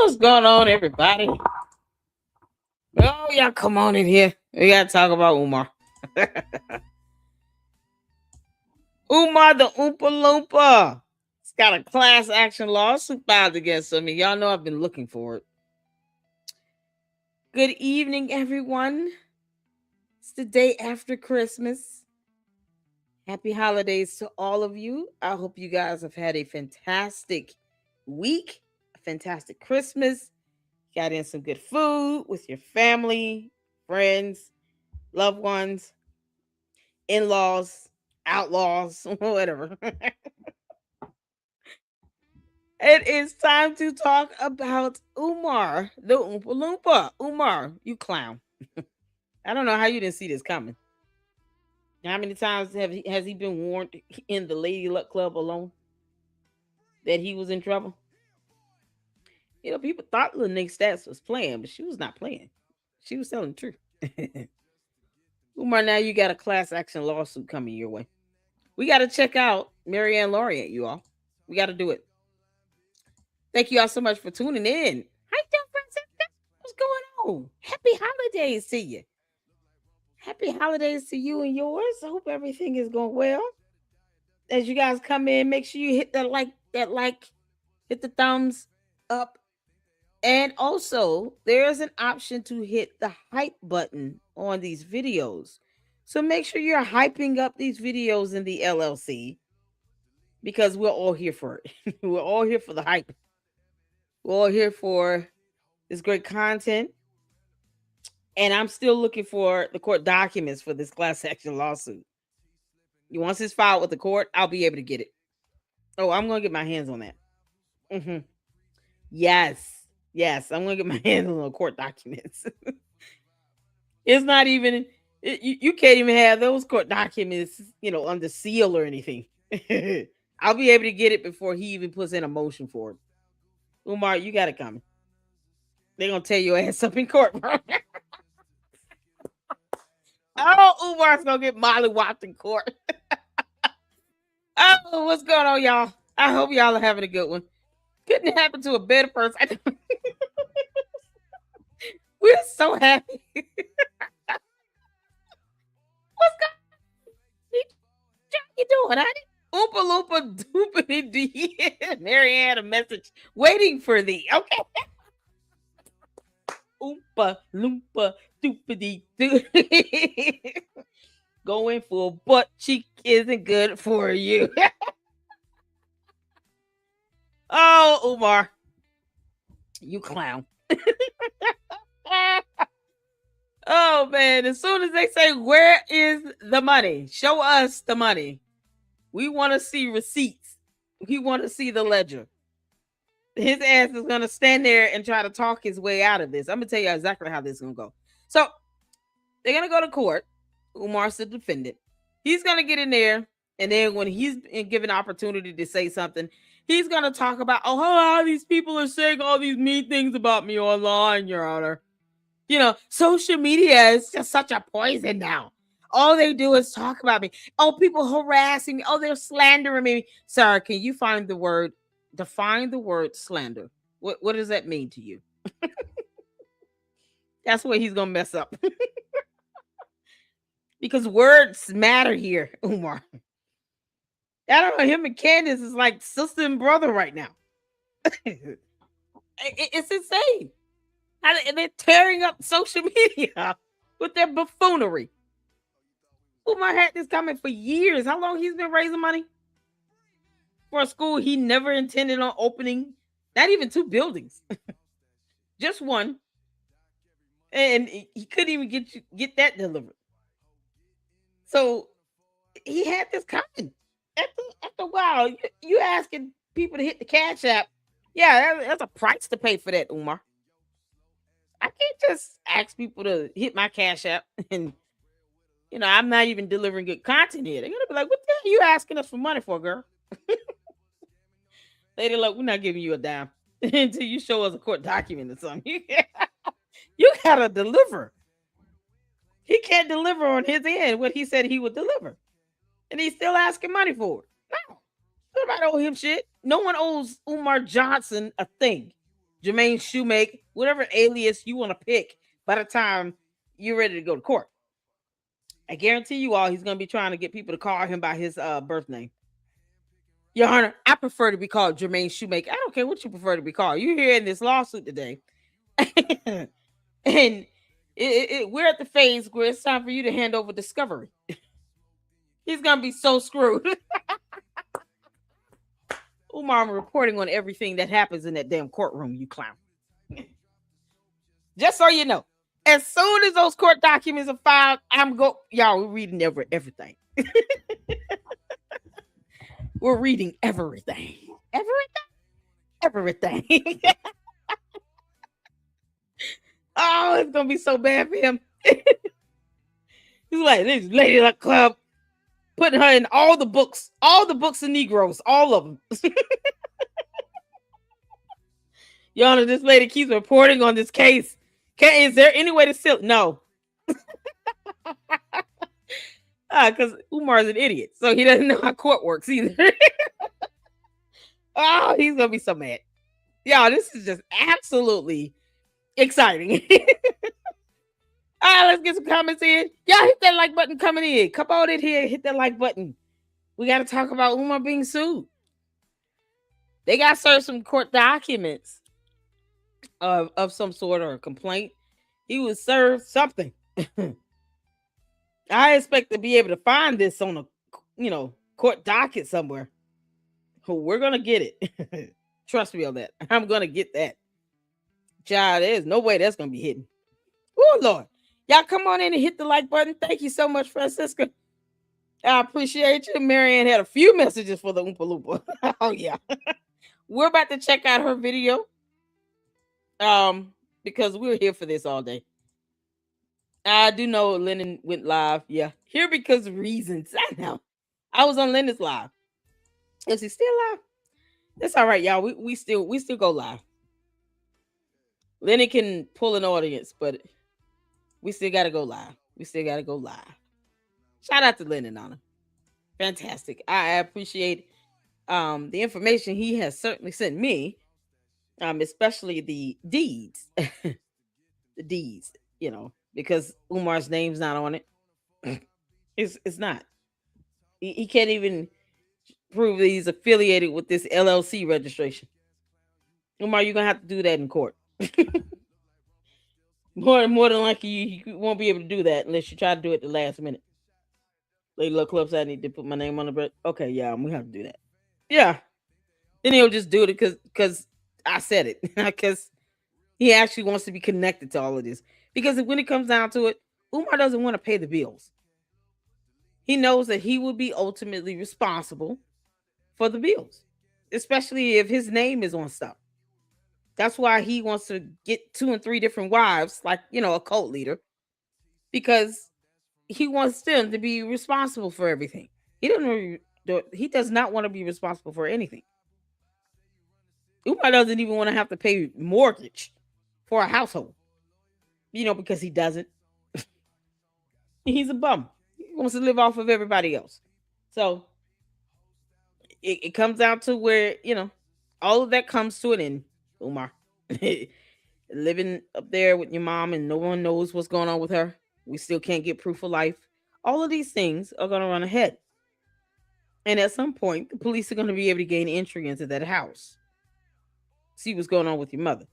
What's going on, everybody? Oh, y'all come on in here. We gotta talk about Umar. Umar the Oompa Loompa. It's got a class action lawsuit filed against him. And y'all know I've been looking for it. Good evening, everyone. It's the day after Christmas. Happy holidays to all of you. I hope you guys have had a fantastic week, a fantastic Christmas. Got in some good food with your family, friends, loved ones, in laws, outlaws, whatever. It is time to talk about Umar, the Oompa Loompa. Umar, you clown. I don't know how you didn't see this coming. How many times has he been warned in the Lady Luck Club alone that he was in trouble? You know, people thought Lil Nick Stats was playing, but she was not playing. She was telling the truth. Umar, now you got a class action lawsuit coming your way. We got to check out Marianne Laureate, you all. We got to do it. Thank you all so much for tuning in. How you doing, Francisca? What's going on? Happy holidays to you. Happy holidays to you and yours. I hope everything is going well. As you guys come in, make sure you hit that like, hit the thumbs up. And also, there's an option to hit the hype button on these videos. So make sure you're hyping up these videos in the LLC because we're all here for it. We're all here for the hype. We're all here for this great content. And I'm still looking for the court documents for this class action lawsuit. Once it's filed with the court, I'll be able to get it. Oh, I'm going to get my hands on that. Mm-hmm. Yes, I'm going to get my hands on the court documents. It's not even, you can't even have those court documents, under seal or anything. I'll be able to get it before he even puts in a motion for it. Umar, you got it coming. They're going to tear your ass up in court, bro. Oh, Umar's going to get mollywopped in court. Oh, what's going on, y'all? I hope y'all are having a good one. Couldn't happen to a better person. We're so happy. What's going on? How you doing, honey? Oompa Loompa doopity dee. Marianne, a message waiting for thee. Okay. Oompa Loompa doopity doo. Going for butt cheek isn't good for you. Oh, Umar. You clown. Oh, man. As soon as they say, where is the money? Show us the money. We want to see receipts. We want to see the ledger. His ass is going to stand there and try to talk his way out of this. I'm going to tell you exactly how this is going to go. So, they're going to go to court. Umar's the defendant. He's going to get in there. And then when he's given opportunity to say something, he's going to talk about, all these people are saying all these mean things about me online, Your Honor. Social media is just such a poison now. All they do is talk about me. Oh, people harassing me. Oh, they're slandering me. Sir, can you define the word slander? What does that mean to you? That's where he's going to mess up. Because words matter here, Umar. I don't know. Him and Candace is like sister and brother right now. It's insane. And they're tearing up social media with their buffoonery. Umar had this coming for years. How long he's been raising money for a school he never intended on opening? Not even 2 buildings, just one. And he couldn't even get that delivered. So he had this coming. After a while, you asking people to hit the Cash App. Yeah, that's a price to pay for that, Umar. I can't just ask people to hit my Cash App and, I'm not even delivering good content here. They're going to be like, what the hell are you asking us for money for, girl? They're like, we're not giving you a dime until you show us a court document or something. You got to deliver. He can't deliver on his end what he said he would deliver. And he's still asking money for it. No. Nobody owe him shit. No one owes Umar Johnson a thing. Jermaine Shoemake, whatever alias you want to pick by the time you're ready to go to court. I guarantee you all he's going to be trying to get people to call him by his birth name. Your Honor, I prefer to be called Jermaine Shoemake. I don't care what you prefer to be called. You're here in this lawsuit today. And we're at the phase where it's time for you to hand over discovery. He's going to be so screwed. Umar, I'm reporting on everything that happens in that damn courtroom, you clown. Just so you know, as soon as those court documents are filed, y'all, we're reading everything. We're reading everything. Everything. Oh, it's gonna be so bad for him. He's like, this lady like club, putting her in all the books of Negroes, all of them. Your Honor, this lady keeps reporting on this case. Is there any way to seal it? No. Because Umar's an idiot, so he doesn't know how court works either. Oh, he's gonna be so mad. Y'all, this is just absolutely exciting. All right, let's get some comments in. Y'all hit that like button coming in. Come on in here, hit that like button. We got to talk about Umar being sued. They got served some court documents of some sort or a complaint. He was served something. I expect to be able to find this on a, court docket somewhere. We're gonna get it. Trust me on that. I'm gonna get that. Child, there's no way that's gonna be hidden. Oh Lord, y'all come on in and hit the like button. Thank you so much, Francisca. I appreciate you. Marianne had a few messages for the Oompa Loompa. Oh yeah, we're about to check out her video. Because we're here for this all day. I do know Lennon went live. Yeah, here because of reasons. I know. I was on Lennon's live. Is he still live? That's all right, y'all. We still go live. Lennon can pull an audience, but we still got to go live. Shout out to Lennon on him. Fantastic. I appreciate the information he has certainly sent me. Especially the deeds. The deeds, because Umar's name's not on it. It's not. He can't even prove that he's affiliated with this LLC registration. Umar, you're gonna have to do that in court. more than likely, you won't be able to do that unless you try to do it the last minute. Lady Luck Clubs, I need to put my name on the bread. Okay, yeah, we have to do that. Yeah. Then he'll just do it because I said it. Because he actually wants to be connected to all of this. Because when it comes down to it, Umar doesn't want to pay the bills. He knows that he will be ultimately responsible for the bills, especially if his name is on stuff. That's why he wants to get 2 and 3 different wives, like, a cult leader, because he wants them to be responsible for everything. He does not want to be responsible for anything. Umar doesn't even want to have to pay mortgage for a household, because he doesn't. He's a bum. He wants to live off of everybody else. So it comes down to where, all of that comes to an end, Umar. Living up there with your mom and no one knows what's going on with her. We still can't get proof of life. All of these things are going to run ahead. And at some point, the police are going to be able to gain entry into that house. See what's going on with your mother.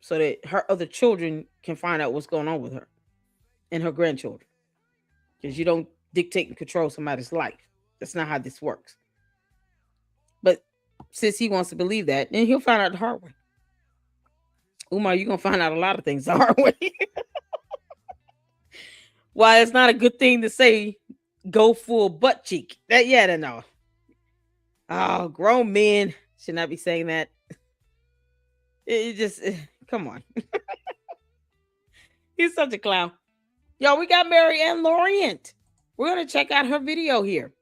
So that her other children can find out what's going on with her and her grandchildren. Because you don't dictate and control somebody's life. That's not how this works. But since he wants to believe that, then he'll find out the hard way. Umar, you're going to find out a lot of things the hard way. Why it's not a good thing to say, go full butt cheek. No. Oh, grown men should not be saying that. Come on. He's such a clown. Yo, we got Marianne Lorient. We're going to check out her video here.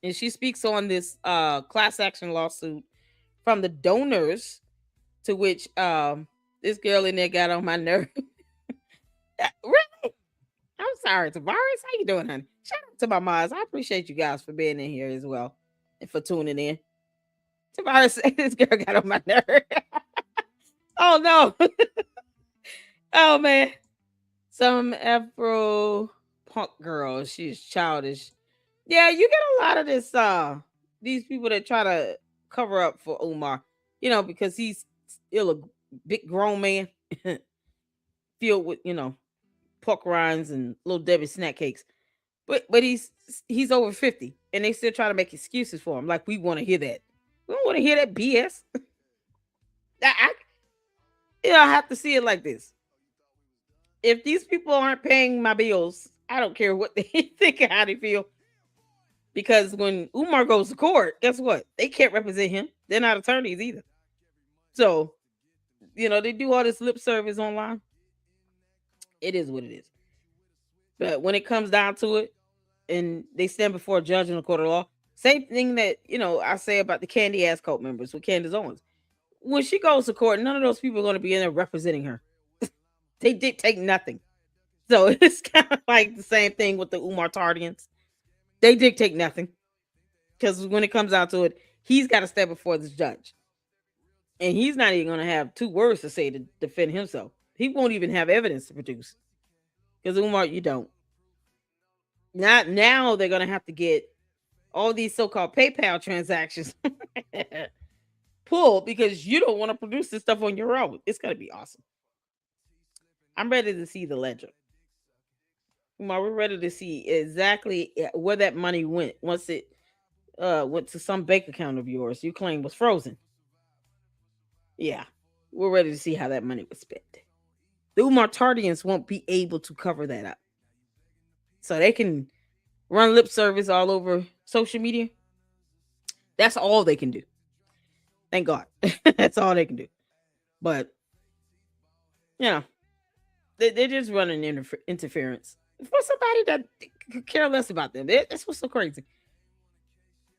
And she speaks on this class action lawsuit from the donors, to which this girl in there got on my nerve. Really? I'm sorry, Tavares. How you doing, honey? Shout out to my moms. I appreciate you guys for being in here as well and for tuning in. Tavares said this girl got on my nerve. Oh no. Oh man. Some Afro punk girl. She's childish. Yeah, you get a lot of this these people that try to cover up for Umar, because he's still a big grown man filled with, pork rinds and little Debbie snack cakes. But he's over 50 and they still try to make excuses for him. Like we want to hear that. We don't want to hear that BS. I have to see it like this. If these people aren't paying my bills, I don't care what they think or how they feel. Because when Umar goes to court, guess what? They can't represent him. They're not attorneys either. So, they do all this lip service online. It is what it is. But when it comes down to it, and they stand before a judge in a court of law, same thing that, I say about the Candy ass cult members with Candace Owens. When she goes to court, none of those people are going to be in there representing her. They dictate nothing. So it's kind of like the same thing with the Umar Tardians. They dictate nothing. Because when it comes out to it, he's got to stand before this judge. And he's not even going to have two words to say to defend himself. He won't even have evidence to produce. Because Umar, you don't. Not now they're going to have to get all these so-called PayPal transactions pulled because you don't want to produce this stuff on your own. It's going to be awesome. I'm ready to see the ledger. Umar, we're ready to see exactly where that money went once it went to some bank account of yours you claim was frozen. Yeah, we're ready to see how that money was spent. The Umar Tardians won't be able to cover that up. So they can run lip service all over social media. That's all they can do. Thank God. That's all they can do. But, you know, they're just running interference for somebody that could care less about them. That's what's so crazy.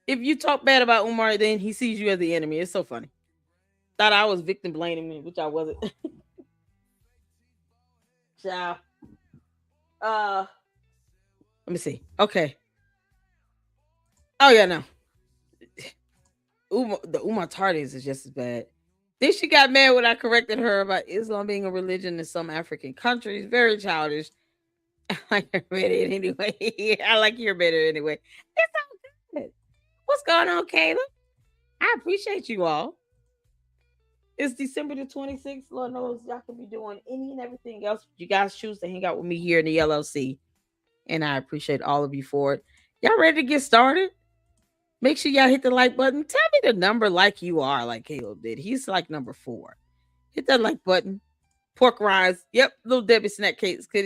If you talk bad about Umar, then he sees you as the enemy. It's so funny. Thought I was victim blaming me, which I wasn't. Ciao. Uh, Let me see. Okay. Oh yeah, no. The Umar Tardis is just as bad. Then she got mad when I corrected her about Islam being a religion in some African countries. Very childish. I like her better anyway. I like your better anyway. It's all good. What's going on, Kayla? I appreciate you all. It's December the 26th. Lord knows y'all can be doing any and everything else. You guys choose to hang out with me here in the LLC. And I appreciate all of you for it. Y'all ready to get started? Make sure y'all hit the like button. Tell me the number like you are, like Caleb did. He's like number 4. Hit that like button. Pork rinds. Yep, little Debbie snack cakes. Could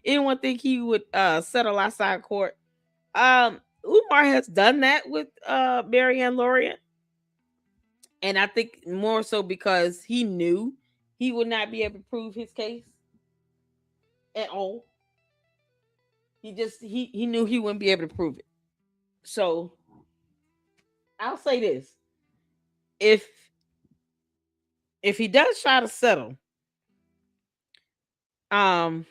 anyone think he would settle outside court? Umar has done that with Marianne Lorient. And I think more so because he knew he would not be able to prove his case at all. He knew he wouldn't be able to prove it. So I'll say this. If he does try to settle, um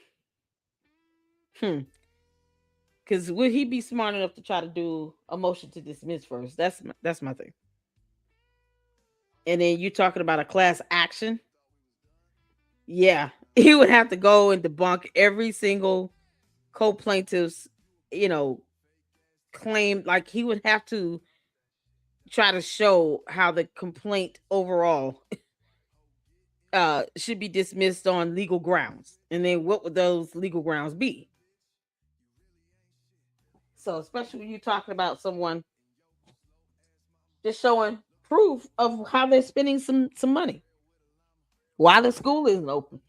because would he be smart enough to try to do a motion to dismiss first? That's my thing. And then you talking about a class action? Yeah, he would have to go and debunk every single co-plaintiff's, you know, claim. Like he would have to try to show how the complaint overall should be dismissed on legal grounds. And then what would those legal grounds be? So especially when you're talking about someone just showing proof of how they're spending some money while the school isn't open.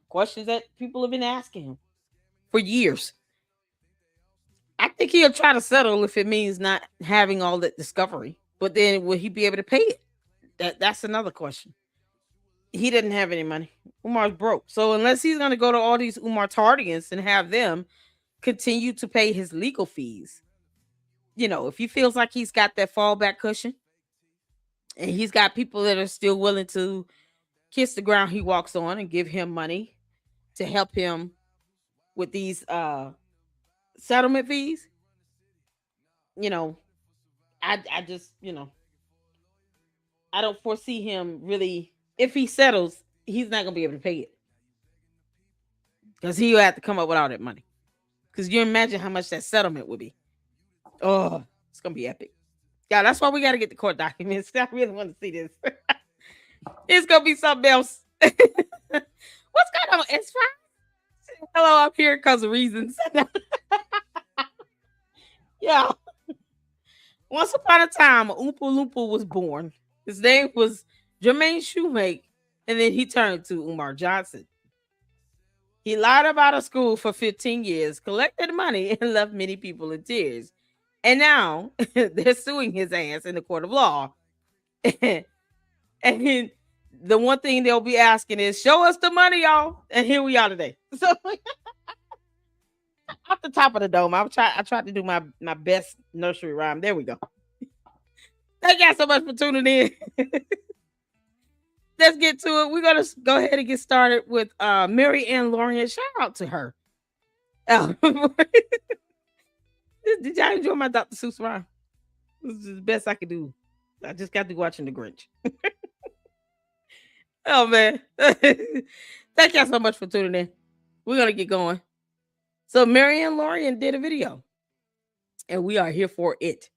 Questions that people have been asking him for years. I think he'll try to settle if it means not having all that discovery. But then will he be able to pay it? That's another question. He doesn't have any money. Umar's broke. So unless he's going to go to all these Umar Tardians and have them continue to pay his legal fees, if he feels like he's got that fallback cushion and he's got people that are still willing to kiss the ground he walks on and give him money to help him with these settlement fees, I just, I don't foresee him really. If he settles, he's not gonna be able to pay it because he'll have to come up with all that money. Because you imagine how much that settlement would be. Oh, it's gonna be epic. Yeah, that's why we got to get the court documents. I really want to see this. It's gonna be something else. What's going on? It's fine. Hello, I'm here because of reasons. Yeah. Once upon a time, Oompa Loompa was born. His name was Jermaine Shoemake, and then he turned to Umar Johnson. He lied about a school for 15 years, collected money, and left many people in tears. And now they're suing his ass in the court of law. And the one thing they'll be asking is, "Show us the money, y'all." And here we are today. So off the top of the dome, I tried to do my best nursery rhyme. There we go. Thank y'all so much for tuning in. Let's get to it. We're gonna go ahead and get started with Mary Ann Lorian. Shout out to her. Oh, did y'all enjoy my Dr. Seuss rhyme? This is the best I could do. I just got to watching the Grinch. Oh man. Thank y'all so much for tuning in. We're gonna get going. So Mary Ann Lorian did a video, and we are here for it.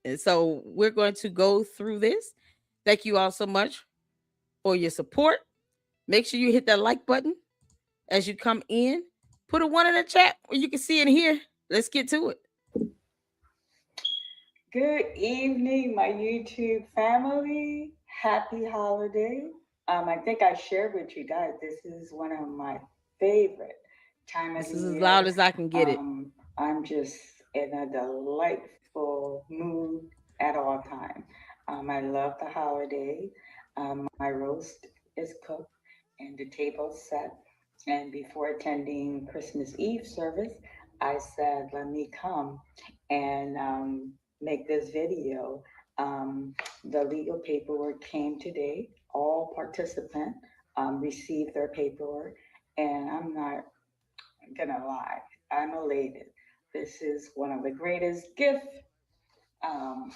And so we're going to go through this. Thank you all so much for your support. Make sure you hit that like button as you come in. Put a one in the chat where you can see and hear. Let's get to it. Good evening, my YouTube family. Happy holiday. I think I shared with you guys, this is one of my favorite time of This the is as loud year. as I can get it. I'm just in a delightful mood at all time. I love the holiday. My roast is cooked and the table's set. And before attending Christmas Eve service, I said, let me come and make this video. Um, the legal paperwork came today. All participants received their paperwork, and I'm not gonna lie, I'm elated. This is one of the greatest gifts um,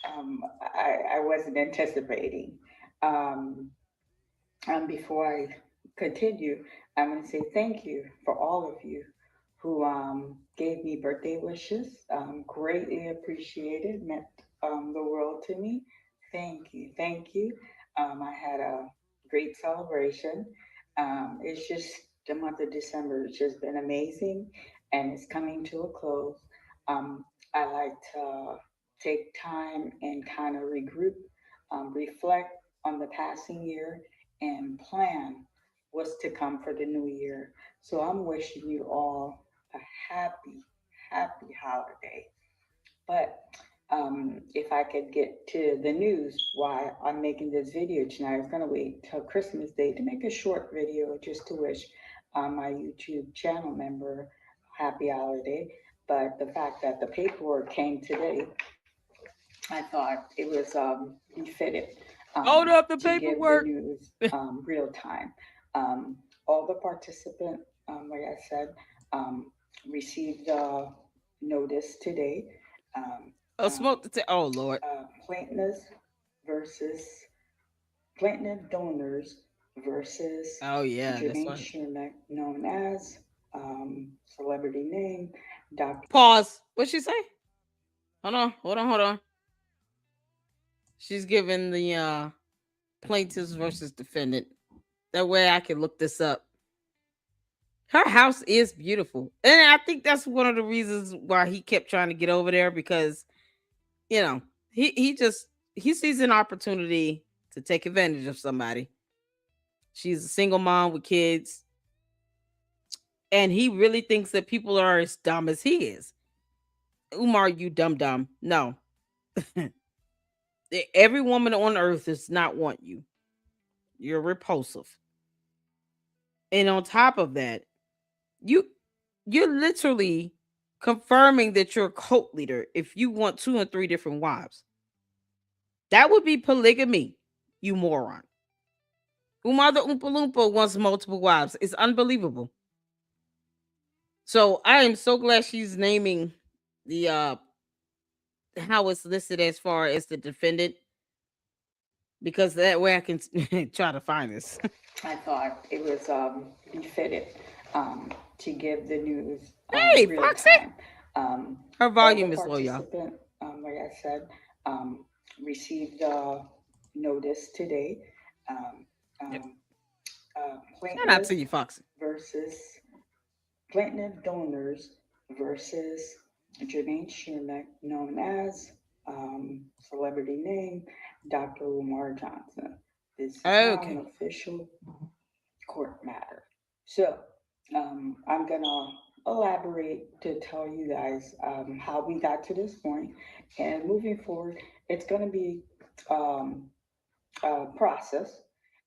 I wasn't anticipating. Um, Before I continue, I'm going to say thank you for all of you who gave me birthday wishes. Greatly appreciated, meant the world to me. Thank you, thank you. I had a great celebration. It's just the month of December has just been amazing, and it's coming to a close. I like to take time and kind of regroup, reflect on the passing year, and plan what's to come for the new year. So I'm wishing you all a happy, happy holiday. But if I could get to the news why I'm making this video tonight, I was going to wait till Christmas Day to make a short video just to wish my YouTube channel member happy holiday. But the fact that the paperwork came today, I thought it was befitted Hold up the to give the paperwork. news real time. Um, all the participants, like I said, um, received the notice today. Um, Oh, um, smoke the oh Lord. plaintiffs versus plaintiff donors versus Oh yeah, that's Jermaine right. Sherman, known as celebrity name Dr. Pause. What'd she say? Hold on, hold on, hold on. She's giving the plaintiffs versus defendant. That way I can look this up. Her house is beautiful. And I think that's one of the reasons why he kept trying to get over there because, you know, he just he sees an opportunity to take advantage of somebody. She's a single mom with kids, and he really thinks that people are as dumb as he is. Umar, you dumb dumb. No. Every woman on earth does not want you. You're repulsive. And on top of that, you you're literally confirming that you're a cult leader if you want two and three different wives. That would be polygamy, you moron. Umar the Oompa Loompa wants multiple wives. It's unbelievable. So I am so glad she's naming the how it's listed as far as the defendant. because that way I can try to find this. I thought it was befitted to give the news Hey, real Foxy! time. Um, Her all the volume is low, y'all. participant, like I said, um, received a notice today. Um, Yep. um, Shout out plaintiff to you, Foxy. versus plaintiff donors versus Jermaine Shermack, known as celebrity name Dr. Umar Johnson. This is now Okay. an official court matter. So I'm gonna elaborate to tell you guys how we got to this point, and moving forward, it's gonna be um, a process.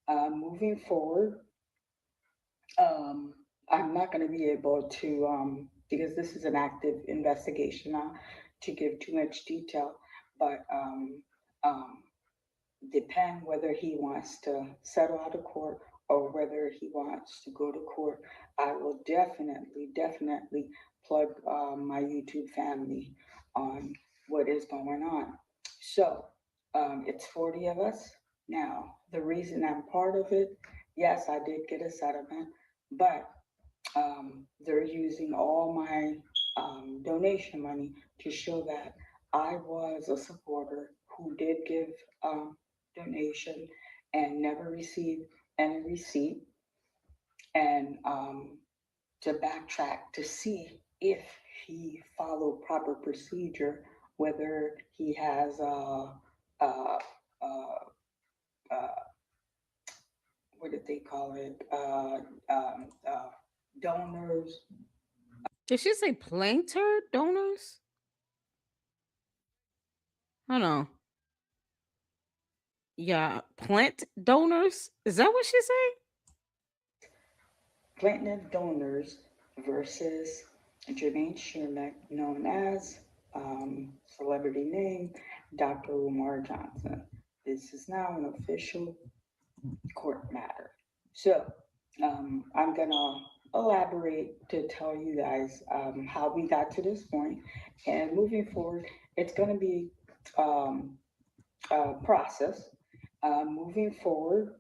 Moving forward, um, I'm not going to be able to, because this is an active investigation now, to give too much detail, but um, depend whether he wants to settle out of court or whether he wants to go to court. I will definitely plug my YouTube family on what is going on. So it's 40 of us. Now, the reason I'm part of it, yes, I did get a settlement, but they're using all my donation money to show that I was a supporter who did give um, donation and never received any receipt, and to backtrack to see if he followed proper procedure, whether he has uh, uh, what did they call it? Donors. Did she say planter donors? Hold on. Yeah, plant donors? Is that what she said? Platinum donors versus Jermaine Shermack, known as celebrity name Dr. Umar Johnson. This is now an official court matter. So I'm gonna elaborate to tell you guys how we got to this point, and moving forward, it's gonna be um, a process. Moving forward,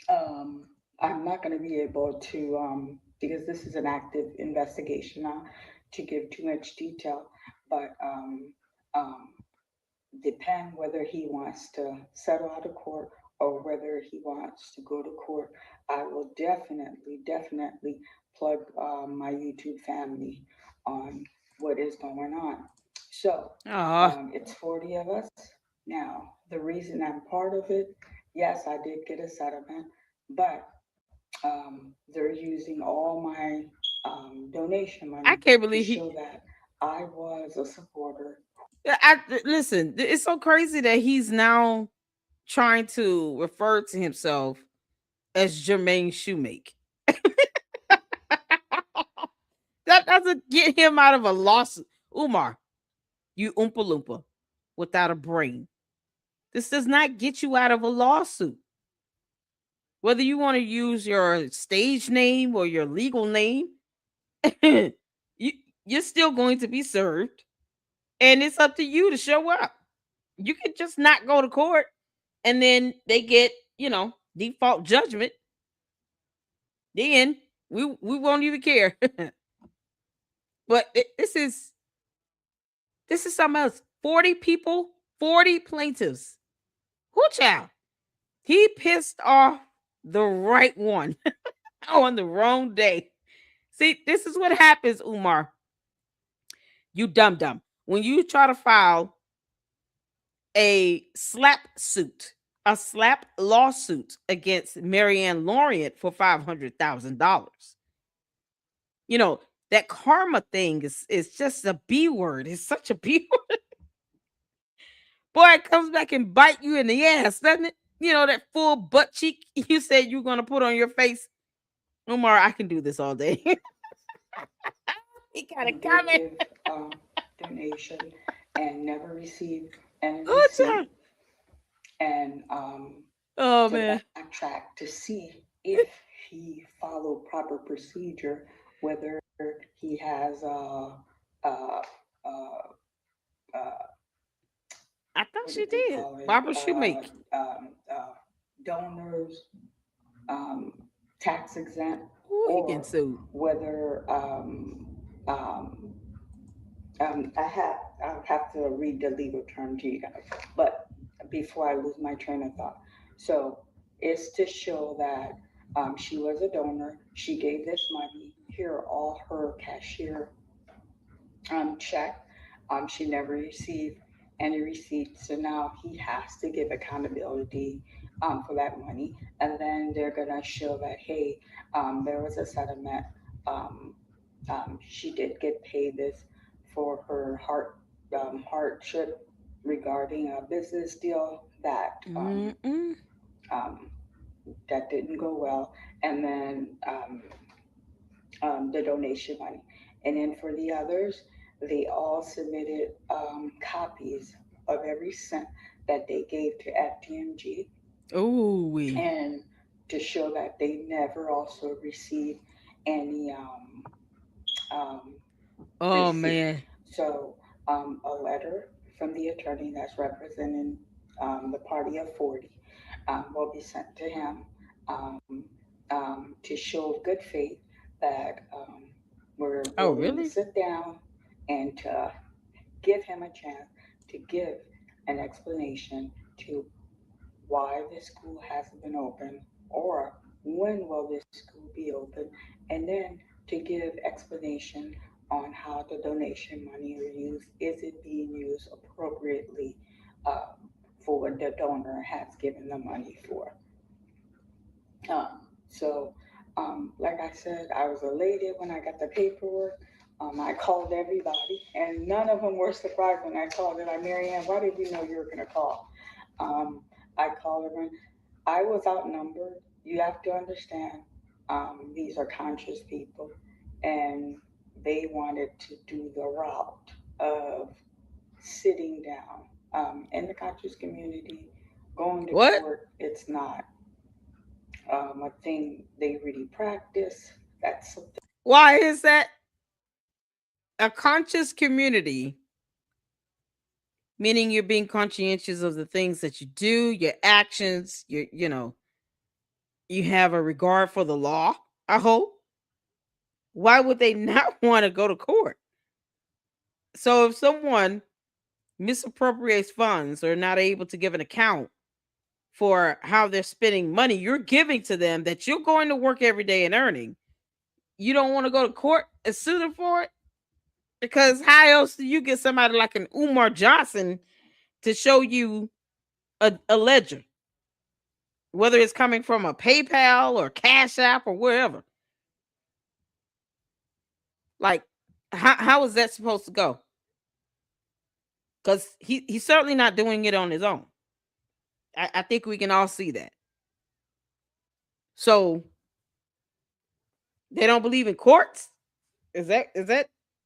um, I'm not going to be able to, because this is an active investigation now, to give too much detail, but um, depend whether he wants to settle out of court or whether he wants to go to court. I will definitely plug my YouTube family on what is going on. So Oh, it's 40 of us. Now, the reason I'm part of it, yes, I did get a settlement, but they're using all my donation I money can't to believe he. show that I was a supporter. Listen. It's so crazy that he's now trying to refer to himself as Jermaine Shoemake. That doesn't get him out of a lawsuit. Umar, you Oompa Loompa without a brain. This does not get you out of a lawsuit. Whether you want to use your stage name or your legal name, you, you're still going to be served. And it's up to you to show up. You can just not go to court and then they get, default judgment. Then we won't even care. But this is something else. 40 people, 40 plaintiffs. Who child? He pissed off the right one on the wrong day. See, this is what happens, Umar. You dumb dumb. When you try to file a slap lawsuit against Marianne Lorient for $500,000. You know, that karma thing is just a B word. It's such a B word. Boy, it comes back and bite you in the ass, doesn't it? That full butt cheek you said you're gonna put on your face. Umar, I can do this all day. He got Who it did coming. give donation and never received any Good receipt, job. and Oh to man. backtrack to see if he followed proper procedure, whether he has uh, uh, uh, I thought what she did they did. call it? Barbara Shoemake. Donors, um, tax exempt, Ooh, he getting or sued. whether um, I'll have to read the legal term to you guys, but before I lose my train of thought. So it's to show that she was a donor. She gave this money. Here are all her cashier check. She never received any receipts, so now he has to give accountability for that money. And then they're gonna show that hey, there was a settlement. Um, she did get paid this for her hardship regarding a business deal Mm-mm. um, that didn't go well, and then the donation money. And then for the others, they all submitted copies of every cent that they gave to FDMG, Ooh wee. and to show that they never also received any um, Oh receipt. man. So a letter from the attorney that's representing the party of 40 will be sent to him um, to show good faith that we're Oh willing to really? sit down and to give him a chance to give an explanation to why the school hasn't been open, or when will this school be open, and then to give explanation on how the donation money is used. Is it being used appropriately uh, for what the donor has given the money for? So, like I said, I was elated when I got the paperwork. I called everybody, and none of them were surprised when I called. They're like, Marianne, why did we know you were going to call? Um, I called everyone. I was outnumbered. You have to understand, these are conscious people, and they wanted to do the route of sitting down. In the conscious community, going to What? court, it's not a thing they really practice. That's something. Why is that? A conscious community, meaning you're being conscientious of the things that you do, your actions, you have a regard for the law. I hope. Why would they not want to go to court? So if someone misappropriates funds or not able to give an account for how they're spending money you're giving to them that you're going to work every day and earning, you don't want to go to court and sue them for it? Because how else do you get somebody like an Umar Johnson to show you a ledger, whether it's coming from a PayPal or Cash App or wherever? Like, how is that supposed to go? Because he's certainly not doing it on his own. I think we can all see that. So they don't believe in courts. Is that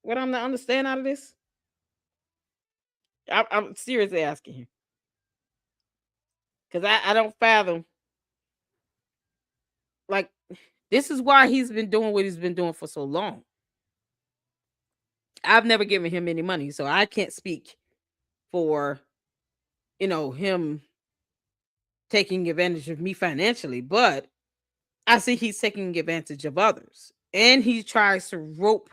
what I'm to understand out of this? I'm seriously asking you because I don't fathom, like, this is why he's been doing what he's been doing for so long. I've never given him any money, so I can't speak for him taking advantage of me financially, but I see he's taking advantage of others, and he tries to rope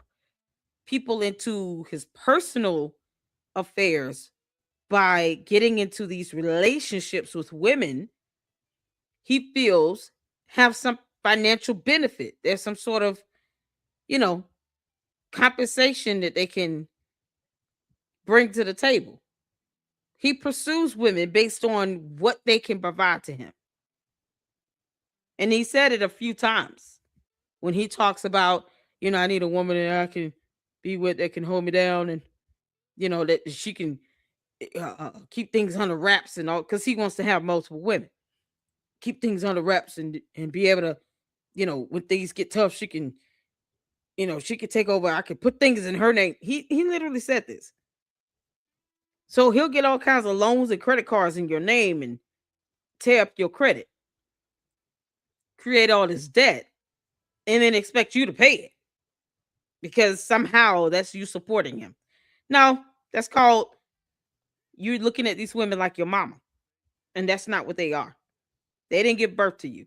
people into his personal affairs by getting into these relationships with women he feels have some financial benefit. There's some sort of, you know, compensation that they can bring to the table. He pursues women based on what they can provide to him. And he said it a few times when he talks about, I need a woman that I can be with that can hold me down, and, that she can keep things under wraps and all, because he wants to have multiple women. Keep things under wraps and be able to, when things get tough, she can take over. I can put things in her name. He literally said this. So he'll get all kinds of loans and credit cards in your name and tear up your credit, create all this debt, and then expect you to pay it because somehow that's you supporting him. No, that's called You're looking at these women like your mama, and that's not what they are. They didn't give birth to you.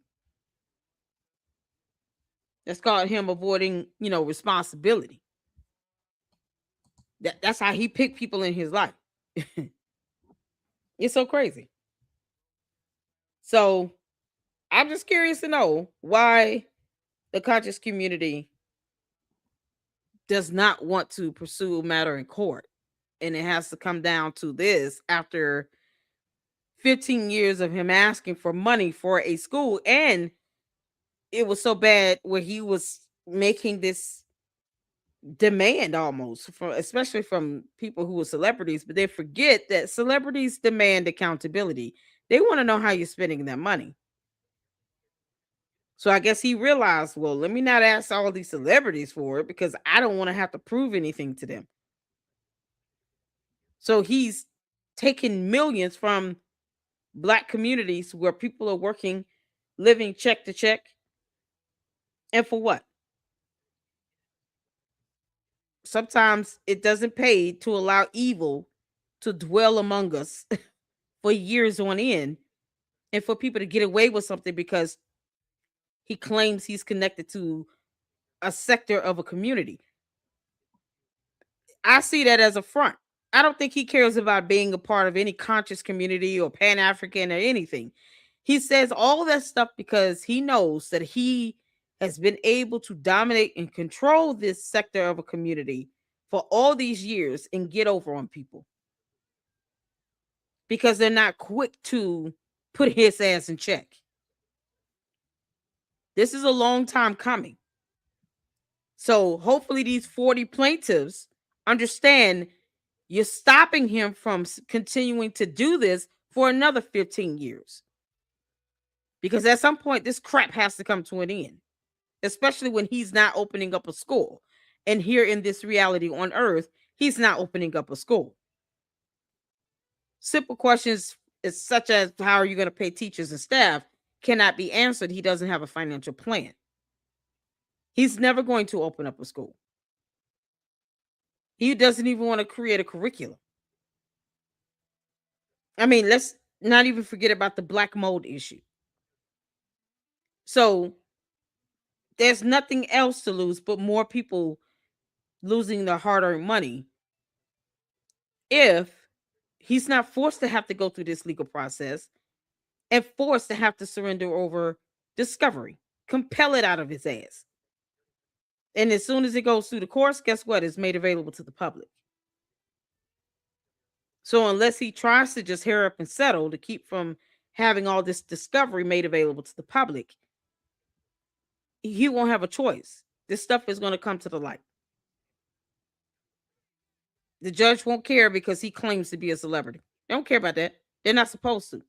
That's called him avoiding, responsibility. That's how he picked people in his life. It's so crazy. So I'm just curious to know why the conscious community does not want to pursue a matter in court. And it has to come down to this after 15 years of him asking for money for a school. And it was so bad where he was making this demand almost from, especially from people who were celebrities, but they forget that celebrities demand accountability. They want to know how you're spending that money. So I guess he realized, well, let me not ask all these celebrities for it because I don't want to have to prove anything to them. So he's taking millions from black communities where people are working, living check to check. And for what? Sometimes it doesn't pay to allow evil to dwell among us for years on end and for people to get away with something because he claims he's connected to a sector of a community. I see that as a front. I don't think he cares about being a part of any conscious community or Pan African or anything. He says all that stuff because he knows that he has been able to dominate and control this sector of a community for all these years and get over on people because they're not quick to put his ass in check. This is a long time coming. So hopefully these 40 plaintiffs understand you're stopping him from continuing to do this for another 15 years. Because at some point, this crap has to come to an end, especially when he's not opening up a school. And here in this reality on earth, he's not opening up a school. Simple questions such as how are you going to pay teachers and staff cannot be answered. He doesn't have a financial plan. He's never going to open up a school. He doesn't even want to create a curriculum. I mean, let's not even forget about the black mold issue. So there's nothing else to lose but more people losing their hard-earned money if he's not forced to have to go through this legal process and forced to have to surrender over discovery. Compel it out of his ass. And as soon as it goes through the courts, guess what? It's made available to the public. So unless he tries to just hurry up and settle to keep from having all this discovery made available to the public, he won't have a choice. This stuff is going to come to the light. The judge won't care because he claims to be a celebrity. They don't care about that. They're not supposed to.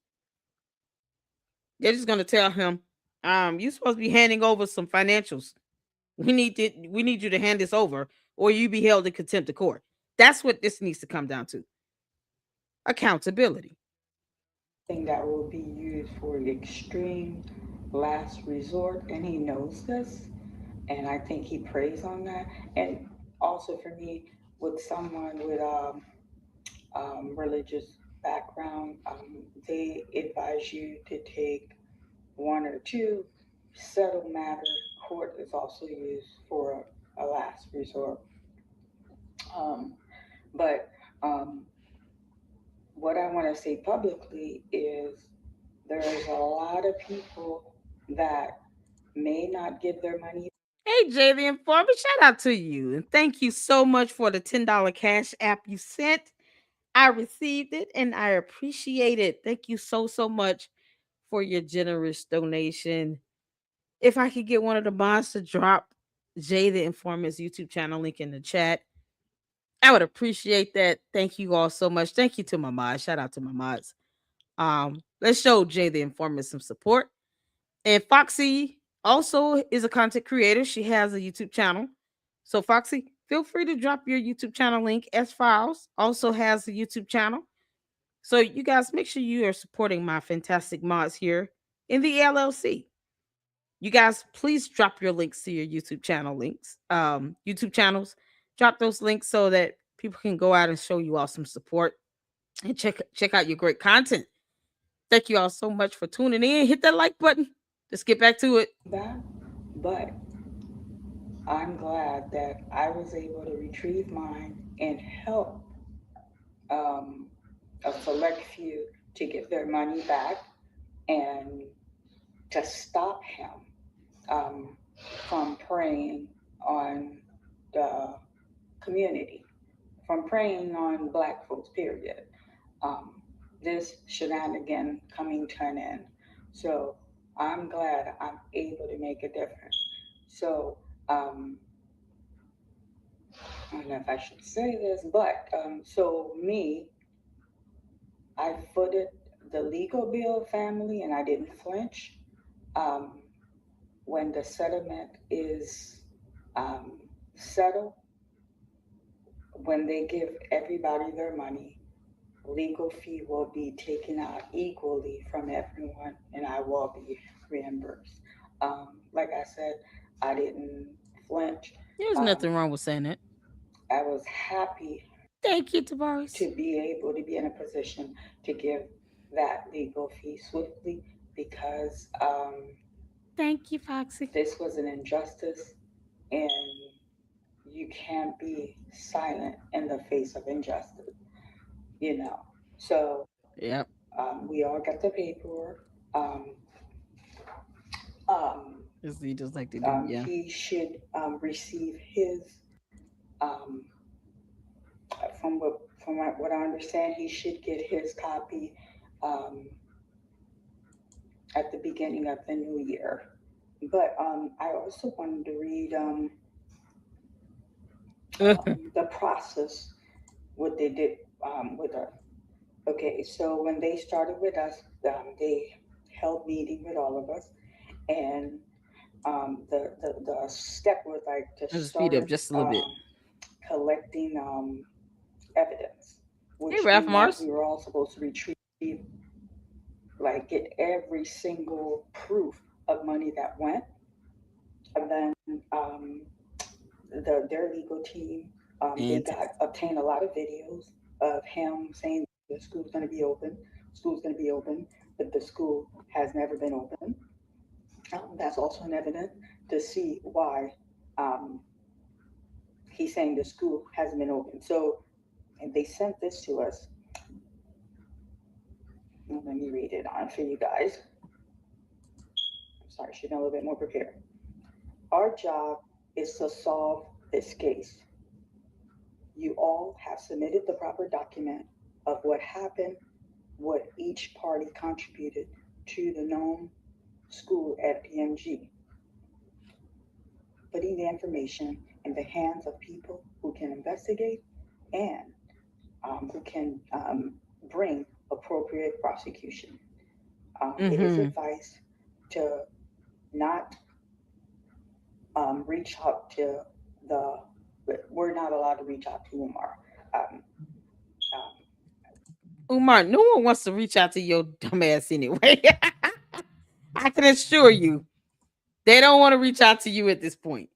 They're just going to tell him, you're supposed to be handing over some financials. We need you to hand this over, or you be held in contempt of court. That's what this needs to come down to. Accountability. Thing that will be used for the extreme last resort, and he knows this, and I think he preys on that. And also for me, with someone with religious background, they advise you to take one or two, settle matter. Court is also used for a last resort. Um, but what I want to say publicly is there's a lot of people that may not give their money. Hey, Jay the Informer, shout out to you. And thank you so much for the $10 cash app you sent. I received it and I appreciate it. Thank you so, so much for your generous donation. If I could get one of the mods to drop Jay the Informant's YouTube channel link in the chat, I would appreciate that. Thank you all so much. Thank you to my mods. Shout out to my mods. Let's show Jay the Informant some support. And Foxy also is a content creator. She has a YouTube channel. So Foxy, feel free to drop your YouTube channel link. S Files also has a YouTube channel. So you guys make sure you are supporting my fantastic mods here in the LLC. You guys, please drop your links to your YouTube channel links, YouTube channels. Drop those links so that people can go out and show you all some support. and check out your great content. Thank you all so much for tuning in. Hit that like button. Let's get back to it. That, but I'm glad that I was able to retrieve mine and help um, a select few to get their money back and to stop him um, from preying on the community, from preying on black folks, period. Um, this shenanigan coming to an end. So I'm glad I'm able to make a difference. So I don't know if I should say this, but so me, I footed the legal bill family and I didn't flinch. Um, when the settlement is um, settled, when they give everybody their money, legal fee will be taken out equally from everyone and I will be reimbursed. Like I said, I didn't flinch. There's Um, nothing wrong with saying that. I was happy Thank you, to Tavares. be able to be in a position to give that legal fee swiftly because Thank you, Foxy. this was an injustice and you can't be silent in the face of injustice, you know. So Yep. we all got the paperwork. Um, um, As he just like to do. Yeah. he should receive his, um, from what I understand, he should get his copy um, at the beginning of the new year. But I also wanted to read the process, what they did with us. Okay, so when they started with us, they held meeting with all of us, and the step was like to Let's speed up start just a little bit. collecting evidence, Hey, which Ralph meant Mars. we were all supposed to retrieve, like, get every single proof of money that went, and then their legal team, they got Fantastic. obtained a lot of videos of him saying the school's going to be open, school's going to be open, but the school has never been open. That's also an evidence to see why um, he's saying the school hasn't been open. So, and they sent this to us. Let me read it on for you guys. I'm sorry, I should be a little bit more prepared. Our job is to solve this case. You all have submitted the proper document of what happened, what each party contributed to the known school at PMG, putting the information in the hands of people who can investigate and who can bring appropriate prosecution. It is Mm-hmm. advised to not reach out to the, we're not allowed to reach out to Umar. Um, Umar, no one wants to reach out to your dumb ass anyway. I can assure you, they don't want to reach out to you at this point.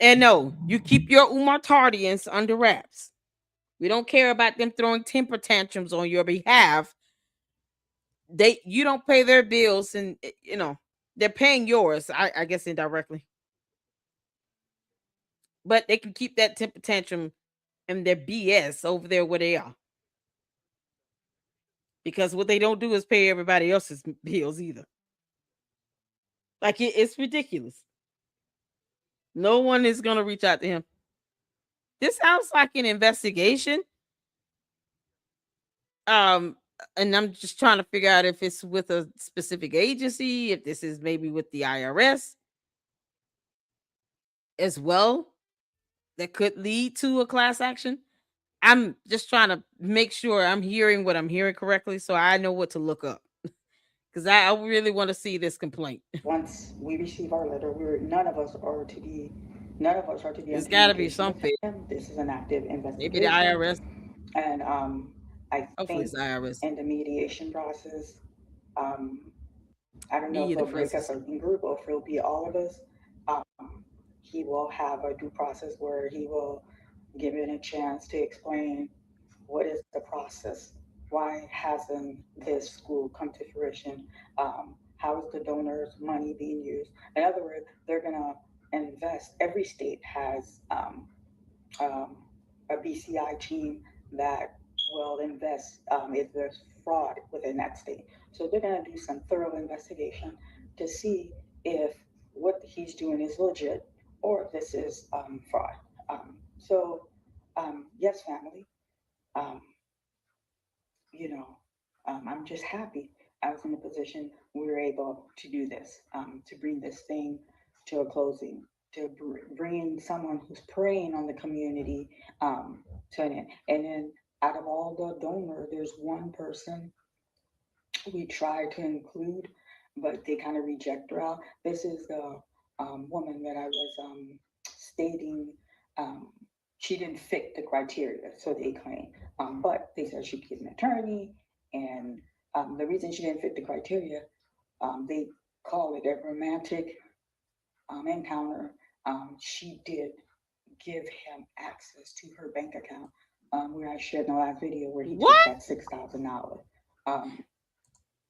And no, you keep your Umar Tardians under wraps. We don't care about them throwing temper tantrums on your behalf. You don't pay their bills, and they're paying yours. I guess indirectly, but they can keep that temper tantrum and their BS over there where they are, because what they don't do is pay everybody else's bills either. Like it's ridiculous. No one is gonna reach out to him. This sounds like an investigation. Um, and I'm just trying to figure out if it's with a specific agency, if this is maybe with the IRS as well, that could lead to a class action. I'm just trying to make sure I'm hearing what I'm hearing correctly so I know what to look up. Because I really want to see this complaint. once we receive our letter, none of us are to be in There's got to be communication with something. him. This is an active Maybe the investigation, IRS. and I Hopefully, think it's the IRS. in the mediation process, um, I don't know if Media he'll break a defenses. certain group or if it'll be all of us. Um, he will have a due process where he will give it a chance to explain what is the process why hasn't this school come to fruition? How is the donors' money being used? In other words, they're gonna invest. Every state has um, a BCI team that will invest if there's fraud within that state. So they're going to do some thorough investigation to see if what he's doing is legit or if this is fraud. Yes, family. Um, you know, I'm just happy I was in a position we were able to do this, to bring this thing to a closing, to bring in someone who's preying on the community to an end. And then out of all the donors, there's one person we try to include, but they kind of reject her out. This is the woman that I was stating. Um, she didn't fit the criteria, so they claim. But they said she could get an attorney, and the reason she didn't fit the criteria, they call it a romantic encounter. She did give him access to her bank account, where I shared in the last video where he took What? that $6,000. Um,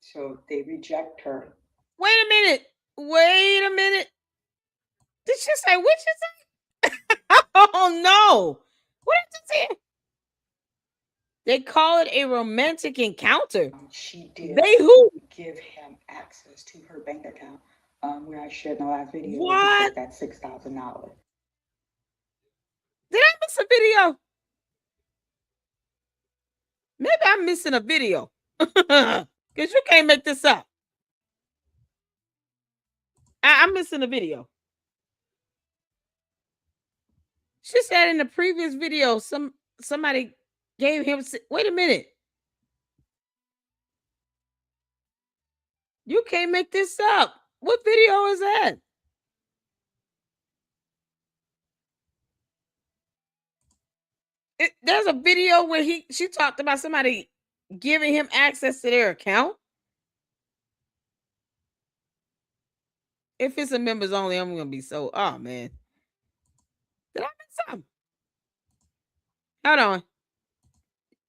so they reject her. Wait a minute. Wait a minute. Did she say witches? Oh no. What did you say? They call it a romantic encounter. She did They who? give him access to her bank account, where I shared in the last video where he What? took that $6,000. Did I miss a video? Maybe I'm missing a video. Because you can't make this up. I'm missing a video. She said in the previous video, somebody gave him. Wait a minute. You can't make this up. What video is that? There's a video where she talked about somebody giving him access to their account. If it's a members only, I'm gonna be so. Oh man, did I miss something? Hold on.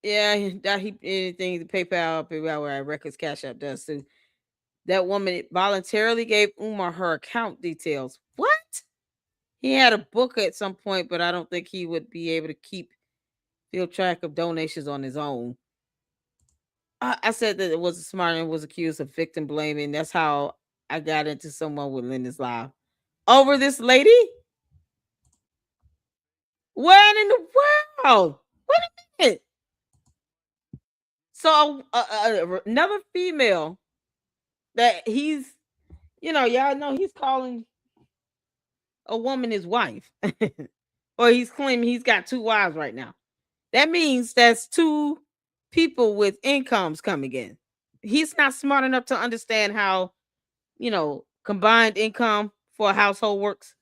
Yeah, that he anything to PayPal where Records Cash App does too. That woman voluntarily gave Umar her account details. What? He had a book at some point, but I don't think he would be able to feel track of donations on his own. I said that it was smart and was accused of victim blaming. That's how I got into someone with Linda's live over this lady. What in the world? Wait a minute. So another female that y'all know he's calling a woman his wife, or he's claiming he's got two wives right now. That means that's two people with incomes coming in. He's not smart enough to understand how combined income for a household works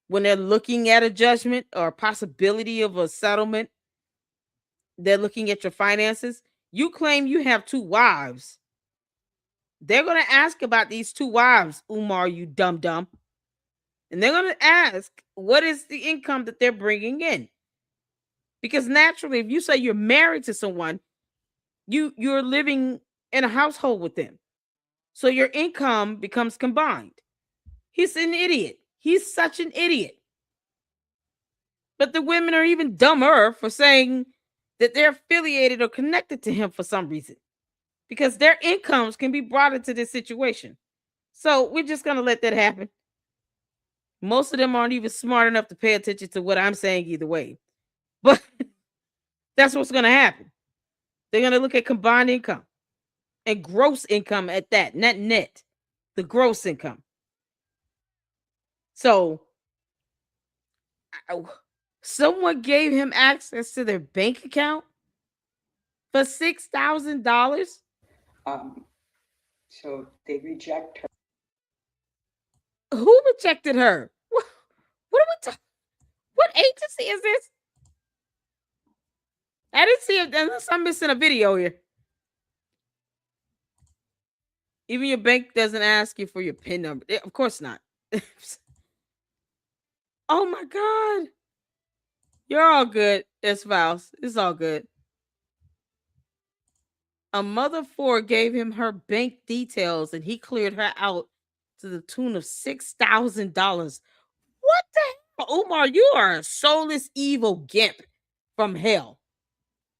when they're looking at a judgment or a possibility of a settlement. They're looking at your finances. You claim you have two wives. They're going to ask about these two wives, Umar, you dumb dumb. And they're going to ask, what is the income that they're bringing in? Because naturally, if you say you're married to someone, you're living in a household with them. So your income becomes combined. He's an idiot. He's such an idiot. But the women are even dumber for saying that they're affiliated or connected to him for some reason, because their incomes can be brought into this situation. So we're just going to let that happen. Most of them aren't even smart enough to pay attention to what I'm saying either way. But that's what's going to happen. They're going to look at combined income and gross income at that, not net, the gross income. So someone gave him access to their bank account for $6,000. Um, so they reject her. Who rejected her? What are we talking? What agency is this? I didn't see it unless I'm missing a video here. Even your bank doesn't ask you for your PIN number. Of course not. Oh my God. You're all good. It's Vows. It's all good. A mother of four gave him her bank details and he cleared her out to the tune of $6,000. What the hell? Umar, you are a soulless evil gimp from hell.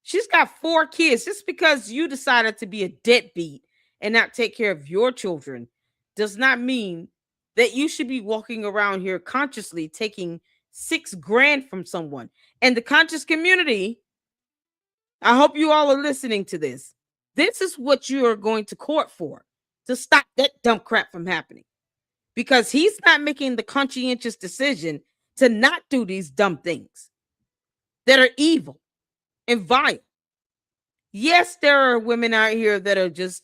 She's got four kids. Just because you decided to be a deadbeat and not take care of your children does not mean that you should be walking around here consciously taking 6 grand from someone. And the conscious community, I hope you all are listening to this. This is what you are going to court for, to stop that dumb crap from happening. Because he's not making the conscientious decision to not do these dumb things that are evil and vile. Yes, there are women out here that are just,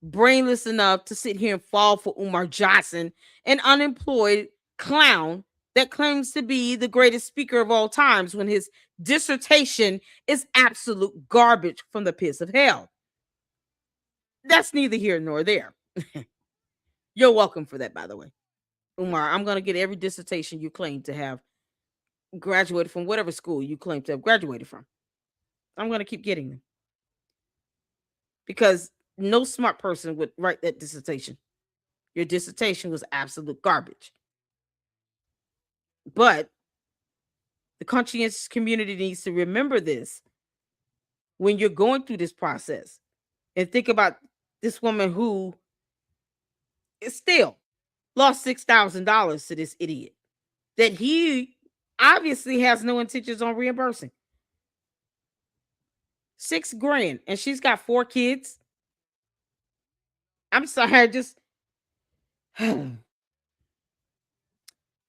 brainless enough to sit here and fall for Umar Johnson, an unemployed clown that claims to be the greatest speaker of all times when his dissertation is absolute garbage from the pits of hell. That's neither here nor there. You're welcome for that, by the way. Umar, I'm going to get every dissertation you claim to have graduated from, whatever school you claim to have graduated from. I'm going to keep getting them because no smart person would write that dissertation. Your dissertation was absolute garbage. But the conscientious community needs to remember this when you're going through this process and think about this woman who is still lost $6,000 to this idiot that he obviously has no intentions on reimbursing. 6 grand, and she's got 4 kids. I'm sorry, just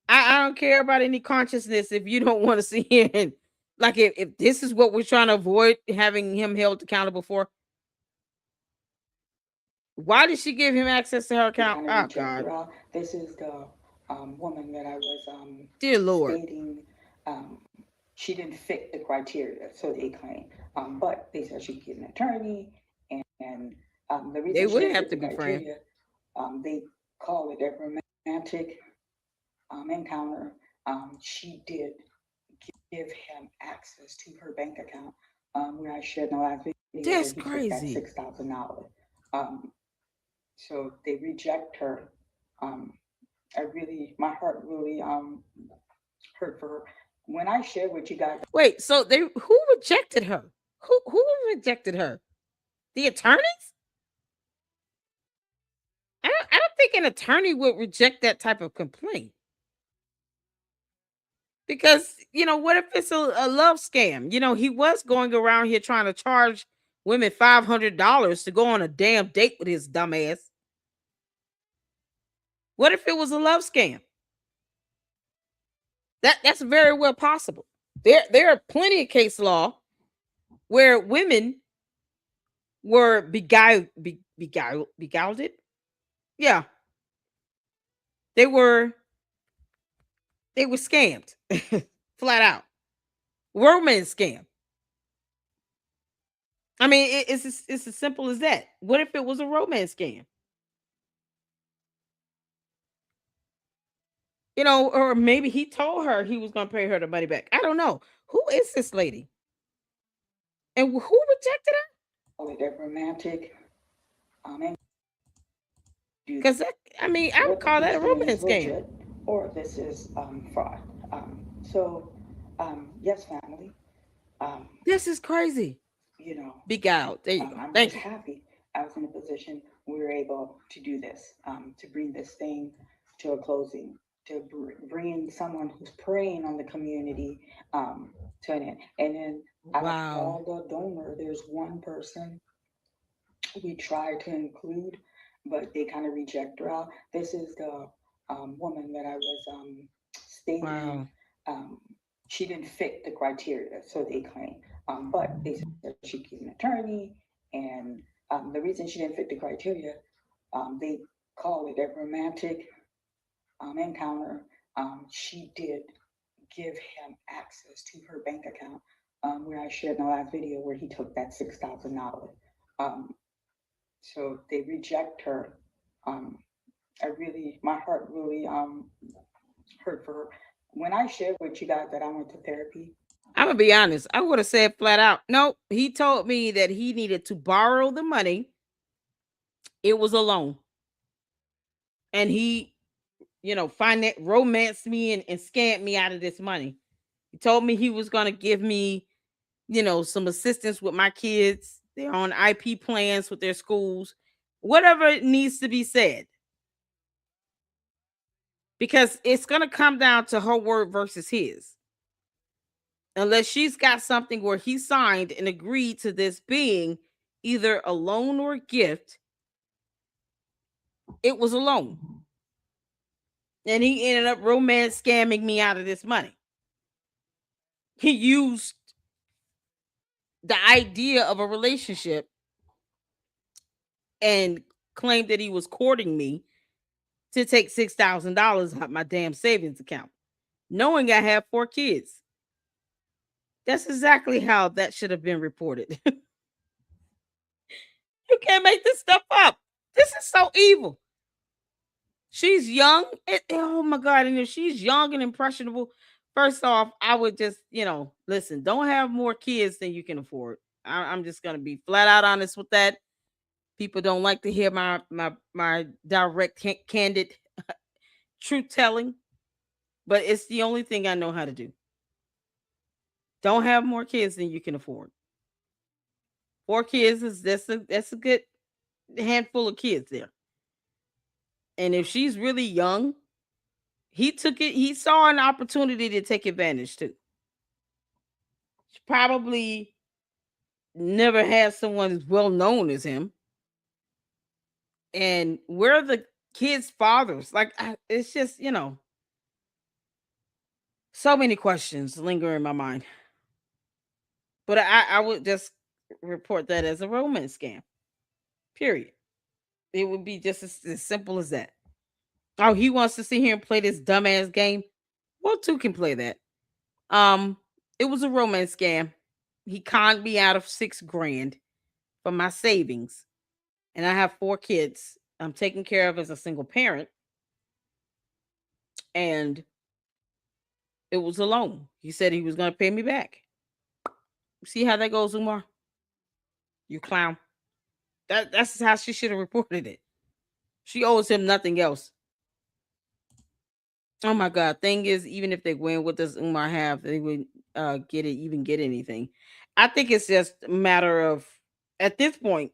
I don't care about any consciousness if you don't want to see him. Like if this is what we're trying to avoid having him held accountable for, why did she give him access to her They account? kind of Oh reject God, her out. This is the woman that I was dear Lord, stating. Um, she didn't fit the criteria, so they claim. But they said she could get an attorney, and the they reason she would didn't have fit to the be friends. criteria, they call it a romantic encounter. She did give him access to her bank account, where I shared in the last video where That's he took that crazy. $6,000. Um, so they reject her. Um, my heart really hurt for her. When I shared with you guys, Wait, so they who rejected her? Who rejected her? The attorneys? I don't think an attorney would reject that type of complaint because what if it's a love scam? He was going around here trying to charge women $500 to go on a damn date with his dumbass. What if it was a love scam? That's very well possible. There are plenty of case law where women were beguiled. Yeah, they were they were scammed, flat out. Romance scam. I mean, it's as simple as that. What if it was a romance scam? Or maybe he told her he was going to pay her the money back. I don't know. Who is this lady? And who rejected her? call it a romantic and do Because I mean, I would whether call that this a thing is romance scam. legit or this is fraud. So, yes, family. Um, This is crazy. you know, Beguiled. There you go. I'm Thank just you. happy I was in a position we were able to do this, to bring this thing to a closing, to bring someone who's preying on the community to an end. And then out of Wow. all the donor, there's one person we try to include, but they kind of reject her out. This is the woman that I was stating. Wow. Um, she didn't fit the criteria, so they claim. But they said she could get an attorney, and the reason she didn't fit the criteria, they call it a romantic encounter. She did give him access to her bank account, where I shared in the last video where he took that $6,000. Um, so they reject her. Um, my heart really hurt for her. When I shared with you guys that I went to therapy, I'm gonna be honest. I would have said flat out, no. He told me that he needed to borrow the money. It was a loan, and he, romanced me and scammed me out of this money. He told me he was gonna give me, some assistance with my kids. They're on IP plans with their schools, whatever needs to be said, because it's gonna come down to her word versus his. Unless she's got something where he signed and agreed to this being either a loan or a gift, it was a loan. And he ended up romance scamming me out of this money. He used the idea of a relationship and claimed that he was courting me to take $6,000 out my damn savings account, knowing I have 4 kids. That's exactly how that should have been reported. You can't make this stuff up. This is so evil. She's young. Oh my God. And if she's young and impressionable, first off, I would just, listen, don't have more kids than you can afford. I'm just going to be flat out honest with that. People don't like to hear my direct, candid truth telling, but it's the only thing I know how to do. Don't have more kids than you can afford. 4 kids is that's a good handful of kids there. And if she's really young, he took it. He saw an opportunity to take advantage too. She probably never had someone as well known as him. And where are the kids' fathers? Like, it's just, so many questions linger in my mind. But I would just report that as a romance scam. Period. It would be just as simple as that. Oh, he wants to sit here and play this dumbass game. Well, two can play that. Um, it was a romance scam. He conned me out of 6 grand from my savings, and I have 4 kids I'm taking care of as a single parent, and it was a loan. He said he was going to pay me back. See how that goes, Umar? You clown. That's how she should have reported it. She owes him nothing else. Oh my God. Thing is, even if they win, what does Umar have? They would get anything. I think it's just a matter of, at this point,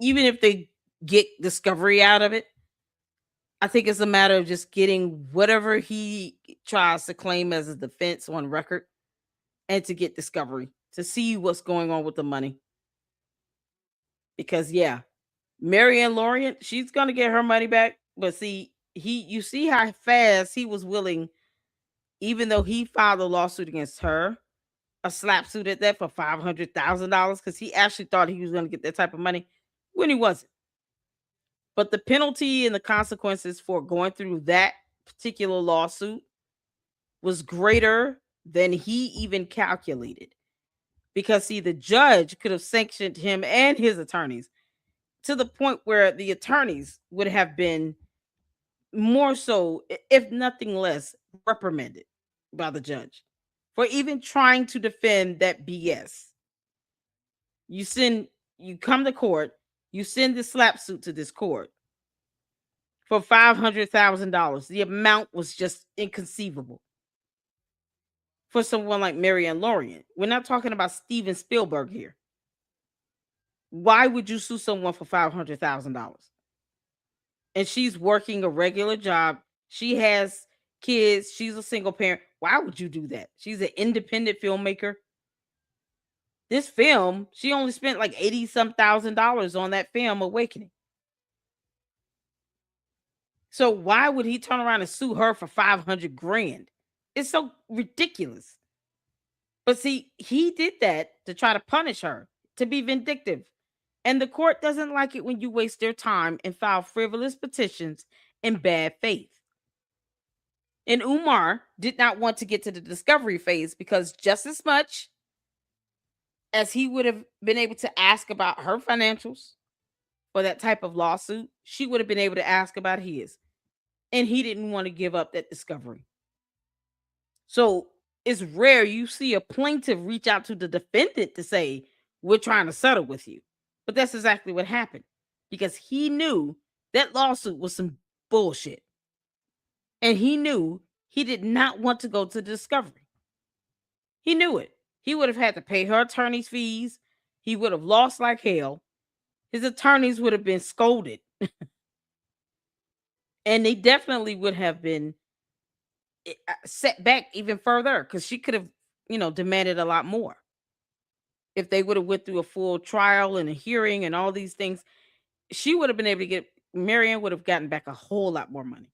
even if they get discovery out of it, I think it's a matter of just getting whatever he tries to claim as a defense on record, and to get discovery to see what's going on with the money. Because yeah, Marianne Lorient, she's gonna get her money back. But see, you see how fast he was willing, even though he filed a lawsuit against her, a slap suit at that, for $500,000, because he actually thought he was gonna get that type of money when he wasn't. But the penalty and the consequences for going through that particular lawsuit was greater than he even calculated. Because see, the judge could have sanctioned him and his attorneys to the point where the attorneys would have been more so, if nothing less, reprimanded by the judge for even trying to defend that BS. You send, you come to court, you send the slap suit to this court for $500,000. The amount was just inconceivable for someone like Marianne Lorient. We're not talking about Steven Spielberg here. Why would you sue someone for $500,000? And she's working a regular job. She has kids. She's a single parent. Why would you do that? She's an independent filmmaker. This film, she only spent like 80 some $1,000 on that film, Awakening. So why would he turn around and sue her for 500 grand? It's so ridiculous. But see, he did that to try to punish her, to be vindictive. And the court doesn't like it when you waste their time and file frivolous petitions in bad faith. And Umar did not want to get to the discovery phase, because just as much as he would have been able to ask about her financials for that type of lawsuit, she would have been able to ask about his. And he didn't want to give up that discovery. So It's rare you see a plaintiff reach out to the defendant to say, "We're trying to settle with you." But that's exactly what happened because he knew that lawsuit was some bullshit. And he knew he did not want to go to discovery. He knew it. He would have had to pay her attorney's fees. He would have lost like hell. His attorneys would have been scolded. And they definitely would have been set back even further because she could have, demanded a lot more. If they would have went through a full trial and a hearing and all these things, she would have been able to get, Marianne would have gotten back a whole lot more money.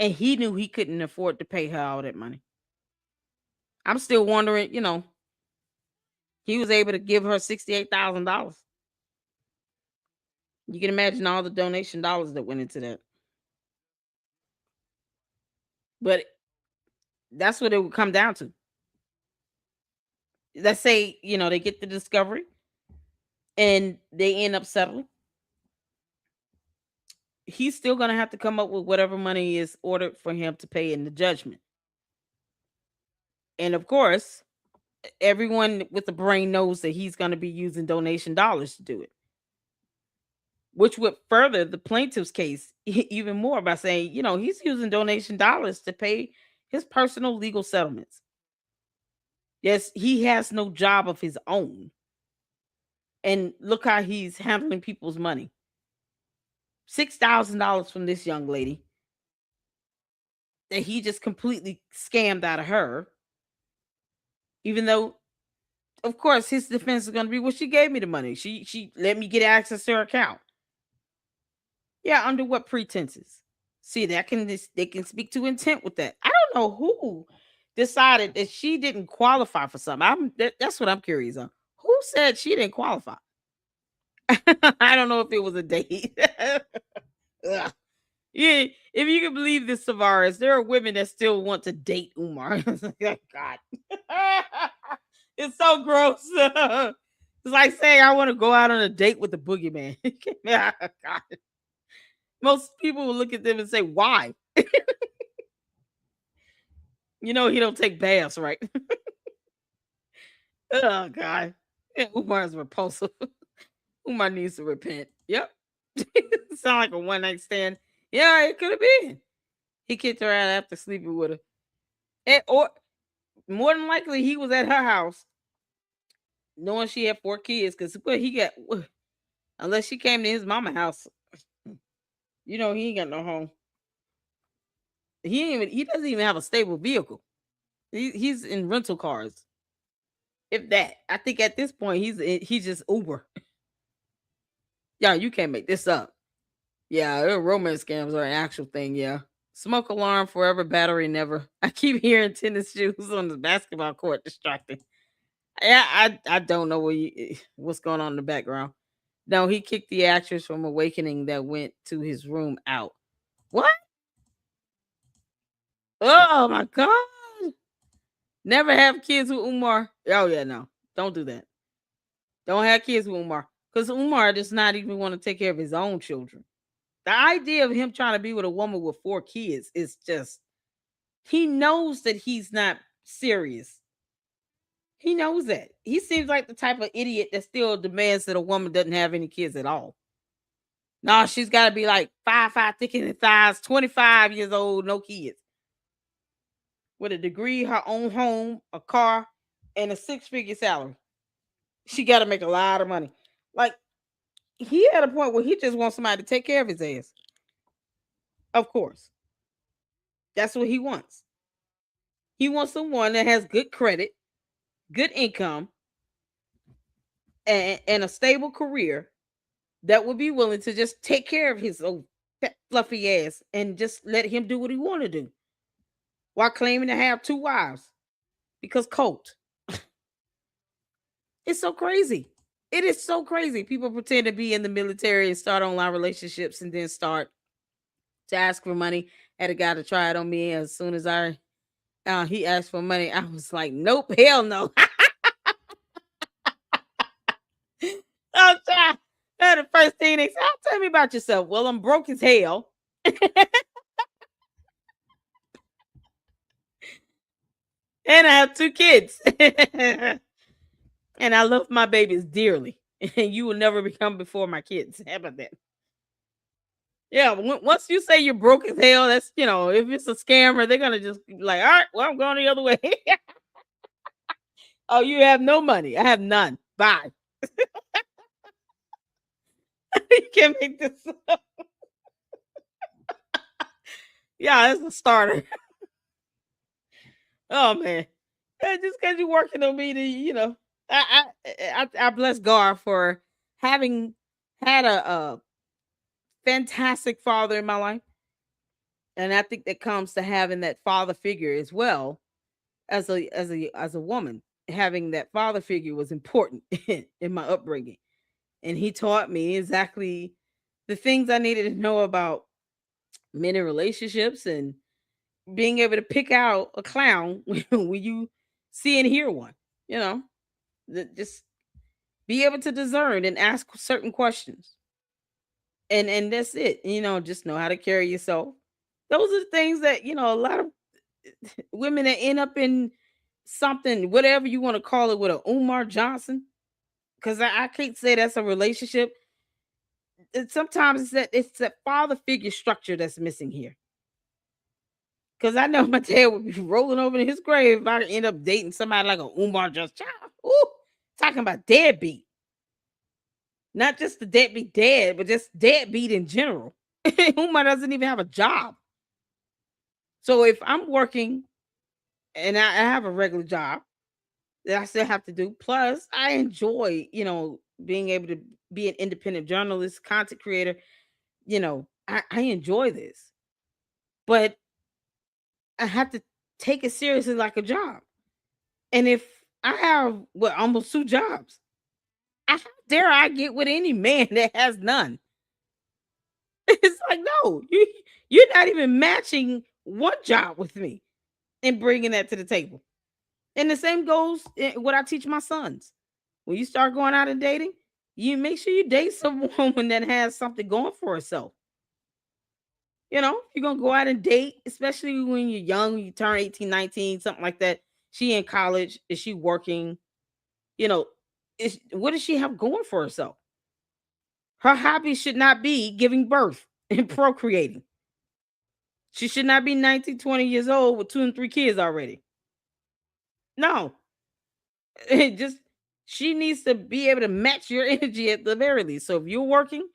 And he knew he couldn't afford to pay her all that money. I'm still wondering, he was able to give her $68,000. You can imagine all the donation dollars that went into that. But that's what it would come down to. Let's say, they get the discovery and they end up settling. He's still going to have to come up with whatever money is ordered for him to pay in the judgment. And of course, everyone with a brain knows that he's going to be using donation dollars to do it, which would further the plaintiff's case even more by saying, he's using donation dollars to pay his personal legal settlements. Yes, he has no job of his own. And look how he's handling people's money. $6,000 from this young lady that he just completely scammed out of her. Even though, of course, his defense is going to be, well, she gave me the money. She let me get access to her account. Yeah, under what pretenses? See, they can speak to intent with that. I don't know who decided that she didn't qualify for something. That's what I'm curious on. Who said she didn't qualify? I don't know if it was a date. Ugh. Yeah, if you can believe this, Tavares, there are women that still want to date Umar. God, it's so gross. It's like saying I want to go out on a date with the boogeyman. God. Most people will look at them and say, "Why?" He don't take baths, right? Oh God, yeah, Umar's repulsive. Umar needs to repent. Yep, sound like a one night stand. Yeah, it could have been. He kicked her out after sleeping with her, or more than likely he was at her house, knowing she had 4 kids. Because what he got, unless she came to his mama house, he ain't got no home. He doesn't even have a stable vehicle. He's in rental cars. If that, I think at this point he's just Uber. Yeah, you can't make this up. Yeah, romance scams are an actual thing. Yeah, smoke alarm forever, battery never. I keep hearing tennis shoes on the basketball court distracting. Yeah, I don't know what's going on in the background. No, he kicked the actress from Awakening that went to his room out. What? Oh my god! Never have kids with Umar. Oh yeah, no, don't do that. Don't have kids with Umar because Umar does not even want to take care of his own children. The idea of him trying to be with a woman with 4 kids is just, he knows that he's not serious. He knows that. He seems like the type of idiot that still demands that a woman doesn't have any kids at all. No, she's got to be like 5'5", thick in the thighs, 25 years old, no kids. With a degree, her own home, a car, and a 6-figure salary. She got to make a lot of money. Like, he at a point where he just wants somebody to take care of his ass. Of course. That's what he wants. He wants someone that has good credit, good income, and a stable career that would be willing to just take care of his old fat, fluffy ass and just let him do what he want to do while claiming to have 2 wives because Colt. It's so crazy. It is so crazy. People pretend to be in the military and start online relationships and then start to ask for money. Had a guy to try it on me. As soon as he asked for money, I was like, nope, hell no. I'm trying. The first thing they said, tell me about yourself. Well, I'm broke as hell. have two kids, and I love my babies dearly. And you will never become before my kids. How about that? Yeah, once you say you're broke as hell, that's if it's a scammer, they're gonna just be like, all right, well, I'm going the other way. Oh, you have no money. I have none. Bye. You can't make this up. Yeah, that's a starter. Oh man. Just because you're working on me, I bless God for having had a fantastic father in my life, and I think that comes to having that father figure as well as a woman. Having that father figure was important in my upbringing, and he taught me exactly the things I needed to know about men in relationships and being able to pick out a clown when you see and hear one. You know, just be able to discern and ask certain questions, and that's it. Just know how to carry yourself. Those are the things that a lot of women that end up in something, whatever you want to call it, with a Umar Johnson. Because I can't say that's a relationship. Sometimes it's that father figure structure that's missing here. Because I know my dad would be rolling over in his grave if I end up dating somebody like a Umar Johnson. Ooh, talking about deadbeat. Not just the deadbeat dad, but just deadbeat in general. Umar doesn't even have a job. So if I'm working and I have a regular job that I still have to do, plus I enjoy, being able to be an independent journalist, content creator. I enjoy this, but I have to take it seriously like a job. And if I have almost two jobs, how dare I get with any man that has none? It's like, no, you're not even matching one job with me and bringing that to the table. And the same goes what I teach my sons. When you start going out and dating, you make sure you date some woman that has something going for herself. You're gonna go out and date, especially when you're young, you turn 18, 19, something like that. She in college, is she working? You know, what does she have going for herself? Her hobby should not be giving birth and procreating. She should not be 19, 20 years old with two and three kids already. No. It just she needs to be able to match your energy at the very least. So if you're working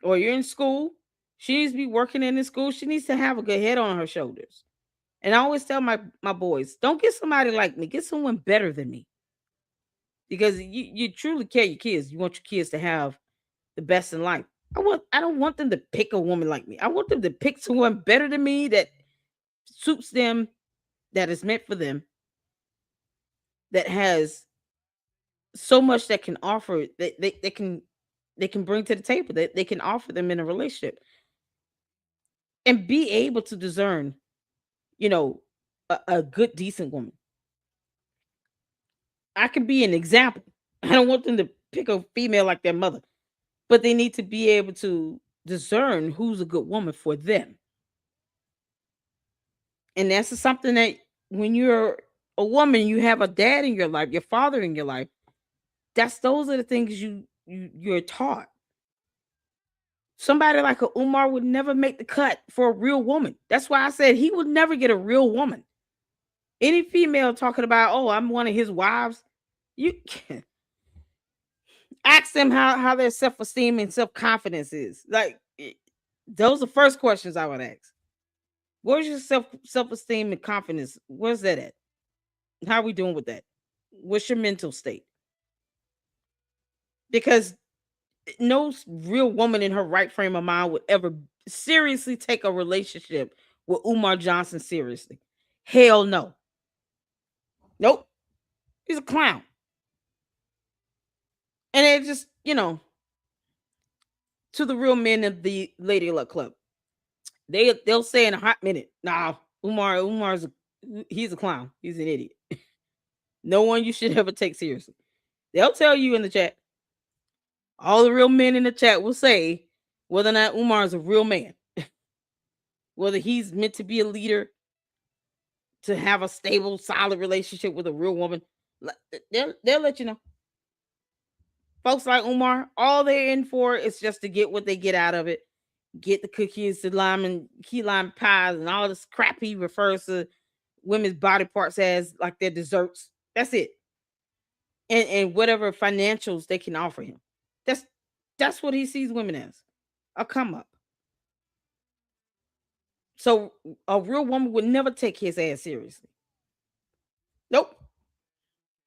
or you're in school, she needs to be working in the school. She needs to have a good head on her shoulders. And I always tell my boys, don't get somebody like me. Get someone better than me. Because you truly care your kids. You want your kids to have the best in life. I don't want them to pick a woman like me. I want them to pick someone better than me that suits them, that is meant for them, that has so much that can offer that they can bring to the table, that they can offer them in a relationship, and be able to discern, you know, a good decent woman. I can be an example. I don't want them to pick a female like their mother, but they need to be able to discern who's a good woman for them. And that's something that when you're a woman, you have a dad in your life, your father in your life. Those are the things you're taught. Somebody like a Umar would never make the cut for a real woman. That's why I said he would never get a real woman. Any female talking about, oh, I'm one of his wives, you can ask them how their self esteem and self confidence is. Like those are the first questions I would ask. Where's your self esteem and confidence? Where's that at? How are we doing with that? What's your mental state? Because no real woman in her right frame of mind would ever seriously take a relationship with Umar Johnson seriously. Hell no. Nope. He's a clown. And it just, to the real men of the Lady Luck Club, they'll say in a hot minute, nah, he's a clown. He's an idiot. No one you should ever take seriously. They'll tell you in the chat. All the real men in the chat will say whether or not Umar is a real man, whether he's meant to be a leader. to have a stable, solid relationship with a real woman. They'll let you know. Folks like Umar, all they're in for is just to get what they get out of it. Get the cookies, the lime and key lime pies, and all this crap he refers to women's body parts as like their desserts. That's it. And whatever financials they can offer him. That's that's what he sees women as. A come up. So a real woman would never take his ass seriously. Nope.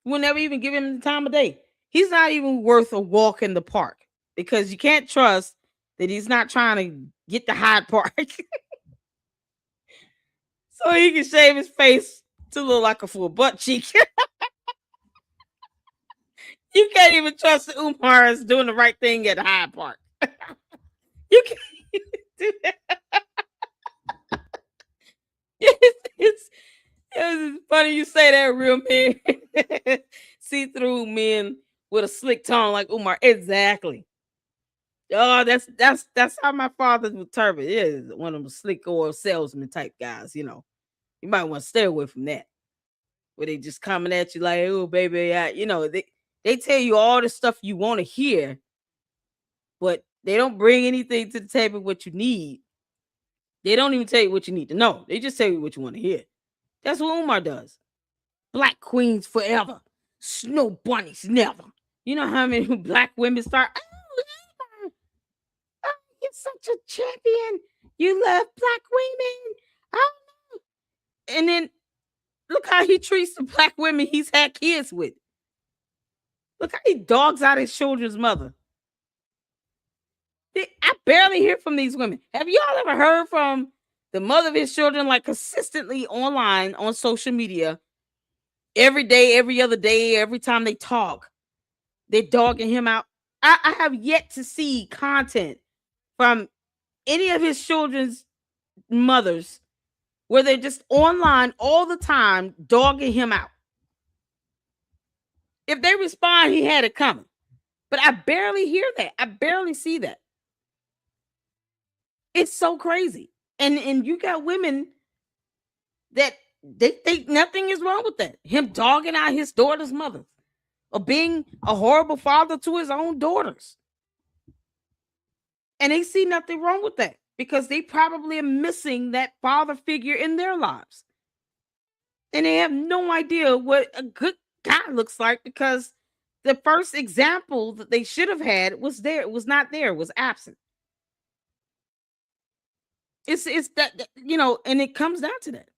Will never even give him the time of day. He's not even worth a walk in the park because you can't trust that he's not trying to get the Hyde Park so he can shave his face to look like a full butt cheek. You can't even trust that Umar is doing the right thing at Hyde Park. You can't do that. It's, it's funny you say that, real men. See through men with a slick tongue like Umar. Exactly. Oh, that's how my father was turban. Yeah, one of them slick oil salesman type guys. You might want to stay away from that. Where they just coming at you like, oh baby, they tell you all the stuff you want to hear, but they don't bring anything to the table what you need. They don't even tell you what you need to know. They just tell you what you want to hear. That's what Umar does. Black queens forever. Snow bunnies never. You know how many black women start, oh, you're such a champion. You love black women. Oh. And then look how he treats the black women he's had kids with. Look how he dogs out his children's mother. I barely hear from these women. Have y'all ever heard from the mother of his children, like consistently online on social media? Every day, every other day, every time they talk, they're dogging him out. I have yet to see content from any of his children's mothers where they're just online all the time dogging him out. If they respond, he had it coming. But I barely hear that. I barely see that. It's so crazy. And you got women that they think nothing is wrong with that. Him dogging out his daughter's mother or being a horrible father to his own daughters. And they see nothing wrong with that because they probably are missing that father figure in their lives. And they have no idea what a good guy looks like because the first example that they should have had was there. It was not there. It was absent. It's that and it comes down to that.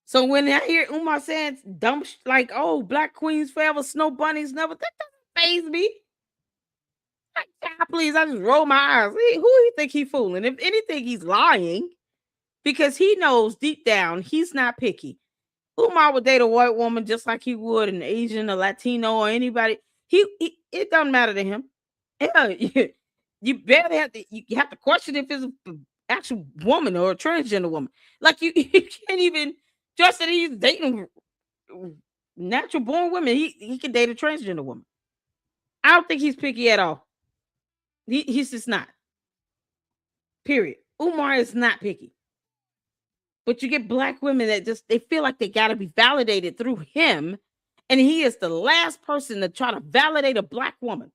So when I hear Umar saying dumb like, "Oh, black queens forever, snow bunnies never," that doesn't faze me. Like, God, please, I just roll my eyes. Who you think he fooling? If anything, he's lying because he knows deep down he's not picky. Umar would date a white woman just like he would an Asian, a Latino, or anybody. He it doesn't matter to him. Yeah, you barely have to. You have to question if it's an actual woman or a transgender woman. Like you can't even trust that he's dating natural born women. He can date a transgender woman. I don't think he's picky at all. He's just not. Period. Umar is not picky. But you get black women that just they feel like they got to be validated through him, and he is the last person to try to validate a black woman.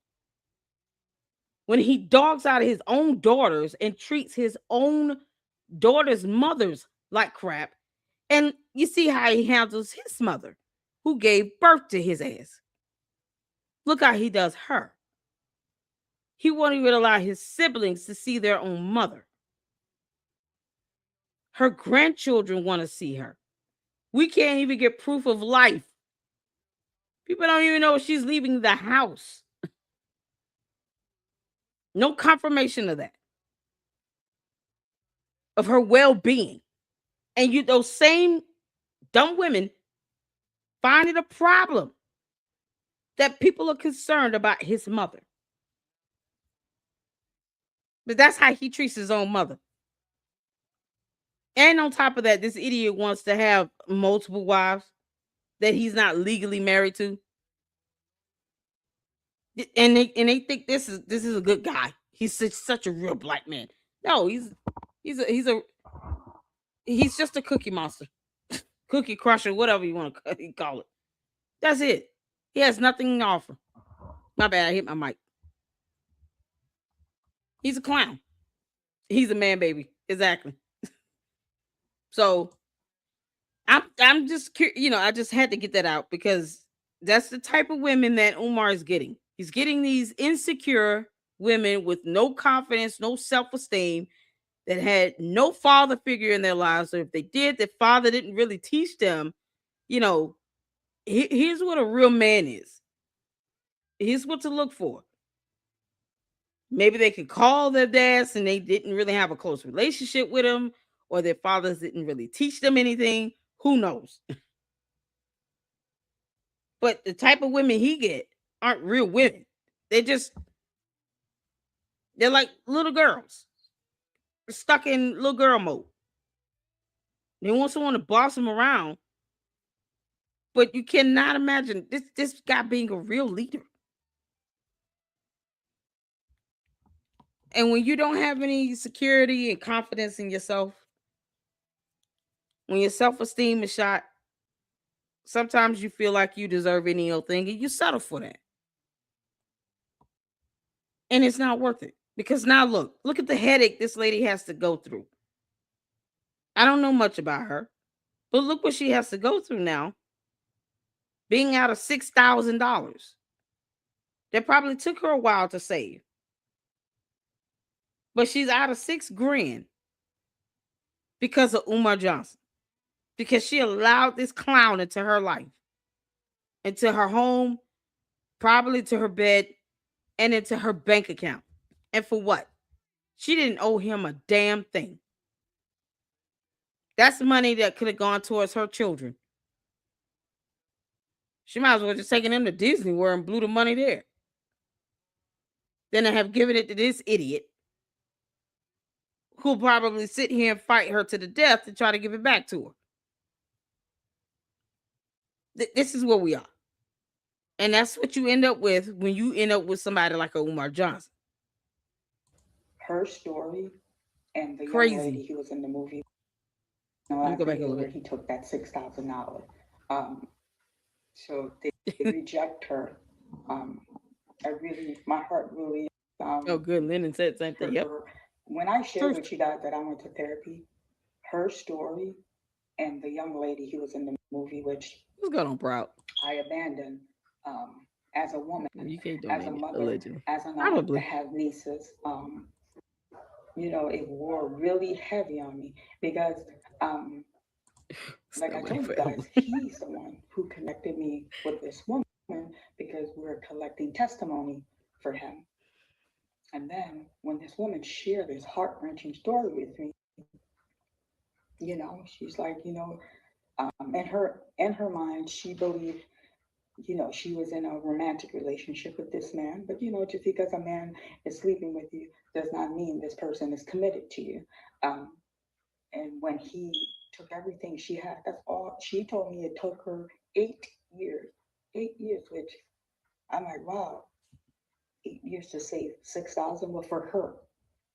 When he dogs out his own daughters and treats his own daughters' mothers like crap, and you see how he handles his mother, who gave birth to his ass. Look how he does her. He won't even allow his siblings to see their own mother. Her grandchildren want to see her. We can't even get proof of life. People don't even know she's leaving the house. No confirmation of that. Of her well-being. And those same dumb women find it a problem that people are concerned about his mother. But that's how he treats his own mother. And on top of that, this idiot wants to have multiple wives that he's not legally married to. And they think this is a good guy. He's such a real black man. No, he's a He's just a cookie monster, cookie crusher, whatever you want to call it. That's it. He has nothing to offer. My bad, I hit my mic. He's a clown. He's a man baby. Exactly. So I'm just I just had to get that out because that's the type of women that Umar is getting. He's getting these insecure women with no confidence, no self-esteem, that had no father figure in their lives. Or if they did, their father didn't really teach them, you know, here's what a real man is. Here's what to look for. Maybe they could call their dads and they didn't really have a close relationship with them, or their fathers didn't really teach them anything. Who knows? But the type of women he get aren't real women. They just they're like little girls stuck in little girl mode. They want someone to boss them around, but you cannot imagine this guy being a real leader. And when you don't have any security and confidence in yourself, when your self-esteem is shot, sometimes you feel like you deserve any old thing and you settle for that. And it's not worth it. Because now look at the headache this lady has to go through. I don't know much about her, but look what she has to go through now. Being out of $6,000. That probably took her a while to save. But she's out of 6 grand because of Umar Johnson. Because she allowed this clown into her life, into her home, probably to her bed, and into her bank account. And for what? She didn't owe him a damn thing. That's money that could have gone towards her children. She might as well just taken them to Disney World and blew the money there. Then I have given it to this idiot who'll probably sit here and fight her to the death to try to give it back to her. This is where we are. And that's what you end up with when you end up with somebody like a Umar Johnson. Her story and the young Crazy. lady who was in the movie, Let me go back a video little where bit. he took that $6,000. So they reject her. My heart really Oh, good. Lennon said the same thing. hurt Yep. for her. When I shared Truth. with you guys that I went to therapy, her story and the young lady who was in the movie, which What's going on, Proud? I abandoned as a woman, You can't as a donate it, mother, allegedly. as an aunt to Probably. have nieces. It wore really heavy on me because, um, It's like I nobody told you forever. guys, he's the one who connected me with this woman because we're collecting testimony for him. And then when this woman shared this heart wrenching story with me, she's like, in her mind, she believed, she was in a romantic relationship with this man. But just because a man is sleeping with you does not mean this person is committed to you. Um, and when he took everything she had, that's all she told me. It took her 8 years, 8 years, which I'm like, wow, 8 years to save 6,000. Well, for her,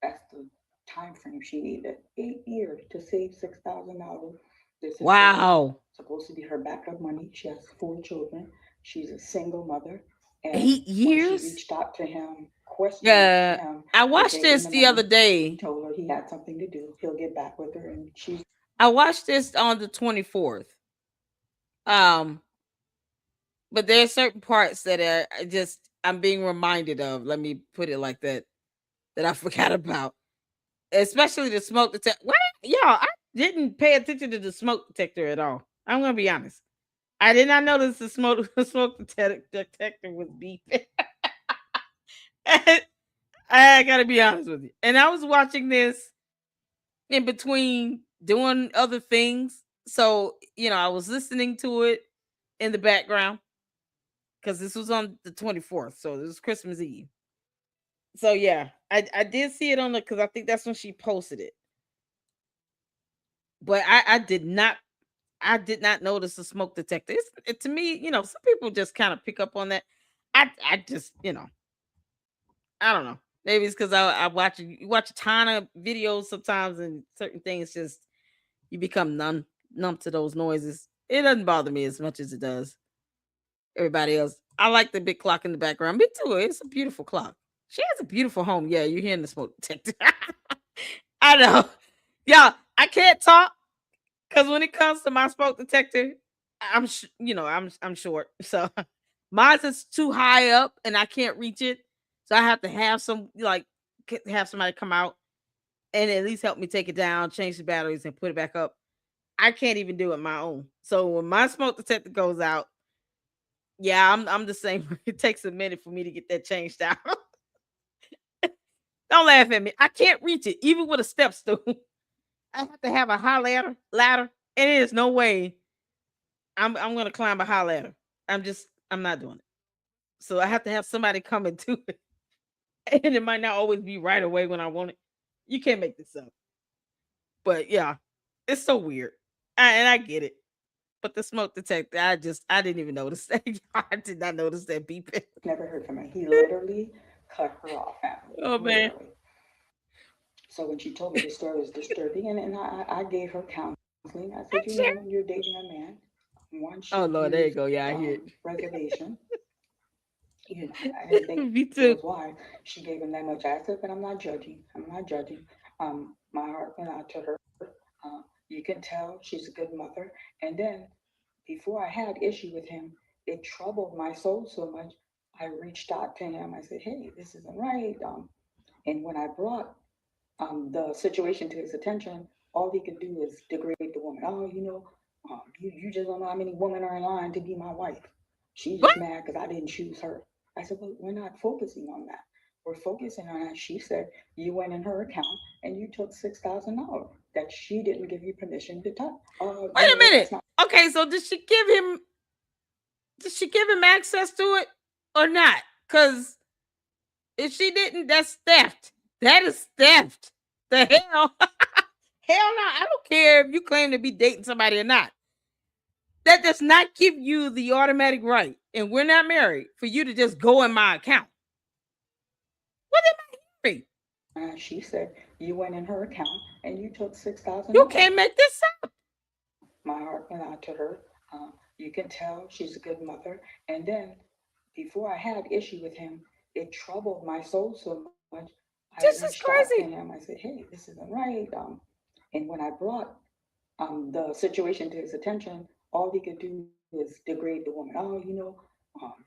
that's the time frame she needed. 8 years to save $6,000. This is her Wow. supposed to be her backup money. She has 4 children. She's a single mother. And Eight when she years? reached out to him, questioning Yeah. him I for watched taking this the the other money, he day. told her he had something to do. He'll get back with her, and she's I watched this on the 24th. Um, but there's certain parts that I'm being reminded of. Let me put it like that. That I forgot about. Especially the smoke detector. What? Y'all, I didn't pay attention to the smoke detector at all. I'm gonna be honest. I did not notice the smoke the smoke detector was beeping. I gotta be honest with you. And I was watching this in between doing other things. So, I was listening to it in the background because this was on the 24th. So this was Christmas Eve. So yeah, I did see it on the because I think that's when she posted it. But I did not notice the smoke detector. To me, some people just kind of pick up on that. I just, I don't know. Maybe it's because I watch a ton of videos sometimes, and certain things just You become numb to those noises. It doesn't bother me as much as it does everybody else. I like the big clock in the background. Me too. It's a beautiful clock. She has a beautiful home. Yeah, you're hearing the smoke detector. I know. Yeah, I can't talk because when it comes to my smoke detector, I'm short, so mine's is too high up and I can't reach it. So I have to have have somebody come out and at least help me take it down, change the batteries, and put it back up. I can't even do it my own. So when my smoke detector goes out, yeah, I'm the same. It takes a minute for me to get that changed out. Don't laugh at me. I can't reach it, even with a step stool. I have to have a high ladder, and there's no way I'm gonna climb a high ladder. I'm not doing it. So I have to have somebody come and do it. And it might not always be right away when I want it. You can't make this up. But yeah, it's so weird. And I get it. But the smoke detector, I didn't even notice that. I did not notice that beeping. Never heard from her. He literally cut her off, family. Oh man. Literally. So when she told me the story was disturbing, and I gave her counseling. I said, you know, when you're dating a man, one Oh should Lord, there you use go. Yeah, I hear reservation. You know, I didn't think it. Me it too. was wise. She gave him that much. I said, but I'm not judging. I'm not judging. My heart went out to her. You can tell she's a good mother. And then before I had issue with him, it troubled my soul so much. I reached out to him. I said, hey, this isn't right. And when I brought the situation to his attention, all he could do is degrade the woman. Oh, you know, you just don't know how many women are in line to be my wife. She's What? just mad because I didn't choose her. I said, well, we're not focusing on that. We're focusing on that. She said you went in her account and you took $6,000 that she didn't give you permission to touch. Wait You a know what? minute. That's not Okay, so did she give him access to it or not? Because if she didn't, that's theft. That is theft. The hell? Hell no. I don't care if you claim to be dating somebody or not. That does not give you the automatic right, and we're not married, for you to just go in my account. What am I hearing? she said you went in her account and you took six thousand You dollars. can't make this up. My heart went out to her. You can tell she's a good mother. And then before I had issue with him, it troubled my soul so much. I This reached is out to crazy. him. I said, hey, this isn't right. And when I brought the situation to his attention, all he could do is degrade the woman. Oh, you know,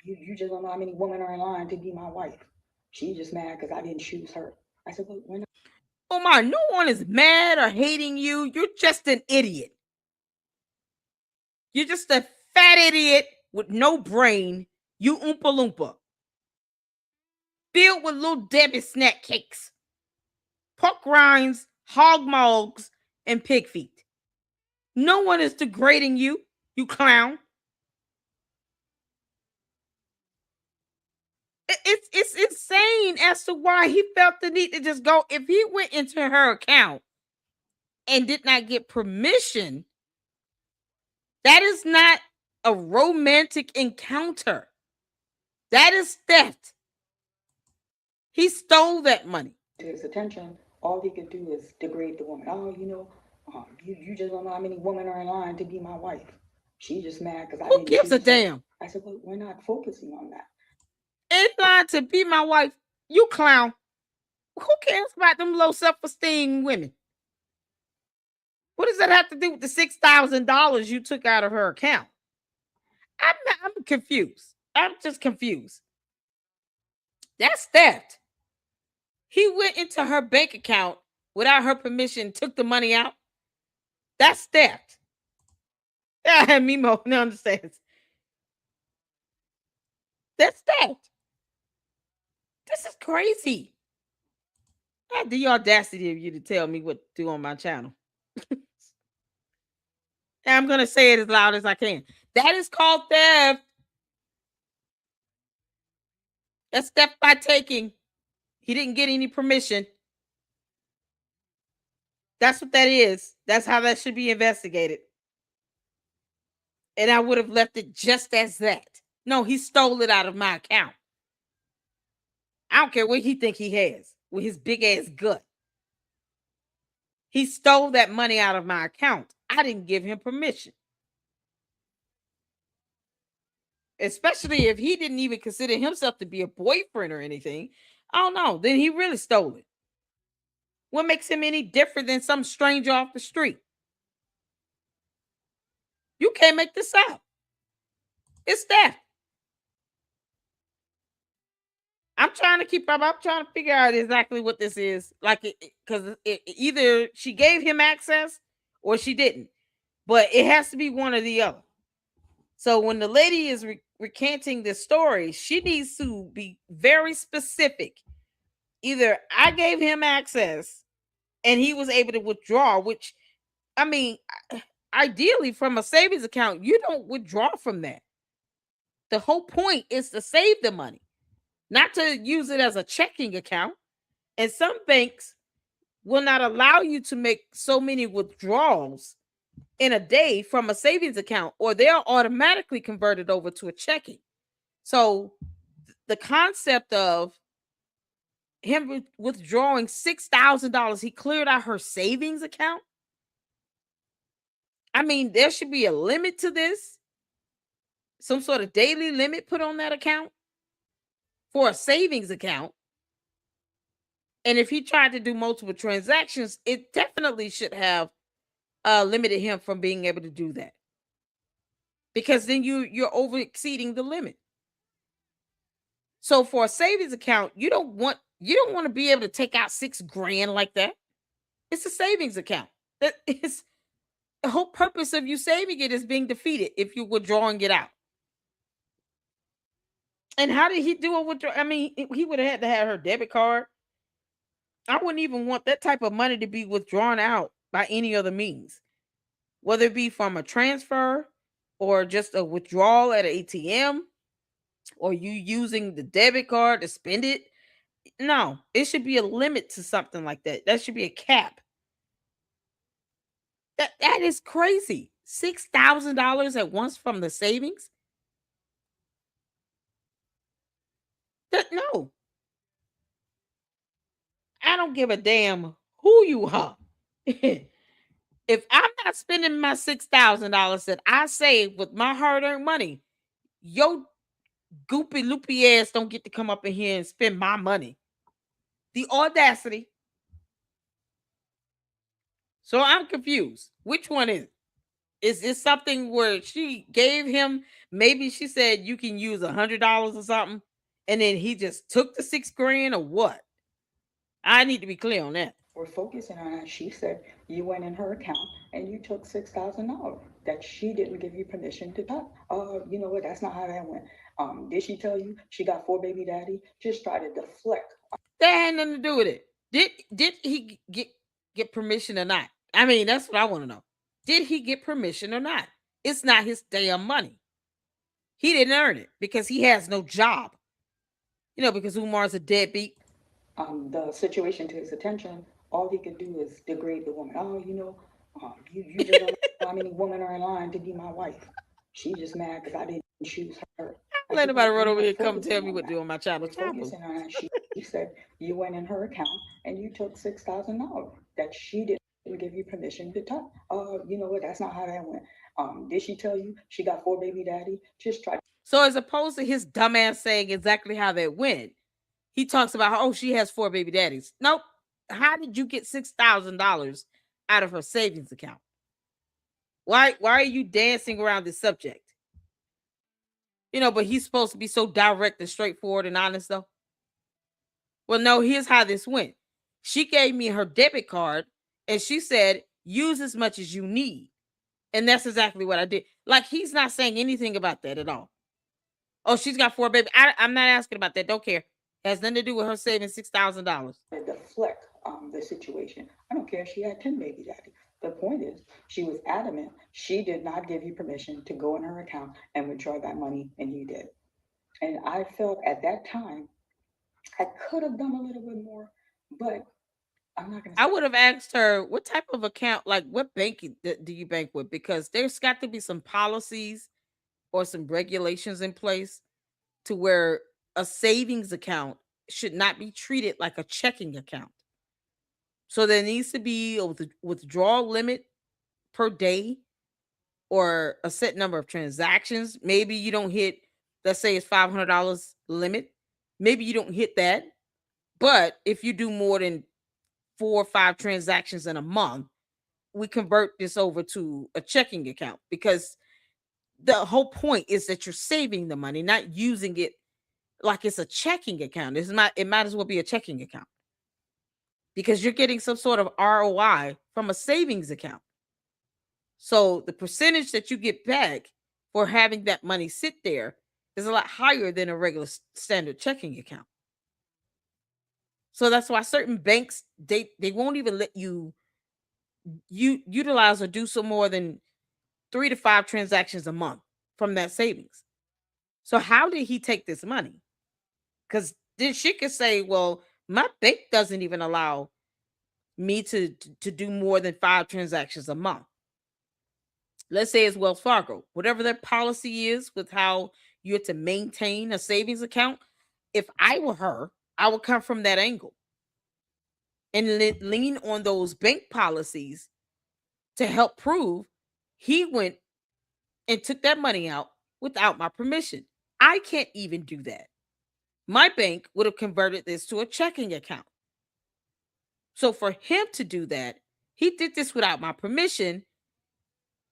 you just don't know how many women are in line to be my wife. She's just mad because I didn't choose her. I said, well, we're not. Omar, no one is mad or hating you. You're just an idiot. You're just a fat idiot with no brain. You Oompa Loompa. Filled with little Debbie snack cakes, pork rinds, hog mugs, and pig feet. No one is degrading you, you clown. It's insane as to why he felt the need to just go. If he went into her account and did not get permission, that is not a romantic encounter. That is theft. He stole that money. To his attention, all he could do is degrade the woman. Oh, you know, you just don't know how many women are in line to be my wife. She's just mad because I Who didn't gives a choose her. damn? I said, well, we're not focusing on that. In line to be my wife, you clown. Who cares about them low self-esteem women? What does that have to do with the $6,000 you took out of her account? I'm confused. I'm just confused. That's theft. He went into her bank account without her permission, took the money out. That's theft. Yeah, Mimo understands. That's theft. This is crazy. I had the audacity of you to tell me what to do on my channel. And I'm gonna say it as loud as I can. That is called theft. That's theft by taking. He didn't get any permission. That's what that is. That's how that should be investigated. And I would have left it just as that. No, he stole it out of my account. I don't care what he think he has with his big ass gut. He stole that money out of my account. I didn't give him permission. Especially if he didn't even consider himself to be a boyfriend or anything. I don't know. Then he really stole it. What makes him any different than some stranger off the street? You can't make this up. It's theft. I'm trying to keep up. I'm trying to figure out exactly what this is. Like, because either she gave him access or she didn't. But it has to be one or the other. So when the lady is recanting this story, she needs to be very specific. Either I gave him access and he was able to withdraw, which, I mean, ideally from a savings account, you don't withdraw from that. The whole point is to save the money, not to use it as a checking account. And some banks will not allow you to make so many withdrawals in a day from a savings account, or they'll automatically convert it over to a checking. So the concept of him withdrawing $6,000, he cleared out her savings account. I mean, there should be a limit to this, some sort of daily limit put on that account for a savings account. And if he tried to do multiple transactions, it definitely should have limited him from being able to do that, because then you're over exceeding the limit. So for a savings account, you don't want to be able to take out $6,000 like that. It's a savings account. That is the whole purpose of you saving it is being defeated if you're withdrawing it out. And how did he do it with? I mean, he would have had to have her debit card. I wouldn't even want that type of money to be withdrawn out by any other means, whether it be from a transfer or just a withdrawal at an ATM, or you using the debit card to spend it. No, it should be a limit to something like that. That should be a cap. That is crazy. $6,000 at once from the savings. No, I don't give a damn who you are. If I'm not spending my $6,000 that I saved with my hard earned money, your goopy loopy ass don't get to come up in here and spend my money. The audacity. So I'm confused. Which one is it? Is this something where she gave him, maybe she said you can use $100 or something, and then he just took the $6,000, or what? I need to be clear on that. We're focusing on that. She said you went in her account and you took $6,000 that she didn't give you permission to touch. You know what? That's not how that went. Did she tell you she got four baby daddy? Just try to deflect. That had nothing to do with it. Did he get permission or not? I mean, that's what I want to know. Did he get permission or not? It's not his damn money. He didn't earn it because he has no job. Because Umar's a deadbeat. The situation to his attention, all he could do is degrade the woman. Oh, you just don't know how many women are in line to be my wife. She just mad because I didn't choose her. I Let said, anybody run we're over not here come tell focusing me on what to that. do on my channel. We're Chapel. focusing on that. She said you went in her account and you took $6,000 that she didn't give you permission to touch. You know what? That's not how that went. Did she tell you she got four baby daddy? Just try. So as opposed to his dumbass saying exactly how that went, he talks about how, oh, she has four baby daddies. Nope. How did you get $6,000 out of her savings account? Why are you dancing around this subject? But he's supposed to be so direct and straightforward and honest though. Well, no, here's how this went. She gave me her debit card and she said, use as much as you need. And that's exactly what I did. Like, he's not saying anything about that at all. Oh, she's got four baby. I'm not asking about that. Don't care. It has nothing to do with her saving $6,000. To deflect the situation. I don't care if she had 10 baby daddies. The point is, she was adamant she did not give you permission to go in her account and withdraw that money, and you did. And I felt at that time I could have done a little bit more, but I'm not going to I say. would have asked her what type of account, like what bank do you bank with? Because there's got to be some policies or some regulations in place to where a savings account should not be treated like a checking account. So there needs to be a withdrawal limit per day or a set number of transactions. Maybe you don't hit, let's say it's $500 limit. Maybe you don't hit that. But if you do more than 4 or 5 transactions in a month, we convert this over to a checking account, because the whole point is that you're saving the money, not using it like it's a checking account. It's not, it might as well be a checking account because you're getting some sort of ROI from a savings account. So the percentage that you get back for having that money sit there is a lot higher than a regular standard checking account. So that's why certain banks, they won't even let you utilize or do some more than 3 to 5 transactions a month from that savings. So how did he take this money? Because then she could say, well, my bank doesn't even allow me to do more than 5 transactions a month. Let's say it's Wells Fargo, whatever their policy is with how you're to maintain a savings account. If I were her, I would come from that angle and lean on those bank policies to help prove he went and took that money out without my permission. I can't even do that. My bank would have converted this to a checking account. So for him to do that, he did this without my permission.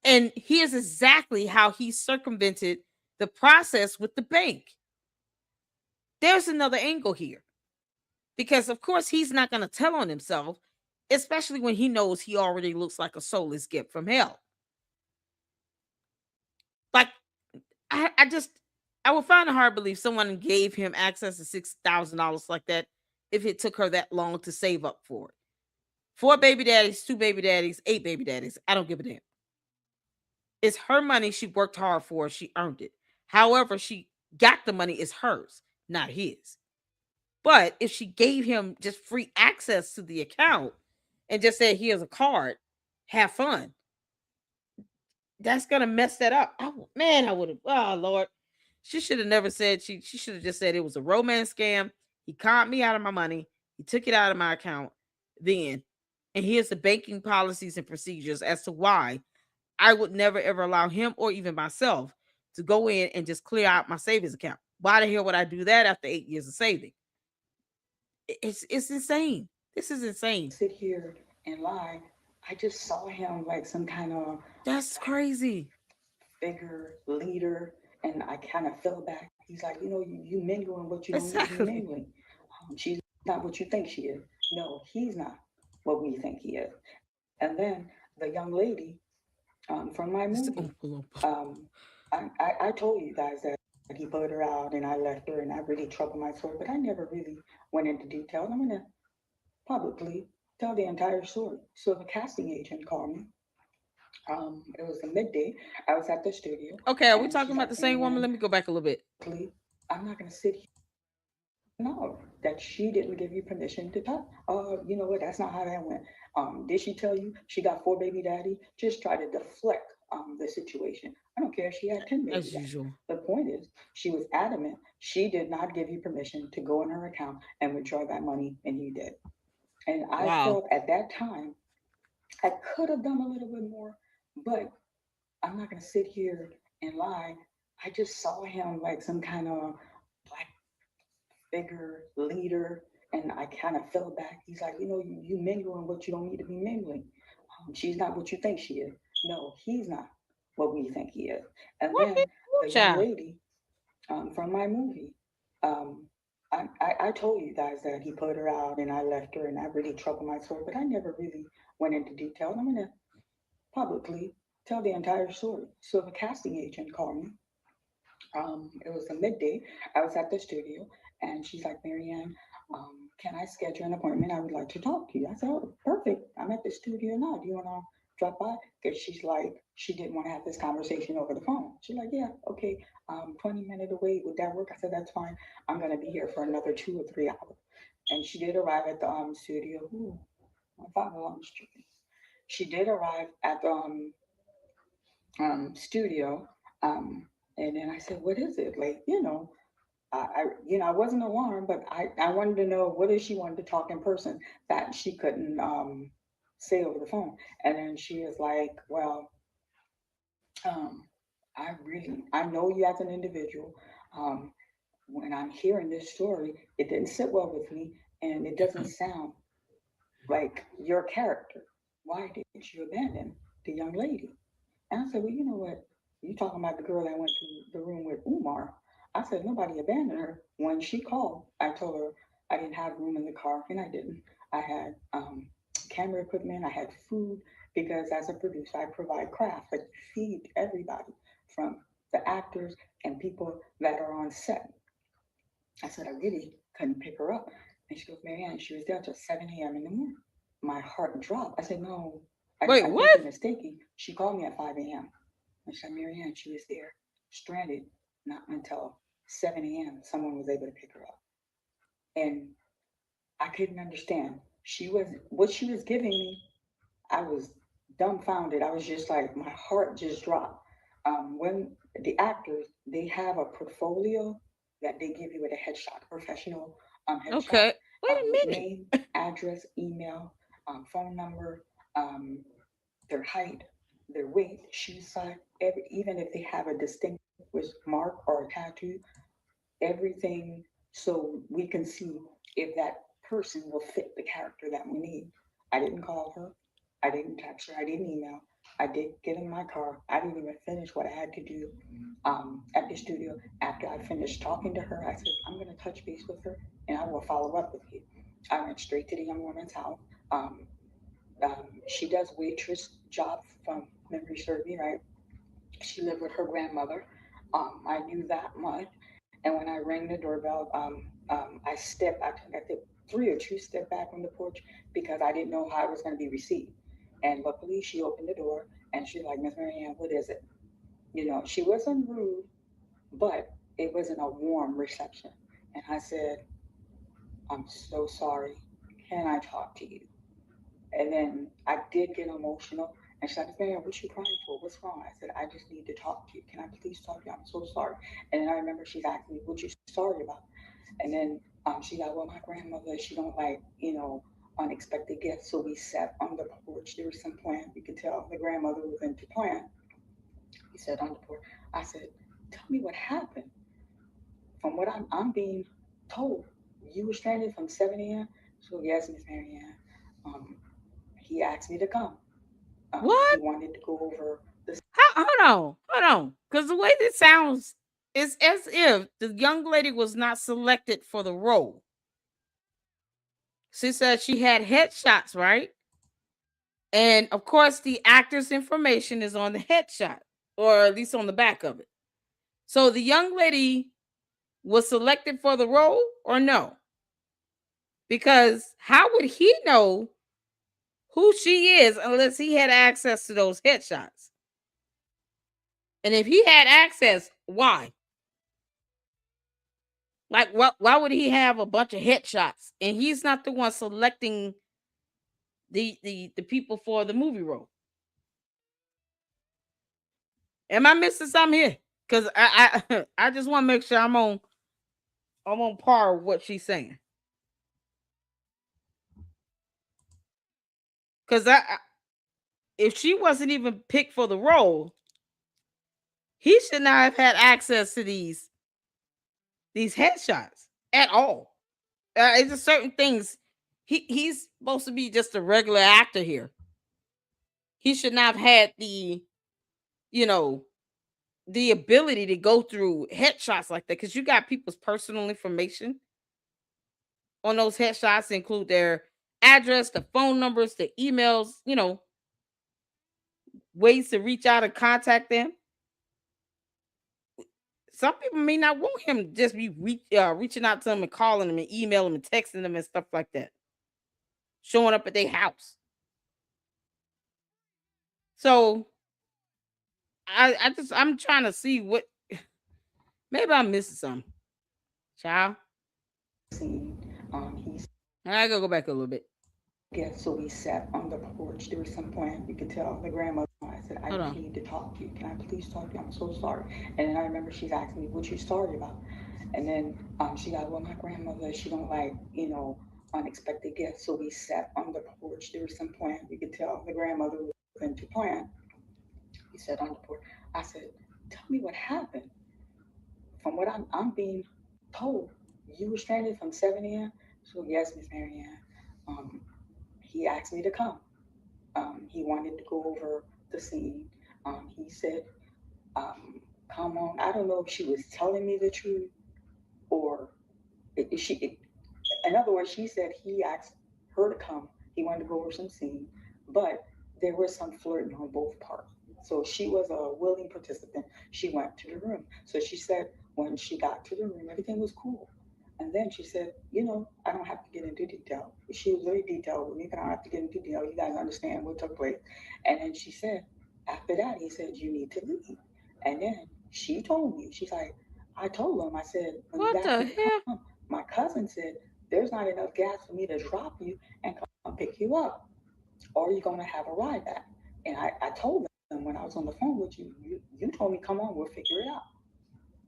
And here's exactly how he circumvented the process with the bank. There's another angle here. Because, of course, he's not going to tell on himself, especially when he knows he already looks like a soulless gift from hell. Like, I just, I would find it hard to believe someone gave him access to $6,000 like that if it took her that long to save up for it. 4 baby daddies, 2 baby daddies, 8 baby daddies. I don't give a damn. It's her money. She worked hard for it. She earned it. However, she got the money is hers, not his. But if she gave him just free access to the account and just said, here's a card, have fun, that's gonna mess that up. Man, I would have, oh Lord. She should have never said, she should have just said it was a romance scam. He conned me out of my money. He took it out of my account. Then, and here's the banking policies and procedures as to why I would never ever allow him or even myself to go in and just clear out my savings account. Why the hell would I do that after 8 years of saving? It's insane. This is insane. Sit here and lie. I just saw him like some kind of That's crazy. figure, leader, and I kind of fell back. He's like, you mingling what you don't need to be Exactly. mingling. She's not what you think she is. No, he's not what we think he is. And then the young lady from my It's the movie, Oompa Loompa. um, I told you guys that he put her out and I left her and I really troubled my soul, but I never really went into details. I'm going to publicly tell the entire story. So the casting agent called me. It was a midday. I was at the studio, Okay, are we and talking she's about the like, same woman? Marianne, Let me go back a little bit. I'm not going to sit here and know that she didn't give you permission to talk. You know what? That's not how that went. Did she tell you she got 4 baby daddy? Just try to deflect the situation. I don't care if she had 10 baby As daddy. usual. The point is, she was adamant. She did not give you permission to go in her account and withdraw that money, and you did. And I Wow. felt at that time I could have done a little bit more, but I'm not going to sit here and lie. I just saw him like some kind of black figure, leader, and I kind of fell back. He's like, you mingling what you don't need to be mingling. She's not what you think she is. No, he's not what we think he is. And What he then do, the young child? lady from my movie, um, I told you guys that he put her out and I left her and I really troubled my soul, but I never really went into detail. I'm going to publicly tell the entire story. So the casting agent called me. It was a midday. I was at the studio, and she's like, Marianne, can I schedule an appointment? I would like to talk to you. I said, oh, perfect. I'm at the studio now. Do you want to drop by? Because she's like, she didn't want to have this conversation over the phone. She's like, yeah, okay. 20 minutes away. Would that work? I said, that's fine. I'm going to be here for another 2 or 3 hours. And she did arrive at the studio. Ooh, I found along the street. She did arrive at the studio. Um, and then I said, what is it? Like, I wasn't alarmed, but I wanted to know what if she wanted to talk in person that she couldn't say over the phone. And then she was like, well, um, I know you as an individual. Um, when I'm hearing this story, it didn't sit well with me, and it doesn't sound like your character. Why did you abandon the young lady? And I said, well, you know what? You talking about the girl that went to the room with Umar. I said, nobody abandoned her. When she called, I told her I didn't have room in the car, and I didn't. I had camera equipment, I had food, because as a producer, I provide craft. I feed everybody from the actors and people that are on set. I said, I really couldn't pick her up. And she goes, Marianne, she was there till 7 a.m. in the morning. My heart dropped. I said, no, Wait, I think what? you're mistaken. She called me at 5 a.m. I said, Marianne, she was there, stranded, not until 7 a.m. someone was able to pick her up. And I couldn't understand. She was, what she was giving me, I was dumbfounded. I was just like, my heart just dropped. When the actors, they have a portfolio that they give you with a headshot, professional headshot, Okay. Wait a with minute. name, address, email, phone number, um, their height, their weight, shoe size, even if they have a distinguished mark or a tattoo, everything, so we can see if that person will fit the character that we need. I didn't call her. I didn't text her. I didn't email. I did get in my car. I didn't even finish what I had to do at the studio. After I finished talking to her, I said, I'm going to touch base with her and I will follow up with you. I went straight to the young woman's house. Um, she does waitress job from memory serve me, right? She lived with her grandmother. I knew that much. And when I rang the doorbell, I took, I think, three or two step back from the porch because I didn't know how it was going to be received. And luckily, she opened the door and she's like, Miss Marianne, what is it? You know, she wasn't rude, but it wasn't a warm reception. And I said, I'm so sorry. Can I talk to you? And then I did get emotional. And she's like, man, what you crying for? What's wrong? I said, I just need to talk to you. Can I please talk to you? I'm so sorry. And then I remember she's asking me, what you sorry about? And then she's like, well, my grandmother, she don't like, unexpected guests. So we sat on the porch. There was some plan. You could tell the grandmother was into plan. We sat on the porch. I said, tell me what happened. From what I'm being told, you were stranded from 7 a.m. So yes, Miss Marianne. Um, he asked me to come. He What? wanted to go over the How, hold on. Because the way this sounds is as if the young lady was not selected for the role. She said she had headshots, right? And of course, the actor's information is on the headshot, or at least on the back of it. So the young lady was selected for the role, or no? Because how would he know who she is unless he had access to those headshots? And if he had access, why? Like, what? Why would he have a bunch of headshots and he's not the one selecting the people for the movie role? Am I missing something here? Because I just want to make sure I'm on par with what she's saying. Because if she wasn't even picked for the role, he should not have had access to these headshots at all. It's just certain things. He's supposed to be just a regular actor here. He should not have had you know the ability to go through headshots like that, because you got people's personal information on those headshots, include their address, the phone numbers, the emails, ways to reach out and contact them. Some people may not want him to just be reaching out to them and calling them and emailing them and texting them and stuff like that, showing up at their house. So I'm trying to see what, maybe I'm missing something. Child, scene. He's I gotta go back a little bit. guest, so we sat on the porch. There was some plan. You could tell the grandmother. I said, I Hold just on. need to talk to you. Can I please talk to you? I'm so sorry. And then I remember she's asking me, what you sorry about? And then she got, well, my grandmother, she don't like, unexpected gifts. So we sat on the porch. There was some plan. You could tell the grandmother was into plan. We sat on the porch. I said, tell me what happened. From what I'm being told, you were stranded from 7 a.m. So yes, Miss Marianne. Um, he asked me to come. He wanted to go over the scene. He said, come on. I don't know if she was telling me the truth or she. In other words, she said he asked her to come. He wanted to go over some scene, but there was some flirting on both parts. So she was a willing participant. She went to the room. So she said when she got to the room, everything was cool. And then she said, I don't have to get into detail. She was very detailed with me, but I don't have to get into detail. You guys understand what took place. And then she said, after that, he said, you need to leave. And then she told me, she's like, I told him, I said, when you What asked the me to hell? come, my cousin said, there's not enough gas for me to drop you and come pick you up. Or you're going to have a ride back. And I told them when I was on the phone with you, you told me, come on, we'll figure it out.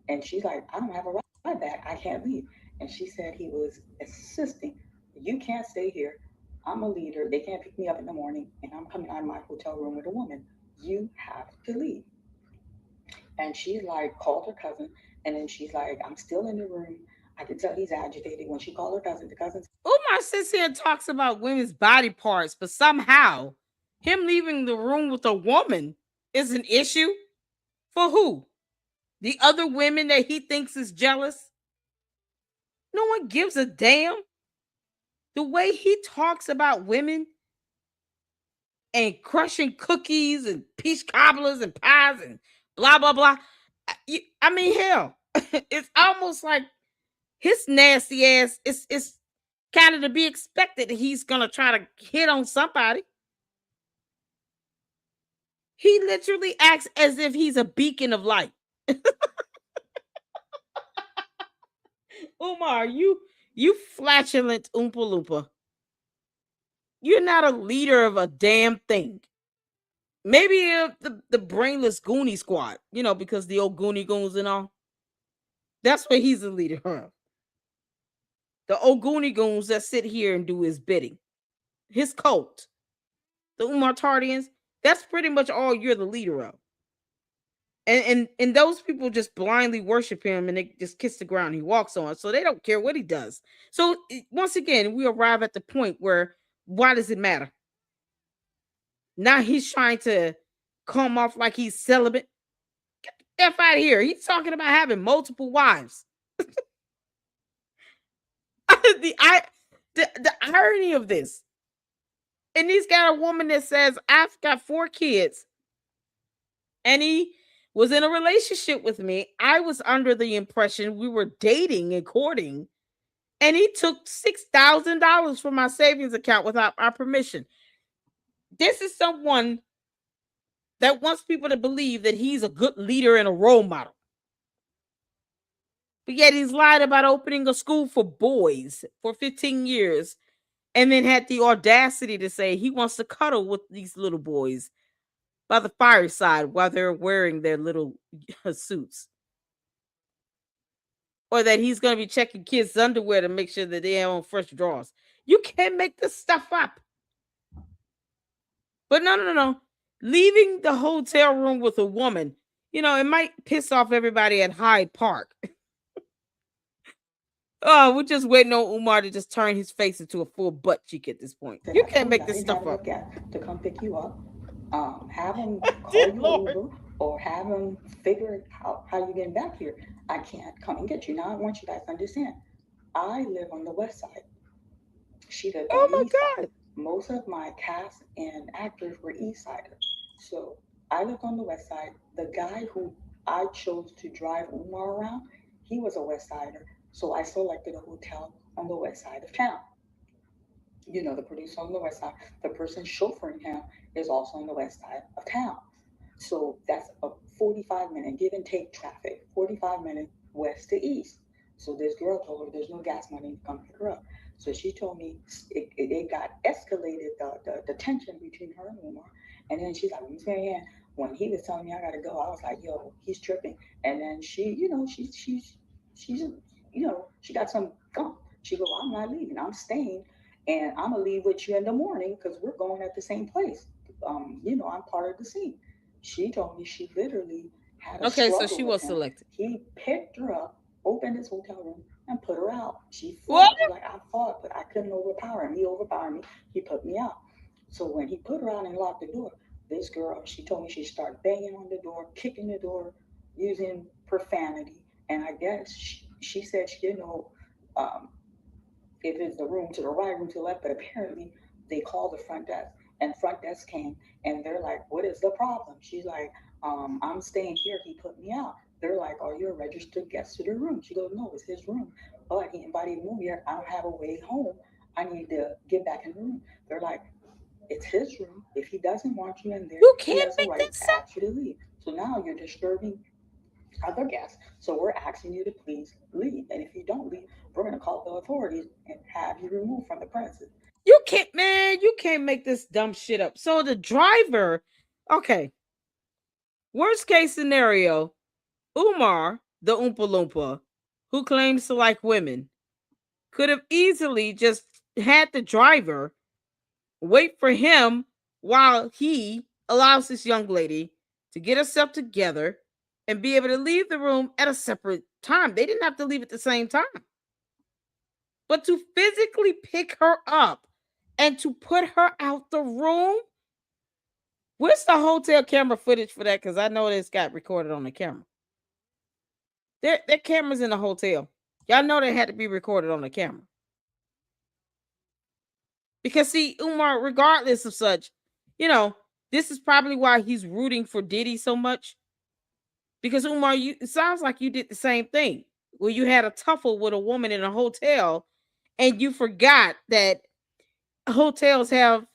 And she's like, I don't have a ride back. I can't leave. And she said he was insisting, you can't stay here. I'm a leader. They can't pick me up in the morning, and I'm coming out of my hotel room with a woman. You have to leave. And she like called her cousin, and then she's like, I'm still in the room. I can tell he's agitated. When she called her cousin, the cousin said, Umar sits here and talks about women's body parts, but somehow him leaving the room with a woman is an issue for who? The other women that he thinks is jealous? No one gives a damn. The way he talks about women and crushing cookies and peach cobblers and pies and blah blah blah. I mean, hell, it's almost like his nasty ass is kind of to be expected that he's gonna try to hit on somebody. He literally acts as if he's a beacon of light. Umar, you flatulent Oompa Loompa. You're not a leader of a damn thing. Maybe the brainless Goonie squad, because the old Goonie goons and all. That's what he's a leader of. The old Goonie goons that sit here and do his bidding. His cult, the Umar Tardians, that's pretty much all you're the leader of. And those people just blindly worship him and they just kiss the ground he walks on. So they don't care what he does. So once again, we arrive at the point where why does it matter? Now he's trying to come off like he's celibate. Get the F out of here. He's talking about having multiple wives. the I the irony of this. And he's got a woman that says, I've got 4 kids. And he was in a relationship with me. I was under the impression we were dating and courting. And he took $6,000 from my savings account without our permission. This is someone that wants people to believe that he's a good leader and a role model. But yet he's lied about opening a school for boys for 15 years and then had the audacity to say he wants to cuddle with these little boys by the fireside while they're wearing their little suits. Or that he's going to be checking kids' underwear to make sure that they have on fresh drawers. You can't make this stuff up. But no, no, no, no. Leaving the hotel room with a woman, it might piss off everybody at Hyde Park. Oh, we're just waiting on Umar to just turn his face into a full butt cheek at this point. I You told can't you I make didn't this have stuff enough up. gas to come pick you up. Have him call Dear you an Lord. Uber or have him figure how you're getting back here. I can't come and get you. Now I want you guys to understand. I live on the west side. She lived on Oh the my east side. God. Most of my cast and actors were east siders. So I lived on the west side. The guy who I chose to drive Umar around, he was a west sider. So I selected a hotel on the west side of town. The producer on the west side, the person chauffeuring him is also on the west side of town. So that's a 45-minute give and take traffic, 45-minute west to east. So this girl told her there's no gas money to come pick her up. So she told me it got escalated, the tension between her and Umar. And then she's like, Miss Marianne, when he was telling me I gotta go, I was like, yo, he's tripping. And then she, she's she got some gum. She go, I'm not leaving. I'm staying, and I'm gonna leave with you in the morning because we're going at the same place. I'm part of the scene. She told me she literally had a Okay, so struggle she with was him. selected. He picked her up, opened his hotel room, and put her out. She What? fought. She's like, I fought, but I couldn't overpower him. He overpowered me. He put me out. So when he put her out and locked the door, this girl, she told me she started banging on the door, kicking the door, using profanity. And I guess she said she didn't know um, if it's the room to the right, room to the left, but apparently they called the front desk, and front desk came, and they're like, "What is the problem?" She's like, "I'm staying here. He put me out." They're like, "Are you a registered guest to the room?" She goes, "No, it's his room, but he invited me here. I don't have a way home. I need to get back in the room." They're like, "It's his room. If he doesn't want you in there, You he can't has a make right this to up. ask you to leave. So now you're disturbing other guests. So we're asking you to please leave. And if you don't leave, we're going to call the authorities and have you removed from the premises." You can't, man. You can't make this dumb shit up. So the driver, okay. Worst case scenario, Umar, the Oompa Loompa, who claims to like women, could have easily just had the driver wait for him while he allows this young lady to get herself together and be able to leave the room at a separate time. They didn't have to leave at the same time. But to physically pick her up and to put her out the room, where's the hotel camera footage for that? Because I know this got recorded on the camera. There cameras in the hotel. Y'all know they had to be recorded on the camera. Because see, Umar, regardless of such, you know, this is probably why he's rooting for Diddy so much. Because Umar, it sounds like you did the same thing. Where you had a tuffle with a woman in a hotel and you forgot that hotels have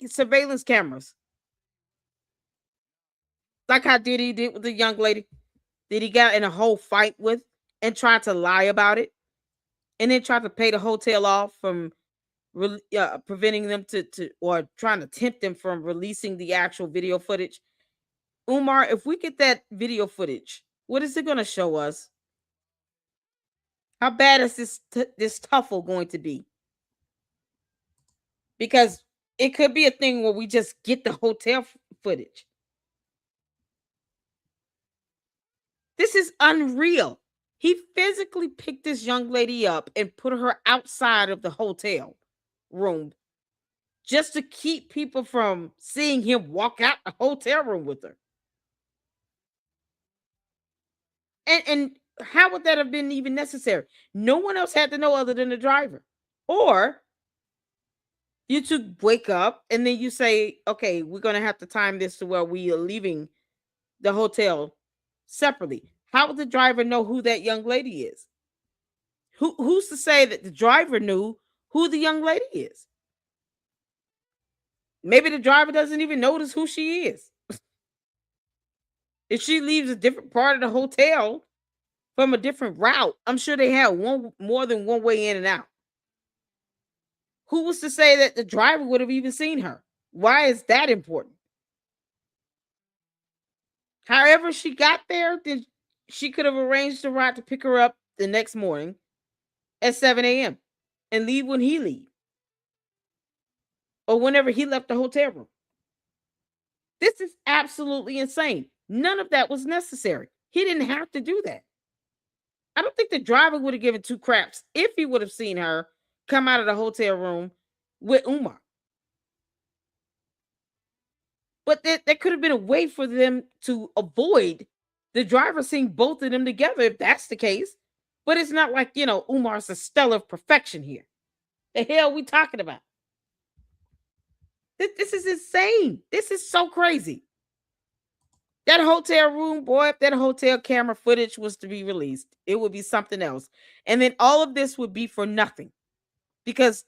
surveillance cameras. Like how Diddy did with the young lady that he got in a whole fight with and tried to lie about it. And then tried to pay the hotel off from preventing them to or trying to tempt them from releasing the actual video footage. Umar, if we get that video footage, what is it going to show us? How bad is this tuffle going to be? Because it could be a thing where we just get the hotel footage. This is unreal. He physically picked this young lady up and put her outside of the hotel room just to keep people from seeing him walk out the hotel room with her. And how would that have been even necessary? No one else had to know other than the driver. Or you two wake up and then you say, okay, we're gonna have to time this to where we are leaving the hotel separately. How would the driver know who that young lady is? Who's to say that the driver knew who the young lady is? Maybe the driver doesn't even notice who she is. If she leaves a different part of the hotel from a different route, I'm sure they had one more than one way in and out. Who was to say that the driver would have even seen her? Why is that important? However, she got there, then she could have arranged a ride to pick her up the next morning at 7 a.m. and leave when he leave or whenever he left the hotel room. This is absolutely insane. None of that was necessary. He didn't have to do that. I don't think the driver would have given two craps if he would have seen her come out of the hotel room with Umar. But there could have been a way for them to avoid the driver seeing both of them together if that's the case. But it's not like, Umar's a stellar perfection here. The hell we talking about? This is insane. This is so crazy. That hotel room, boy, if that hotel camera footage was to be released, it would be something else. And then all of this would be for nothing because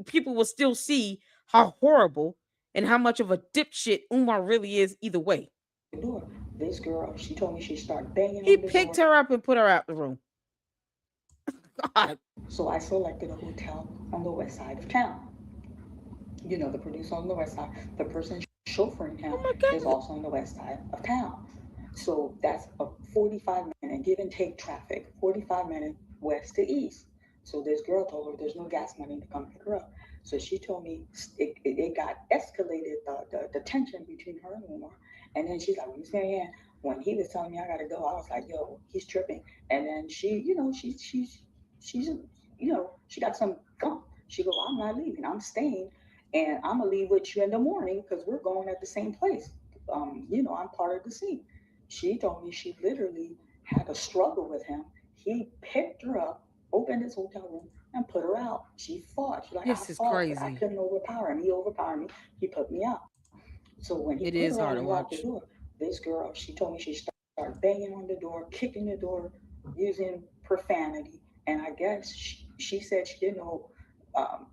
people will still see how horrible and how much of a dipshit Umar really is either way. The door. This girl, she told me she started banging He on the picked door. her up and put her out the room. God. So I selected a hotel on the west side of town. The producer on the west side, the person chauffeuring him Oh my is God. also on the west side of town. So that's a 45-minute give and take traffic, 45 minute west to east. So this girl told her there's no gas money to come pick her up. So she told me it got escalated, the tension between her and Umar. And then she's like, Miss Marianne, when he was telling me I gotta go, I was like, yo, he's tripping. And then she, she's, she got some gump. She go, I'm not leaving. I'm staying, and I'm gonna leave with you in the morning because we're going at the same place. I'm part of the scene. She told me she literally had a struggle with him. He picked her up, opened his hotel room, and put her out. She fought. She's like, I This is fought, but I crazy. couldn't overpower him. He overpowered me. He put me out. So when he It put her is out and hard to locked the watch. door, this girl, she told me she started banging on the door, kicking the door, using profanity. And I guess she said she didn't know um,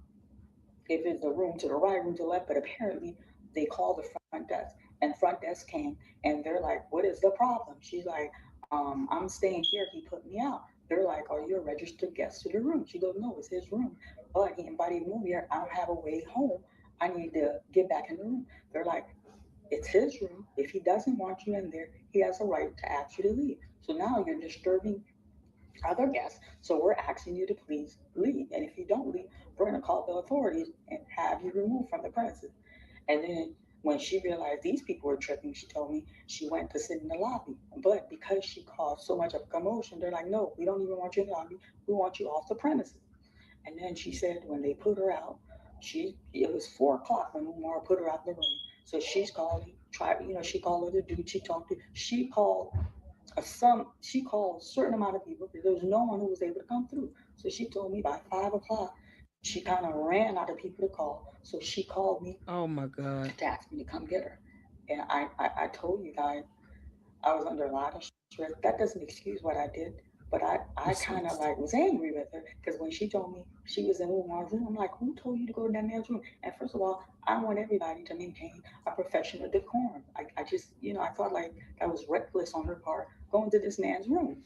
if it's a room to the right, room to the left, but apparently they called the front desk, and front desk came, and they're like, "What is the problem?" She's like, "I'm staying here. He put me out." They're like, "Are you a registered guest to the room?" She goes, "No, it's his room, but he invited me over here. I don't have a way home. I need to get back in the room." They're like, "It's his room. If he doesn't want you in there, he has a right to ask you to leave. So now you're disturbing other guests. So we're asking you to please leave. And if you don't leave, we're going to call the authorities and have you removed from the premises." And then when she realized these people were tripping, she told me she went to sit in the lobby. But because she caused so much of a commotion, they're like, "No, we don't even want you in the lobby. We want you off the premises." And then she said when they put her out, it was 4 o'clock when Umar put her out the room. So she's calling, she called her the dude she talked to. She called a certain amount of people because there was no one who was able to come through. So she told me by 5 o'clock, she kind of ran out of people to call. So she called me Oh my God. to ask me to come get her. And I told you guys I was under a lot of stress. That doesn't excuse what I did, but I kind of like was angry with her because when she told me she was in Umar's room, I'm like, who told you to go to that man's room? And first of all, I want everybody to maintain a professional decorum. I just, I thought like that was reckless on her part going to this man's room.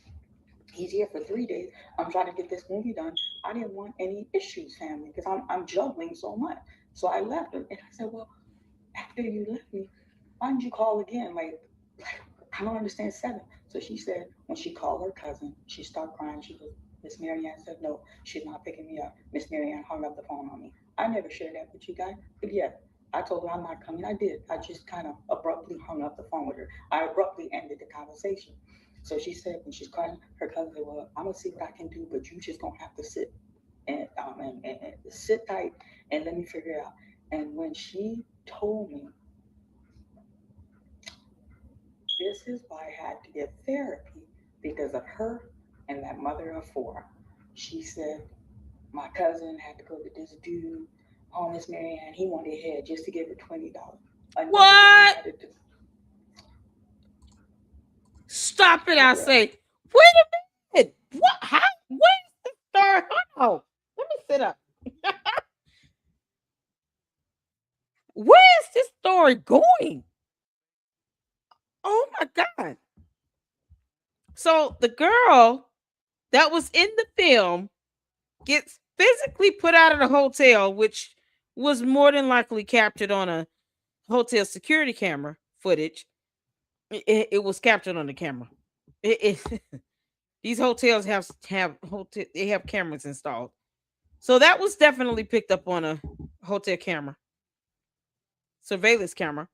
He's here for 3 days. I'm trying to get this movie done. I didn't want any issues, family, because I'm juggling so much. So I left her and I said, well, after you left me, why didn't you call again? Like I don't understand seven. So she said when she called her cousin, she started crying. She goes, Miss Marianne said no, she's not picking me up. Miss Marianne hung up the phone on me. I never shared that with you guys, but yeah, I told her I'm not coming. I did. I just kind of abruptly hung up the phone with her. I abruptly ended the conversation. So she said when she's crying, her cousin said, "Well, I'm gonna see what I can do, but you just gonna have to sit and sit tight and let me figure it out." And when she told me this is why I had to get therapy because of her and that mother of four. She said, my cousin had to go to this dude, oh, Miss Marianne, he wanted head just to give her $20. Another woman What? had to do, Stop it! had I to, say. Wait a minute. What? How? Where's the story? Hold on. Let me sit up. Where is this story going? Oh my God. So the girl that was in the film gets physically put out of the hotel, which was more than likely captured on a hotel security camera footage. It was captured on the camera. It these hotels have they have cameras installed, so that was definitely picked up on a hotel camera, surveillance camera.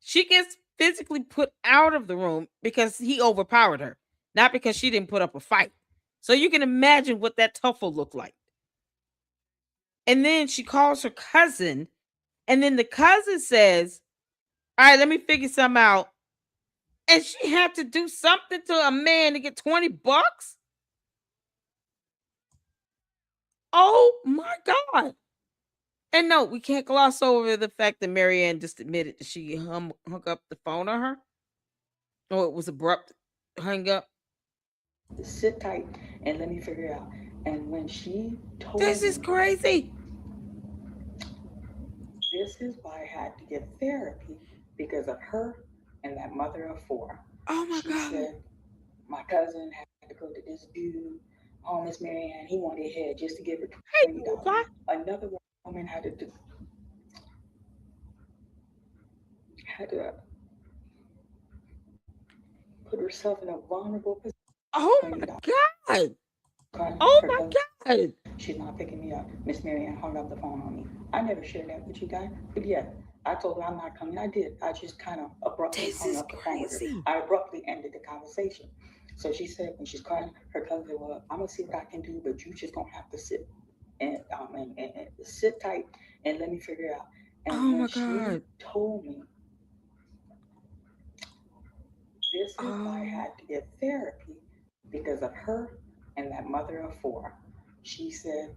She gets physically put out of the room because he overpowered her, not because she didn't put up a fight. So you can imagine what that tuffle looked like. And then she calls her cousin, and then the cousin says, "All right, let me figure something out." And she had to do something to a man to get $20. Oh my God. And no, we can't gloss over the fact that Marianne just admitted that she hung up the phone on her. Or it was abrupt hung up. sit tight and let me figure it out. And when she This told is me, crazy. this is why I had to get therapy because of her and that mother of four. Oh my She God. said, my cousin had to go to this dude, oh, Miss Marianne, he wanted head just to give her Hey, $20. Oompa. Another woman had to put herself in a vulnerable position Oh for my $20. God. God. Calling Oh her my cousin. God. She's not picking me up. Miss Marianne hung up the phone on me. I never shared that with you guys, but yeah, I told her I'm not coming. I did. I just kind of abruptly This hung is up the phone with her. crazy. I abruptly ended the conversation. So she said when she's calling her cousin, said, well, I'm gonna see what I can do, but you just gonna have to sit and sit tight and let me figure it out. And Oh when my she God. told me this is why I Oh. had to get therapy because of her and that mother of four. She said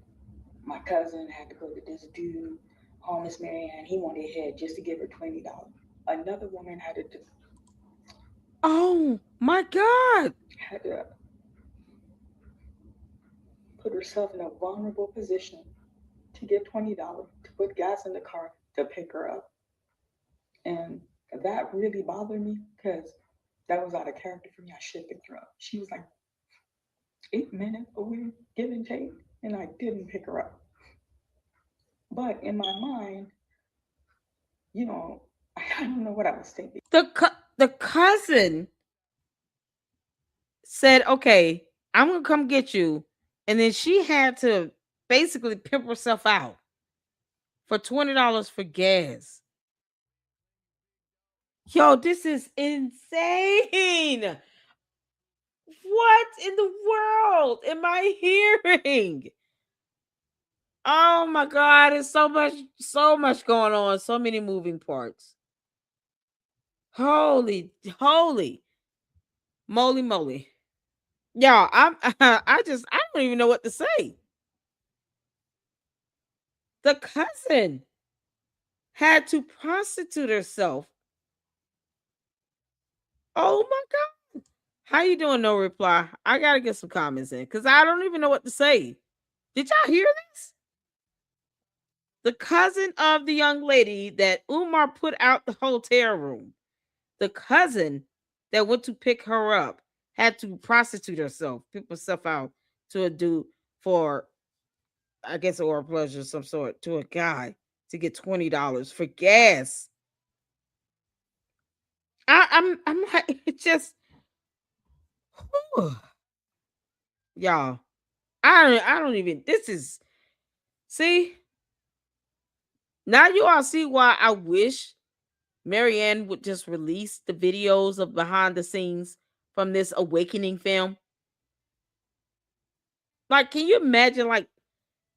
my cousin had to go to this dude, homeless Marianne. He wanted head just to give her $20. Another woman Oh my God. had to put herself in a vulnerable position to get $20 to put gas in the car to pick her up, and that really bothered me because that was out of character for me. I should have picked her up. She was like 8 minutes away, give and take, and I didn't pick her up. But in my mind, you know, I don't know what I was thinking. The cousin said, "Okay, I'm gonna come get you," and then she had to basically pimp herself out for $20 for gas. Yo, this is insane. What in the world am I hearing? Oh my God, it's so much going on, so many moving parts. Holy moly moly. Y'all, I don't even know what to say. The cousin had to prostitute herself. Oh my God. How you doing? No reply. I gotta get some comments in because I don't even know what to say. Did y'all hear this? The cousin of the young lady that Umar put out the hotel room, the cousin that went to pick her up, had to prostitute herself, pimp herself out to a dude for, I guess, or pleasure of some sort, to a guy to get $20 for gas. I'm like, it just, whew. Y'all. I don't even. This is, see, now you all see why I wish Marianne would just release the videos of behind the scenes from this awakening film. Like, can you imagine like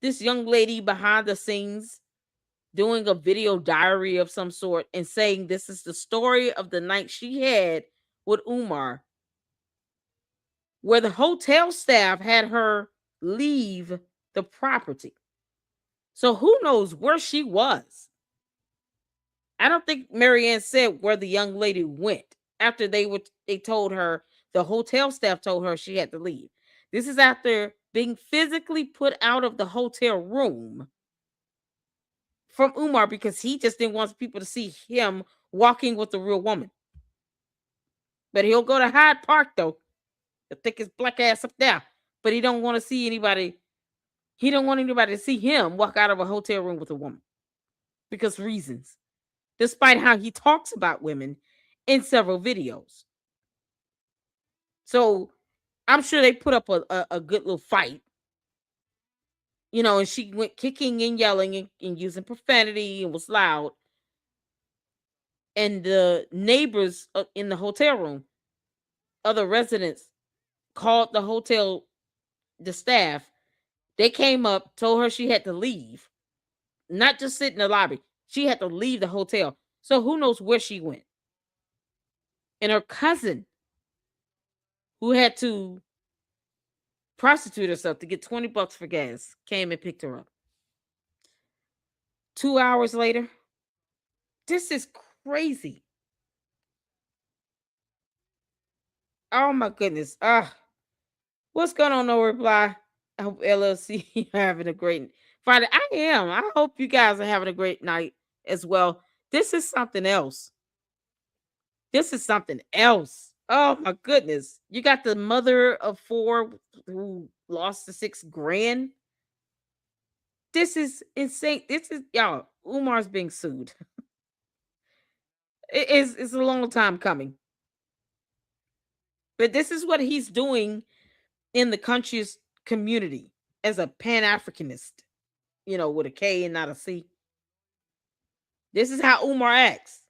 this young lady behind the scenes doing a video diary of some sort and saying this is the story of the night she had with Umar, where the hotel staff had her leave the property. So who knows where she was? I don't think Marianne said where the young lady went after they told her, the hotel staff told her she had to leave. This is after being physically put out of the hotel room from Umar because he just didn't want people to see him walking with a real woman. But he'll go to Hyde Park though. He'll take his black ass up there. But he don't want to see anybody. He don't want anybody to see him walk out of a hotel room with a woman because reasons. Despite how he talks about women in several videos. So I'm sure they put up a good little fight, and she went kicking and yelling and using profanity and was loud. And the neighbors in the hotel room, other residents, called the hotel, the staff. They came up, told her she had to leave, not just sit in the lobby. She had to leave the hotel. So who knows where she went? And her cousin, who had to prostitute herself to get $20 for gas, came and picked her up. 2 hours later, this is crazy. Oh my goodness. What's going on? No reply. I hope LLC you're having a great Friday. I am. I hope you guys are having a great night as well. This is something else. This is something else. Oh my goodness. You got the mother of four who lost the 6 grand. This is insane. This is y'all. Umar's being sued. It's a long time coming. But this is what he's doing in the conscious community as a Pan Africanist, with a K and not a C. This is how Umar acts.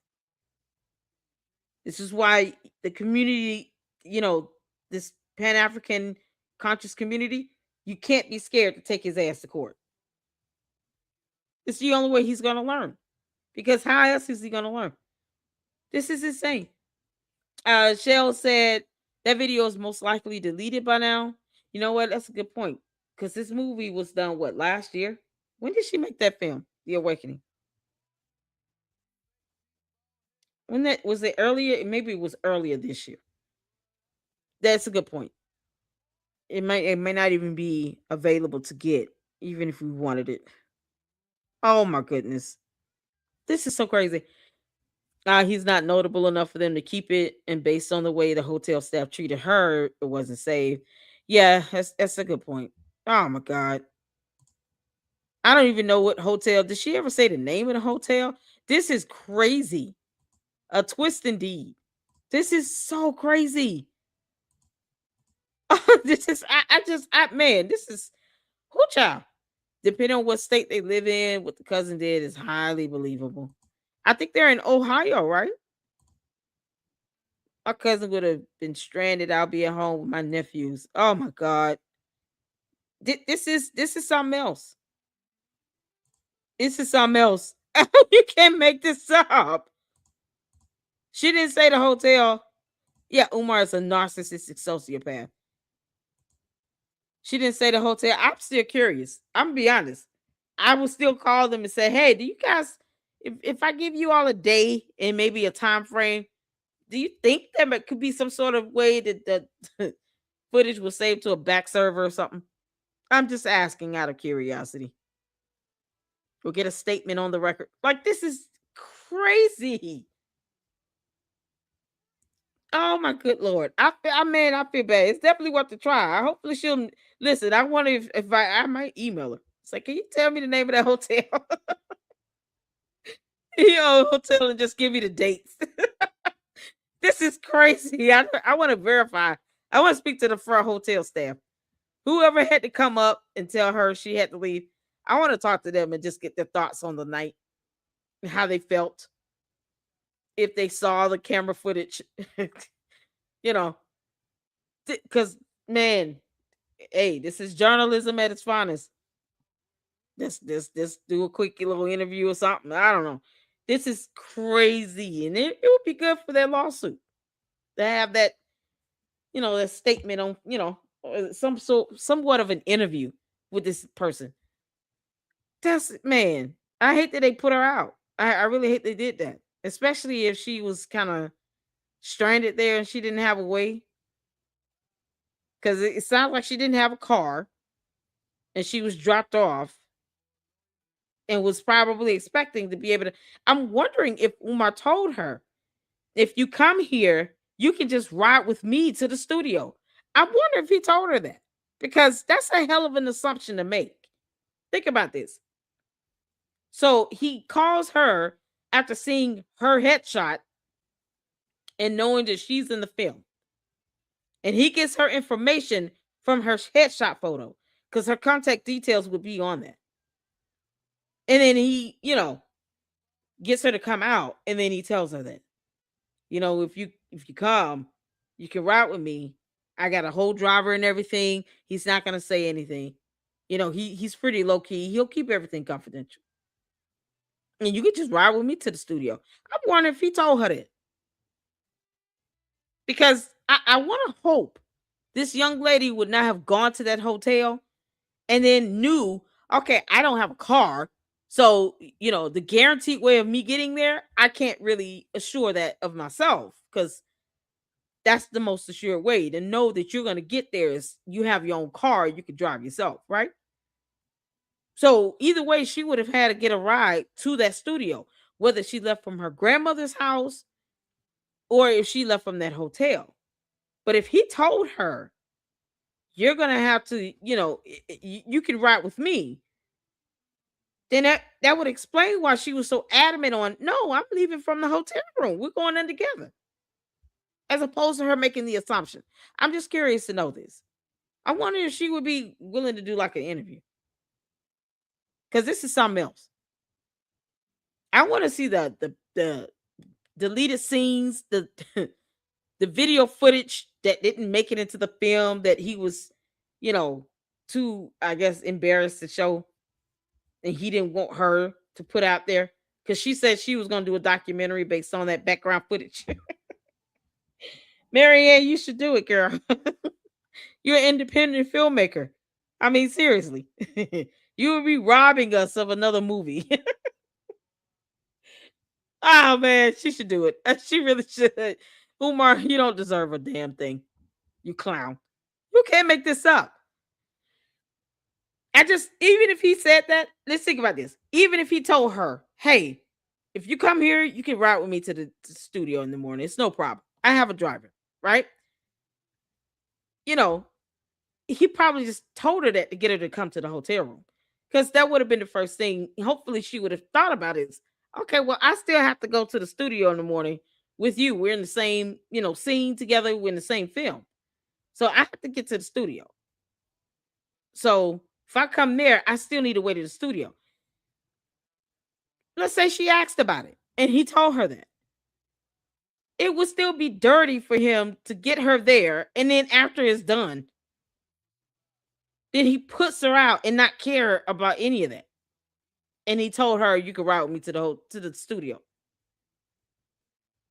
This is why the community, you know, this Pan African conscious community, you can't be scared to take his ass to court. It's the only way he's going to learn. Because how else is he going to learn? This is insane. Shell said that video is most likely deleted by now. You know what? That's a good point. Because this movie was done, what, last year? When did she make that film, The Awakening? When that was it earlier? Maybe it was earlier this year. That's a good point. It may not even be available to get, even if we wanted it. Oh my goodness. This is so crazy. He's not notable enough for them to keep it, and based on the way the hotel staff treated her, it wasn't saved. Yeah, that's a good point. Oh my god. I don't even know what hotel. Did she ever say the name of the hotel? This is crazy. A twist indeed. This is so crazy. This is man, this is who child. Depending on what state they live in, what the cousin did is highly believable. I think they're in Ohio, right? My cousin would have been stranded. I'll be at home with my nephews. Oh my god. This is something else. This is something else. You can't make this up. She didn't say the hotel. Yeah, Umar is a narcissistic sociopath. She didn't say the hotel. I'm still curious. I'm gonna be honest. I will still call them and say, "Hey, do you guys? If I give you all a day and maybe a time frame, do you think that could be some sort of way that the footage was saved to a back server or something?" I'm just asking out of curiosity. We'll get a statement on the record. Like, this is crazy. Oh my good lord! I feel bad. It's definitely worth a try. Hopefully she'll listen. I wonder if I might email her. It's like, can you tell me the name of that hotel? Hotel, and just give me the dates. This is crazy. I want to verify. I want to speak to the front hotel staff. Whoever had to come up and tell her she had to leave. I want to talk to them and just get their thoughts on the night and how they felt. If they saw the camera footage, you know, because man, hey, this is journalism at its finest. This do a quick little interview or something. I don't know. This is crazy, and it would be good for their lawsuit to have that, that statement on, somewhat of an interview with this person. That's man. I hate that they put her out. I really hate they did that, especially if she was kind of stranded there and she didn't have a way. Because it sounds like she didn't have a car and she was dropped off and was probably expecting to be able to. I'm wondering if Umar told her, if you come here, you can just ride with me to the studio. I wonder if he told her that, because that's a hell of an assumption to make. Think about this. So he calls her after seeing her headshot and knowing that she's in the film. And he gets her information from her headshot photo because her contact details would be on that. And then he, gets her to come out, and then he tells her that, if you come, you can ride with me. I got a whole driver and everything. He's not gonna say anything. He's pretty low key. He'll keep everything confidential. And you could just ride with me to the studio. I'm wondering if he told her that. Because I want to hope this young lady would not have gone to that hotel and then knew, okay, I don't have a car. So, the guaranteed way of me getting there, I can't really assure that of myself, because that's the most assured way to know that you're going to get there is you have your own car, you can drive yourself, right? So either way, she would have had to get a ride to that studio, whether she left from her grandmother's house or if she left from that hotel. But if he told her, you're going to have to, you can ride with me, then that would explain why she was so adamant on, no, I'm leaving from the hotel room. We're going in together. As opposed to her making the assumption. I'm just curious to know this. I wonder if she would be willing to do like an interview because this is something else. I want to see the deleted scenes, the the video footage that didn't make it into the film that he was, you know, too, I guess, embarrassed to show, and he didn't want her to put out there because she said she was going to do a documentary based on that background footage. Marianne, you should do it, girl. You're an independent filmmaker. I mean, seriously, you would be robbing us of another movie. Oh man, she should do it. She really should. Umar, you don't deserve a damn thing. You clown. You can't make this up. I just, even if he said that, let's think about this. Even if he told her, hey, if you come here, you can ride with me to the studio in the morning. It's no problem. I have a driver, right? You know, he probably just told her that to get her to come to the hotel room. Because that would have been the first thing. Hopefully, she would have thought about it. Is, okay, well, I still have to go to the studio in the morning with you. We're in the same, scene together. We're in the same film. So I have to get to the studio. So if I come there, I still need to wait at the studio. Let's say she asked about it and he told her that. It would still be dirty for him to get her there. And then after it's done, then he puts her out and not care about any of that. And he told her, you could ride with me to the studio.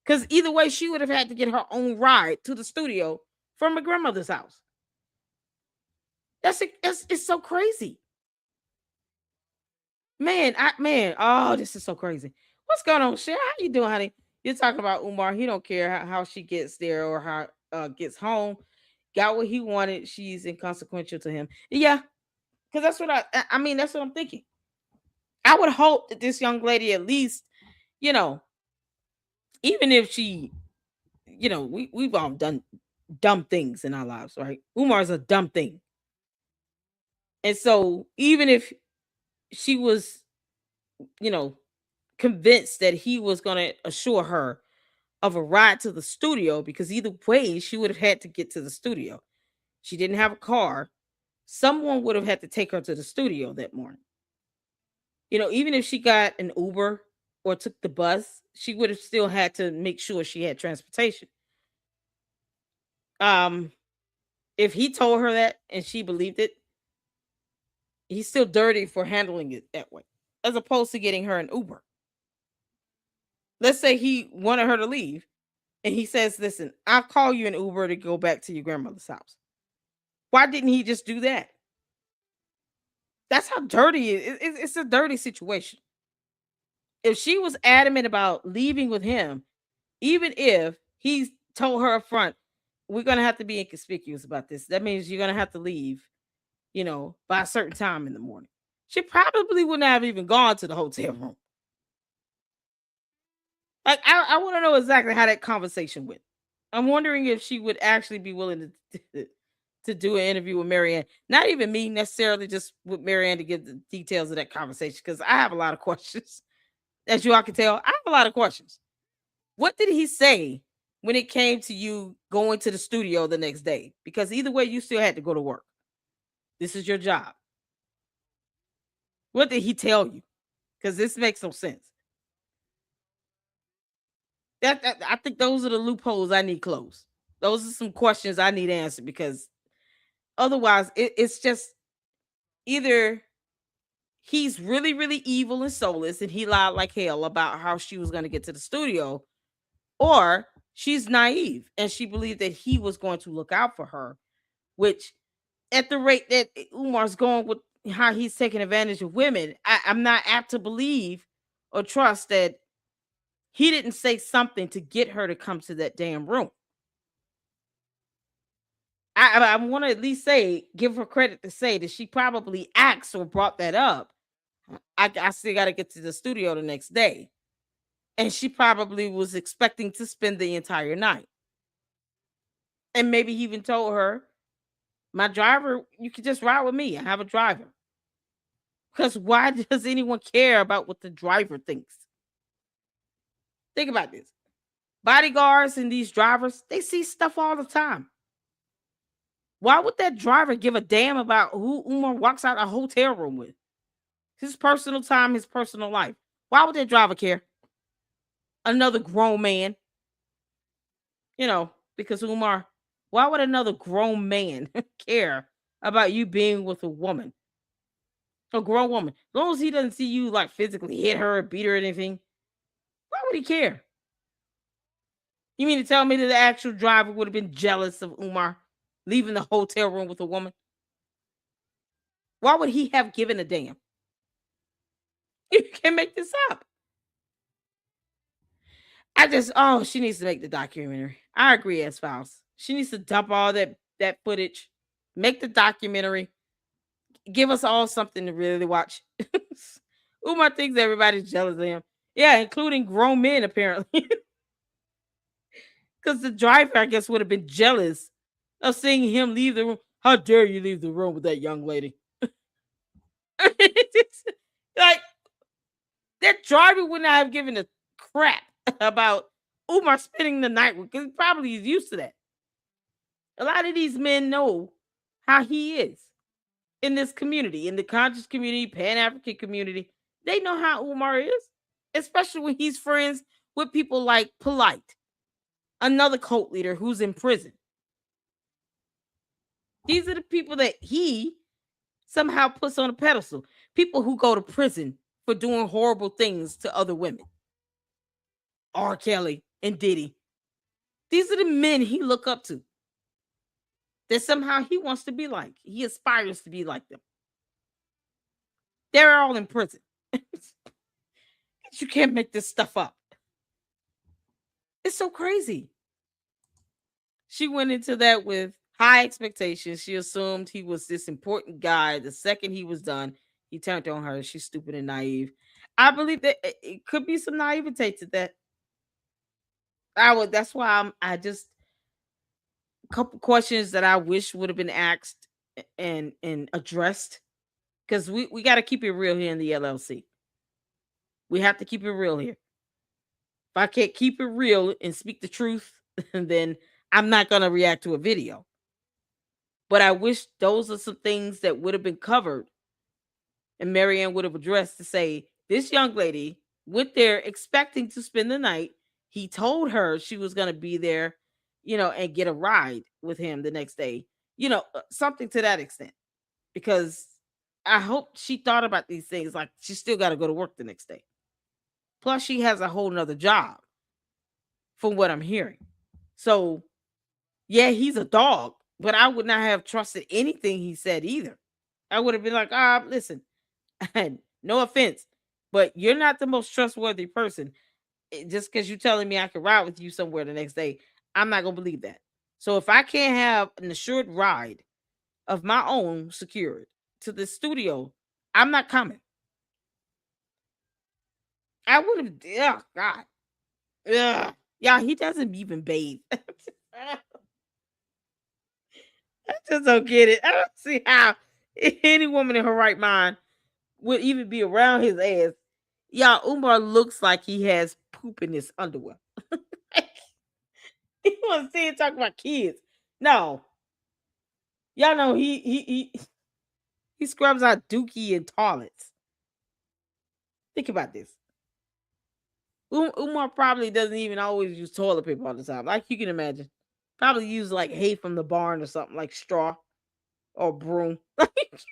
Because either way, she would have had to get her own ride to the studio from her grandmother's house. It's so crazy. Man, oh, this is so crazy. What's going on, Cher? How you doing, honey? You're talking about Umar. He don't care how she gets there or how gets home. Got what he wanted. She's inconsequential to him. Yeah, because that's what I mean. That's what I'm thinking. I would hope that this young lady at least, you know, even if she, we've all done dumb things in our lives, right? Umar's a dumb thing, and so even if she was, you know, convinced that he was going to assure her of a ride to the studio, because either way she would have had to get to the studio. She didn't have a car. Someone would have had to take her to the studio that morning. Even if she got an Uber or took the bus, she would have still had to make sure she had transportation. Um, if he told her that and she believed it, he's still dirty for handling it that way, as opposed to getting her an Uber. Let's say he wanted her to leave and he says, listen, I'll call you an Uber to go back to your grandmother's house. Why didn't he just do that? That's how dirty it is. It's a dirty situation. If she was adamant about leaving with him, even if he told her up front, we're going to have to be inconspicuous about this. That means you're going to have to leave, by a certain time in the morning. She probably wouldn't have even gone to the hotel room. Like, I want to know exactly how that conversation went. I'm wondering if she would actually be willing to do an interview with Marianne. Not even me necessarily, just with Marianne to get the details of that conversation, because I have a lot of questions. As you all can tell, I have a lot of questions. What did he say when it came to you going to the studio the next day? Because either way, you still had to go to work. This is your job. What did he tell you? Because this makes no sense. That I think those are the loopholes I need closed. Those are some questions I need answered, because otherwise it's just either he's really, really evil and soulless and he lied like hell about how she was going to get to the studio, or she's naive and she believed that he was going to look out for her, which at the rate that Umar's going with how he's taking advantage of women, I'm not apt to believe or trust that he didn't say something to get her to come to that damn room. I want to at least give her credit to say that she probably asked or brought that up. I still got to get to the studio the next day. And she probably was expecting to spend the entire night. And maybe he even told her, my driver, you can just ride with me. I have a driver. Because why does anyone care about what the driver thinks? Think about this. Bodyguards and these drivers, they see stuff all the time. Why would that driver give a damn about who Umar walks out a hotel room with? His personal time, his personal life. Why would that driver care? Another grown man, you know, because Umar, why would another grown man care about you being with a woman? A grown woman. As long as he doesn't see you like physically hit her or beat her or anything, why would he care? You mean to tell me that the actual driver would have been jealous of Umar leaving the hotel room with a woman? Why would he have given a damn? You can't make this up. Oh, she needs to make the documentary. I agree, as spouse. She needs to dump all that footage, make the documentary, give us all something to really watch. Umar thinks everybody's jealous of him. Yeah, including grown men apparently. Because the driver, I guess, would have been jealous of seeing him leave the room. How dare you leave the room with that young lady? Like that driver would not have given a crap about Umar spending the night with, because he probably is used to that. A lot of these men know how he is in this community, in the conscious community, Pan African community. They know how Umar is, especially when he's friends with people like Polite, another cult leader who's in prison. These are the people that he somehow puts on a pedestal. People who go to prison for doing horrible things to other women. R. Kelly and Diddy. These are the men he look up to. That somehow he wants to be like. He aspires to be like them. They're all in prison. You can't make this stuff up. It's so crazy. She went into that with high expectations. She assumed he was this important guy. The second he was done, he turned on her. She's stupid and naive. I believe that it could be some naivete to that. I would. That's why I just a couple questions that I wish would have been asked and addressed, because we got to keep it real here in the LLC. We have to keep it real here. If I can't keep it real and speak the truth, then I'm not gonna react to a video. But I wish those are some things that would have been covered and Marianne would have addressed, to say this young lady went there expecting to spend the night. He told her she was going to be there, and get a ride with him the next day, something to that extent. Because I hope she thought about these things, like she still got to go to work the next day. Plus, she has a whole nother job from what I'm hearing. So, yeah, he's a dog, but I would not have trusted anything he said either. I would have been like, listen, no offense, but you're not the most trustworthy person. Just because you're telling me I can ride with you somewhere the next day, I'm not gonna believe that. So if I can't have an assured ride of my own secured to the studio, I'm not coming. I would have. Oh God. Ugh. Yeah, he doesn't even bathe. I just don't get it. I don't see how any woman in her right mind would even be around his ass. Y'all, Umar looks like he has poop in his underwear. He want to see it talk about kids. No, y'all know he scrubs out dookie and toilets. Think about this. Umar probably doesn't even always use toilet paper all the time, like you can imagine. Probably use like hay from the barn or something, like straw or broom. It's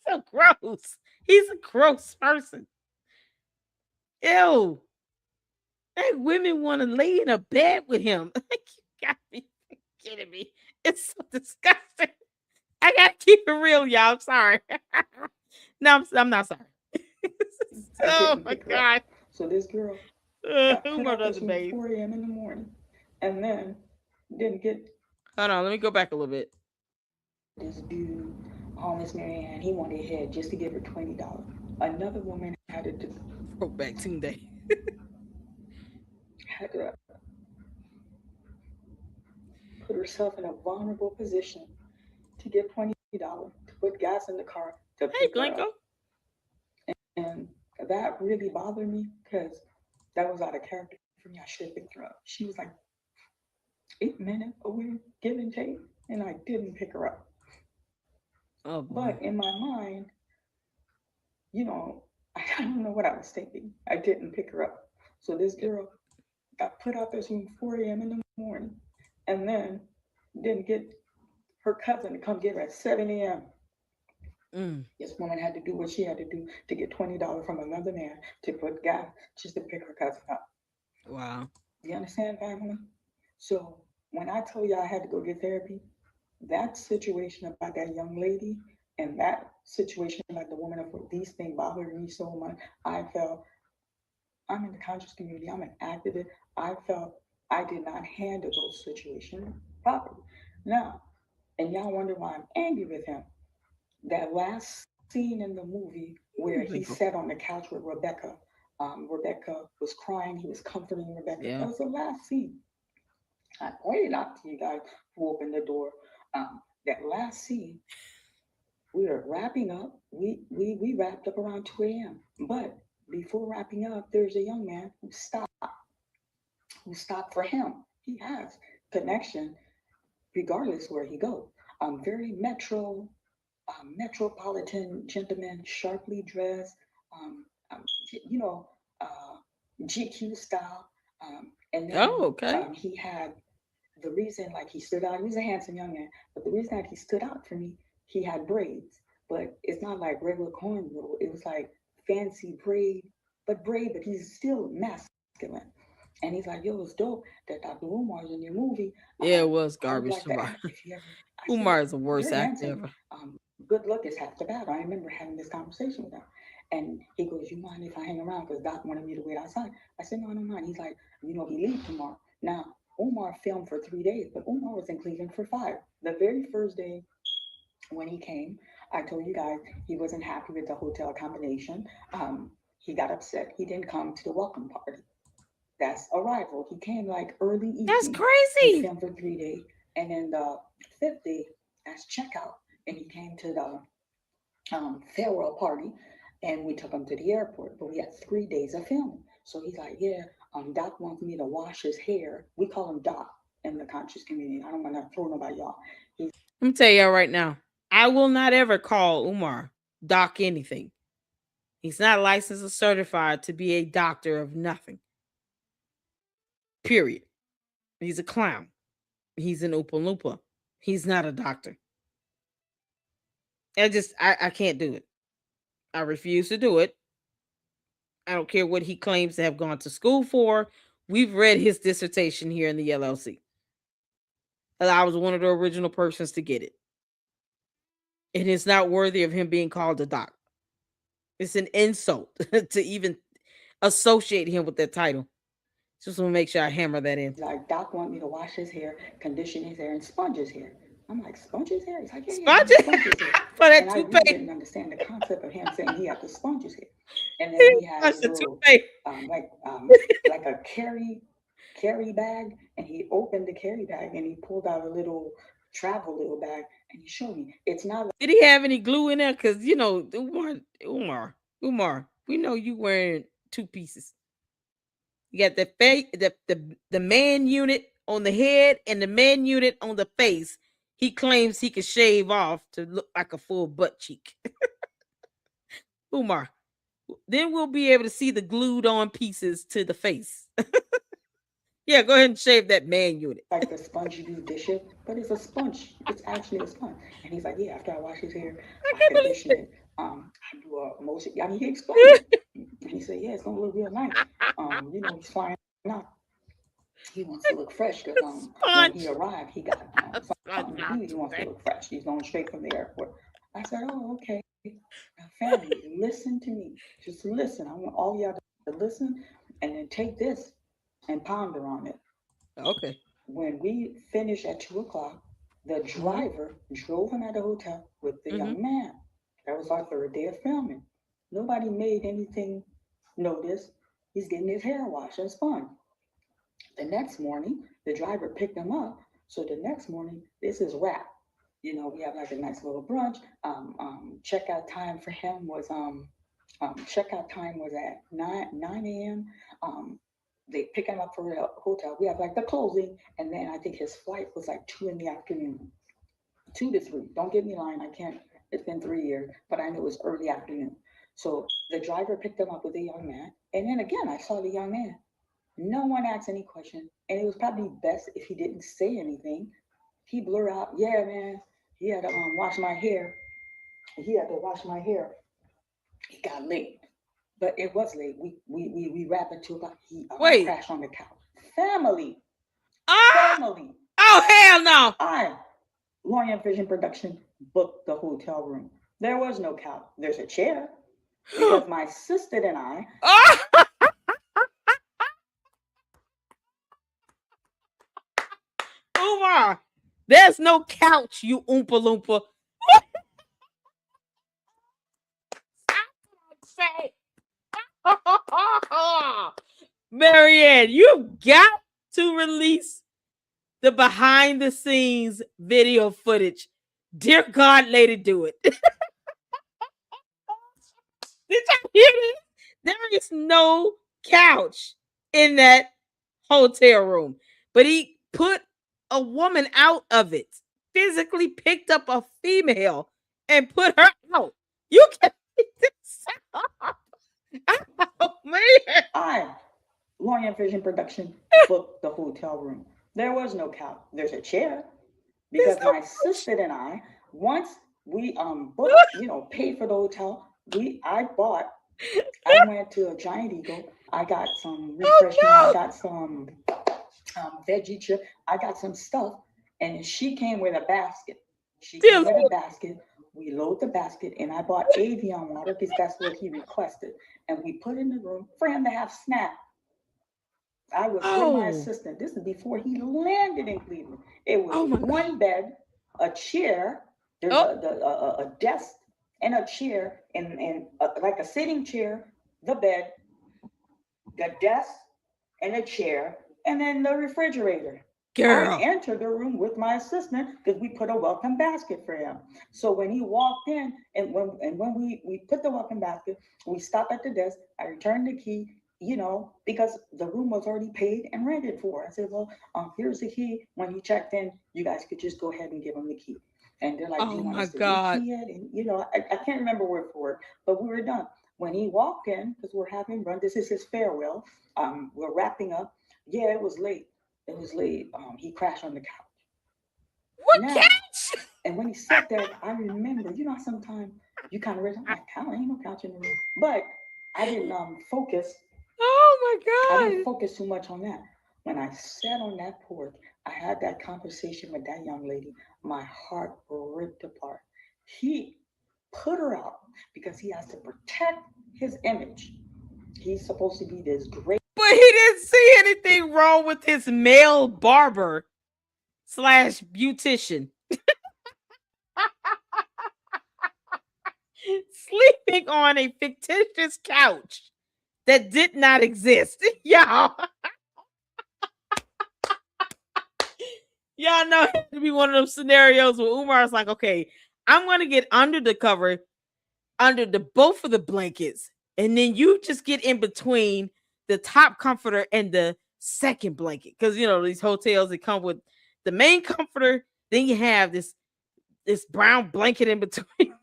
so gross. He's a gross person. Ew. Like women want to lay in a bed with him. Like you gotta be kidding me. It's so disgusting. I gotta keep it real, y'all. I'm sorry. No, I'm not sorry. I Oh didn't my pick her up. god. So this girl got put Umar out doesn't between bathe. 4 a.m. in the morning and then didn't get Hold on, let me go back a little bit. this dude, homeless Marianne. He wanted head just to give her $20. Another woman Brokeback Tuesday. had to put herself in a vulnerable position to get $20 to put gas in the car to Hey, pick her Glenko. up. And that really bothered me because that was out of character for me. I should have picked her up. She was like 8 minutes away, give and take, and I didn't pick her up. Oh But boy. in my mind, you know, I don't know what I was thinking. I didn't pick her up. So this Yep. girl got put out there from 4 a.m. in the morning, and then didn't get her cousin to come get her at 7 a.m. Mm. This woman had to do what she had to do to get $20 from another man to put gas just to pick her cousin up. Wow. You understand, family? So when I told you I had to go get therapy, that situation about that young lady and that situation about the woman of these things bothered me so much. I felt I'm in the conscious community, I'm an activist. I felt I did not handle those situations properly. Now, and y'all wonder why I'm angry with him. That last scene in the movie where he sat Bingo. on the couch with Rebecca, Rebecca was crying, he was comforting Rebecca. That Yeah. was the last scene. I pointed out to you guys who opened the door. That last scene, we were wrapping up. We wrapped up around 2 a.m. But before wrapping up, there's a young man who stopped for him. He has connection regardless where he goes. Very metropolitan gentleman, sharply dressed, um, um, you know, uh, GQ style. And Oh, then okay. he had the reason, like he stood out. He was a handsome young man, but the reason that he stood out for me, he had braids, but it's not like regular cornrow. It was like fancy braid, but he's still masculine. And he's like, "Yo, it's dope that Dr. Umar's in your movie. Yeah, it was I would garbage like to to rock. ask if you ever." I said, Umar is the "You're worst actor handsome. ever. Good look is half the battle." I remember having this conversation with him, and he goes, "You mind if I hang around? Because Doc wanted me to wait outside." I said, "No, I don't mind." He's like, "He leaves tomorrow." Now, Omar filmed for 3 days, but Omar was in Cleveland for 5. The very first day when he came, I told you guys he wasn't happy with the hotel combination. He got upset. He didn't come to the welcome party. That's arrival. He came like early That's evening. He crazy. filmed for 3 days, and then the fifth day, that's checkout, and he came to the farewell party, and we took him to the airport. But we had 3 days of filming. So he's like, "Yeah, Doc wants me to wash his hair." We call him Doc in the conscious community. I don't want to throw nobody off. He's Let me tell y'all right now. I will not ever call Umar doc anything. He's not licensed or certified to be a doctor of nothing. Period. He's a clown. He's an Oompa Loompa. He's not a doctor. I can't do it. I refuse to do it. I don't care what he claims to have gone to school for. We've read his dissertation here in the LLC. And I was one of the original persons to get it. And it's not worthy of him being called a doc. It's an insult to even associate him with that title. Just want to make sure I hammer that in. like, "Doc want me to wash his hair, condition his hair, and sponge his hair." I'm like, "Sponge his hair?" He's like, "Yeah, yeah, I'm Sponge gonna sponge his hair." for that And I really toupee. didn't understand the concept of him saying he had to sponge his hair. And then he had Sponge his the little toupee. um, like um, like a carry bag, and he opened the carry bag and he pulled out a little travel little bag, and he showed me. It's not Did he have any glue in there? Because Umar, we know you wearing two pieces. You got the face, the man unit on the head and the man unit on the face. He claims he can shave off to look like a full butt cheek. Umar, then we'll be able to see the glued on pieces to the face. Yeah, go ahead and shave that man unit. like the sponge you do dishes, but it's a sponge. It's actually a sponge. And he's like, "Yeah, after I wash his hair, I I can't condition believe it. I do a motion." I mean, he explained it. And he said, "Yeah, it's gonna look real nice." He's flying out. He wants to look fresh because it. when he Sponge. arrived, he got something to Sponge do. He not wants to look today. fresh. He's going straight from the airport. I said, "Oh, okay. Now, family, listen to me. Just listen. I want all y'all to listen and then take this and ponder on it." Okay. When we finished at 2 o'clock, the Mm-hmm. driver drove him at the hotel with the Mm-hmm. young man. That was our third day of filming. Nobody made anything notice. He's getting his hair washed and spun. The next morning, the driver picked him up. So the next morning, this is wrap. We have like a nice little brunch. Checkout time was at 9 a.m. They pick him up for a hotel. We have like the closing, and then I think his flight was like 2 in the afternoon, 2 to 3. Don't get me lying, I can't. It's been 3 years, but I know it was early afternoon. So the driver picked him up with a young man, and then again I saw the young man. No one asked any question, and it was probably best if he didn't say anything. He blurted out, "Yeah, man, he had to wash my hair. He had to wash my hair. It got late, but it was late. We wrapped it to about he Wait. crashed on the couch. Family, Ah! family. Oh, hell no. I, Lorient Vision Production, booked the hotel room. There was no couch. There's a chair because my sister and I. Oh, Umar, there's no couch, you Oompa Loompa. Say, Marianne, you've got to release the behind the scenes video footage. Dear God, lady, do it. Did you hear this? There is no couch in that hotel room, but he put a woman out of it, physically picked up a female and put her out. You can make this up. Oh, man. I, Lorient Vision Production, booked the hotel room. There was no couch. There's a chair There's because no my couch. sister and I, once we booked, paid for the hotel, I went to a Giant Eagle. I got some refreshment. I Oh, got some veggie chip. I got some stuff, and she came with a basket. She no. Dear came with a Lord. basket. We load the basket, and I bought Avion water because that's what he requested, and we put in the room for him to have snack. I was with my Oh, assistant. This is before he landed in Cleveland. It was oh my God. one bed, a chair. There's Oh, a desk and a chair, and like a sitting chair, the bed, the desk, and a chair, and then the refrigerator. I girl. entered the room with my assistant because we put a welcome basket for him. So when he walked in, and when we put the welcome basket, we stopped at the desk. I returned the key, because the room was already paid and rented for. I said, "Well, here's the key. When he checked in, you guys could just go ahead and give him the key." And they're like, "Do Oh you want my us to God. rekey it?" And I can't remember word for word, but we were done. When he walked in, because we're having run, this is his farewell. We're wrapping up. Yeah, it was late. It was late. He crashed on the couch. What Now, couch? and when he said that, I remember, sometimes you kind of realize, I'm like, couch, ain't no couch in the room. But I didn't focus. Oh I my didn't God. focus too much on that. When I sat on that porch, I had that conversation with that young lady. My heart ripped apart. He put her out because he has to protect his image. He's supposed to be this great. But he didn't see anything wrong with his male barber slash beautician sleeping on a fictitious couch that did not exist. Y'all know it had to be one of those scenarios where Umar's like, okay, I'm gonna get under the cover, under the both of the blankets, and then you just get in between the top comforter and the second blanket. Because these hotels that come with the main comforter, then you have this brown blanket in between,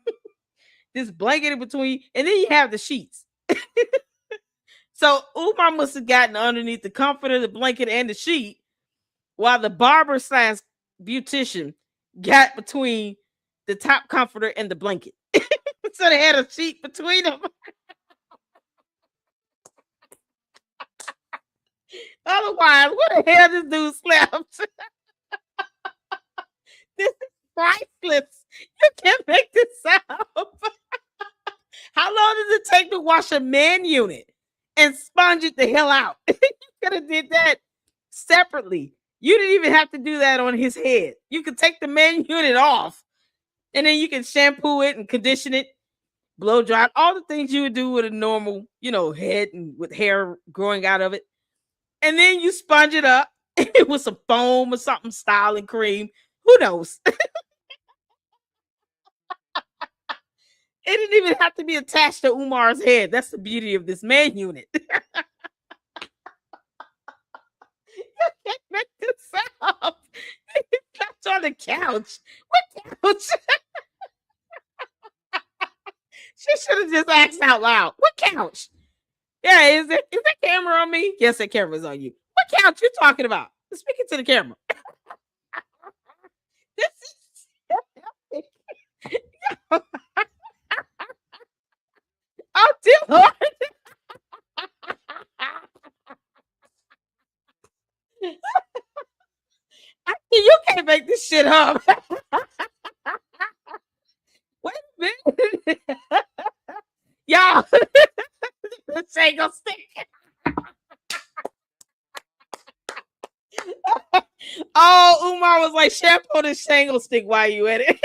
this blanket in between, and then you have the sheets. So Umar must have gotten underneath the comforter, the blanket, and the sheet, while the barber slash beautician got between the top comforter and the blanket. So they had a sheet between them. Otherwise, what the hell this dude slept? This is priceless. You can't make this up. How long does it take to wash a man unit and sponge it the hell out? You could have did that separately. You didn't even have to do that on his head. You could take the man unit off, and then you can shampoo it and condition it, blow dry, all the things you would do with a normal, head and with hair growing out of it. And then you sponge it up with some foam or something, styling cream. Who knows? It didn't even have to be attached to Umar's head. That's the beauty of this man unit. the couch. What couch? She should have just asked out loud. What couch? Yeah, is that camera on me? Yes, that camera's on you. What couch you talking about? Speaking to the camera. This is oh dear Lord. You can't make this shit up. Wait a minute. Y'all, this ain't gonna stick. Oh, Umar was like, shampoo this shangle stick while you at it.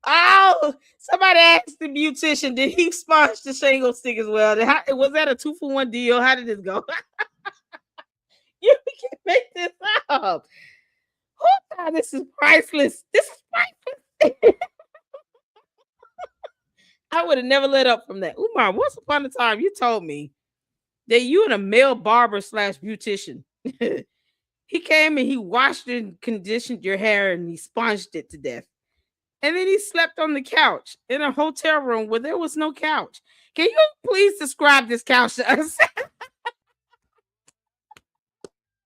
Oh, somebody asked the beautician, did he sponge the shingle stick as well? Was that a 2-for-1 deal? How did this go? You can make this up. Oh, God, this is priceless. This is priceless. I would have never let up from that. Umar, once upon a time, you told me that you and a male barber slash beautician. He came and he washed and conditioned your hair and he sponged it to death. And then he slept on the couch in a hotel room where there was no couch. Can you please describe this couch to us?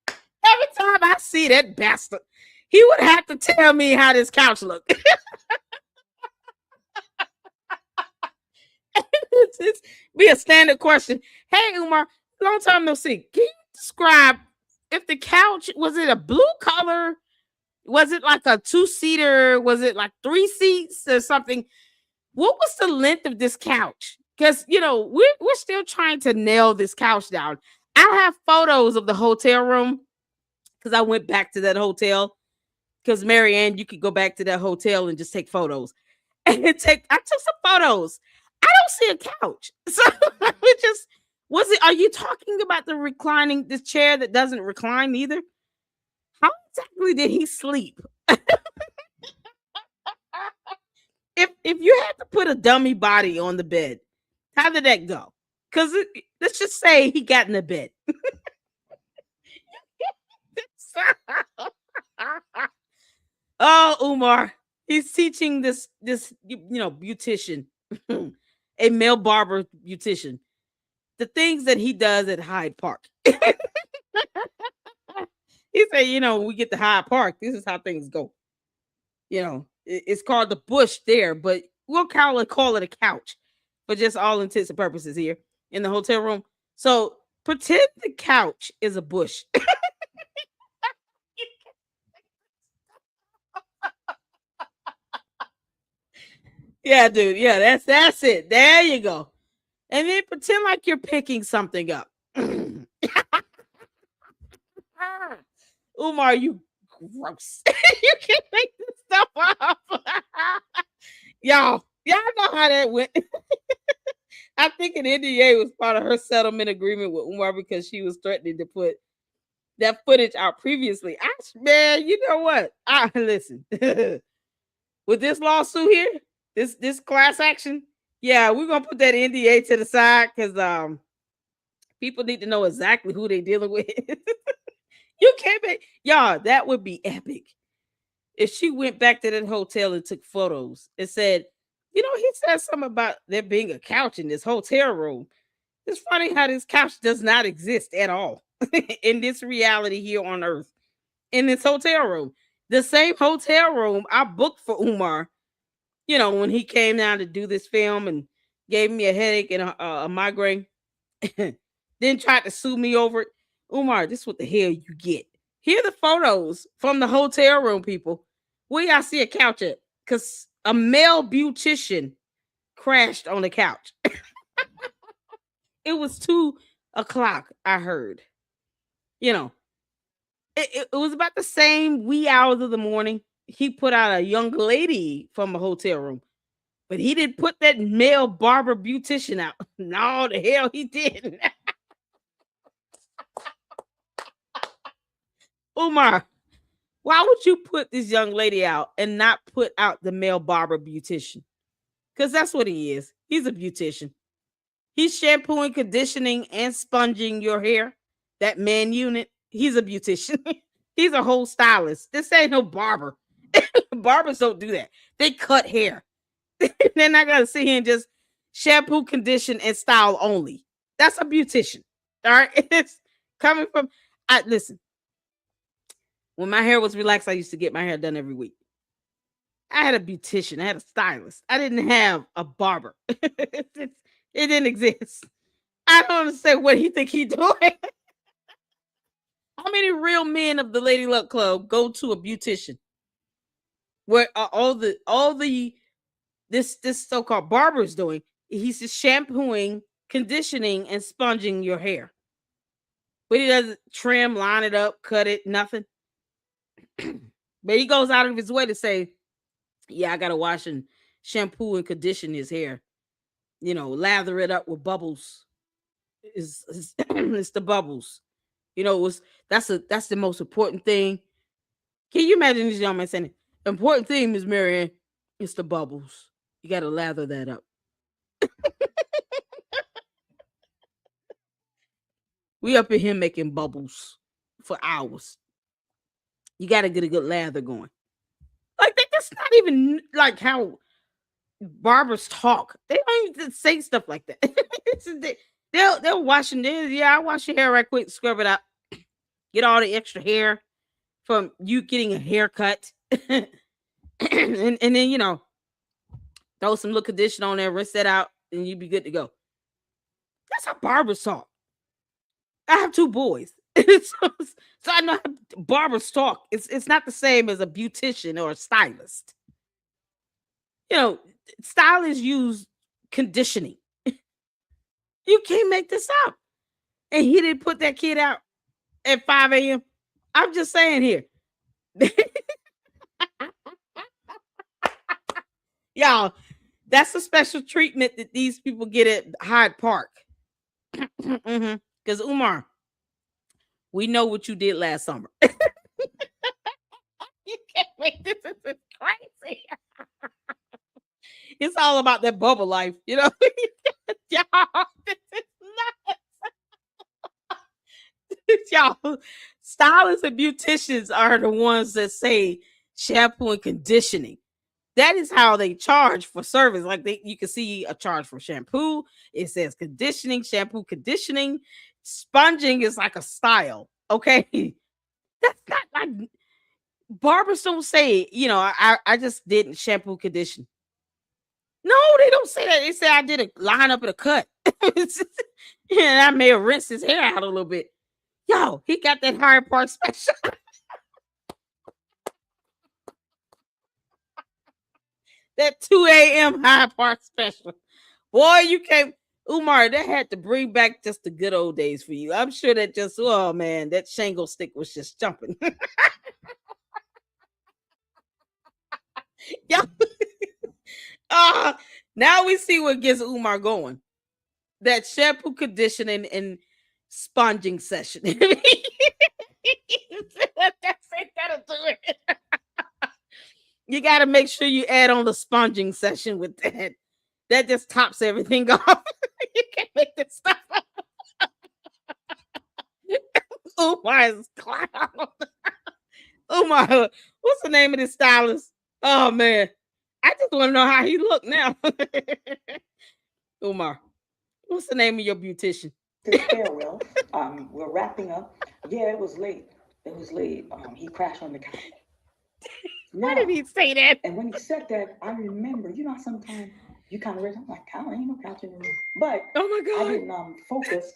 Every time I see that bastard, he would have to tell me how this couch looked. It's be a standard question. Hey, Umar, long time no see. Can you describe if the couch was it a blue color? Was it like a 2-seater? Was it like 3 seats or something? What was the length of this couch? Because we're still trying to nail this couch down. I have photos of the hotel room because I went back to that hotel. Because Marianne, you could go back to that hotel and just take photos. And I took some photos. I don't see a couch. So it just was it. Are you talking about the reclining this chair that doesn't recline either? How exactly did he sleep? If you had to put a dummy body on the bed, how did that go? Because let's just say he got in the bed. Oh, Umar, he's teaching this beautician, a male barber beautician, the things that he does at Hyde Park. He said, we get to Hyde Park. This is how things go. It's called the bush there, but we'll call it a couch for just all intents and purposes here in the hotel room. So pretend the couch is a bush. Yeah, dude. Yeah, that's it. There you go. And then pretend like you're picking something up. Umar, you gross. You can't make this stuff up. Y'all know how that went. I think an NDA was part of her settlement agreement with Umar because she was threatening to put that footage out previously. Man, you know what? I listen. With this lawsuit here, this class action, yeah, we're gonna put that NDA to the side because people need to know exactly who they're dealing with. You can't make y'all, that would be epic. If she went back to that hotel and took photos and said, he said something about there being a couch in this hotel room. It's funny how this couch does not exist at all in this reality here on earth, in this hotel room. The same hotel room I booked for Umar, when he came down to do this film and gave me a headache and a migraine, then tried to sue me over it. Umar, this is what the hell you get. Here are the photos from the hotel room, people. Where y'all see a couch at? Because a male beautician crashed on the couch. It was 2 o'clock, I heard. You know, it was about the same wee hours of the morning. He put out a young lady from a hotel room, but he didn't put that male barber beautician out. No, the hell he didn't. Umar, why would you put this young lady out and not put out the male barber beautician? Because that's what he is. He's a beautician. He's shampooing, conditioning, and sponging your hair. That man unit. He's a beautician. He's a whole stylist. This ain't no barber. Barbers don't do that. They cut hair. They're not gonna sit here and just shampoo, condition, and style only. That's a beautician. All right. It's coming from I listen, when my hair was relaxed, I used to get my hair done every week. I had a beautician, I had a stylist. I didn't have a barber. It didn't exist. I don't understand what he think he doing. How many real men of the Lady Luck Club go to a beautician? Where all the this so-called barber is doing? He's just shampooing, conditioning, and sponging your hair. But he doesn't trim, line it up, cut it, nothing. But he goes out of his way to say, "Yeah, I gotta wash and shampoo and condition his hair. Lather it up with bubbles. It's the bubbles. That's the most important thing." Can you imagine this young man saying, "Important thing, Miss Marianne, it's the bubbles. You gotta lather that up." We up in here making bubbles for hours. You gotta get a good lather going. Like that's not even like how barbers talk. They don't even say stuff like that. They'll wash them. Yeah, I wash your hair right quick, scrub it out, get all the extra hair from you getting a haircut, and then throw some little conditioner on there, rinse that out, and you be good to go. That's how barbers talk. I have two boys, so I know how barbers talk. It's not the same as a beautician or a stylist. You know, stylists use conditioning. You can't make this up. And he didn't put that kid out at 5 a.m. I'm just saying here. Y'all, that's a special treatment that these people get at Hyde Park. Because Umar, we know what you did last summer. You can't make this. This is crazy. It's all about that bubble life, Y'all, this is nuts. Y'all, stylists and beauticians are the ones that say shampoo and conditioning. That is how they charge for service. Like you can see a charge for shampoo. It says conditioning, shampoo, conditioning. Sponging is like a style. Okay. That's not like barbers don't say, I just didn't shampoo condition. No, they don't say that. They say I did a line up and a cut. And I may have rinsed his hair out a little bit. Yo, he got that Hyde Park special. That 2 a.m. Hyde Park special. Boy, you can't. Umar, that had to bring back just the good old days for you. I'm sure that oh man, that shingle stick was just jumping. Yeah. Now we see what gets Umar going. That shampoo conditioning and sponging session. That's it, gotta do it. You gotta make sure you add on the sponging session with that. That just tops everything off. You can't make this stuff up. Umar is clown. Umar, what's the name of this stylist? Oh man, I just want to know how he look now. Umar, what's the name of your beautician? This farewell. We're wrapping up. Yeah, it was late. It was late. He crashed on the couch. Why did he say that? And when he said that, I remember, sometimes you kind of realize, I'm like, "Couch, ain't no couch in the room." But oh my God. I didn't focus.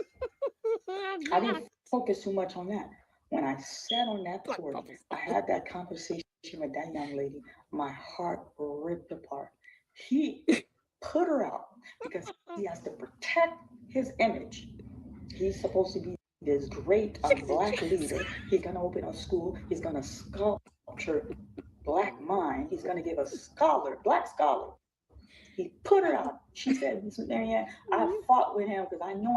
I didn't focus too much on that. When I sat on that porch, I had that conversation with that young lady. My heart ripped apart. He put her out because he has to protect his image. He's supposed to be this great black leader. He's going to open a school. He's going to sculpture black mind. He's going to give a black scholar. He put her out. She said, "Miss Marianne, I fought with him because I know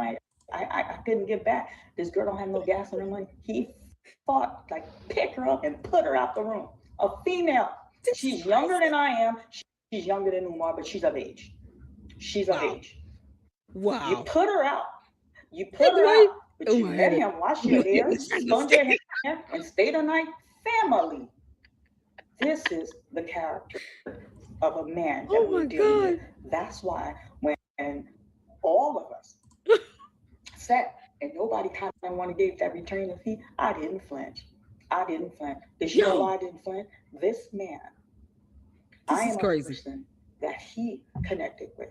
I couldn't get back. This girl don't have no gas on her money." He fought, like, pick her up and put her out the room. A female. She's younger than I am. She's younger than Umar, but she's of age. She's of age. Wow. You put her out. You put her out. But Oh you my let goodness. him wash your hair, It's not gonna sponge stay. your hair, and stay the night. Family. This is the character of a man that we're Oh my dealing with. god. That's why when all of us sat and nobody kind of wanted to give that return of fee, I didn't flinch. I didn't flinch. Because you know why I Yo, didn't flinch? This man, I this am is a crazy. person that he connected with.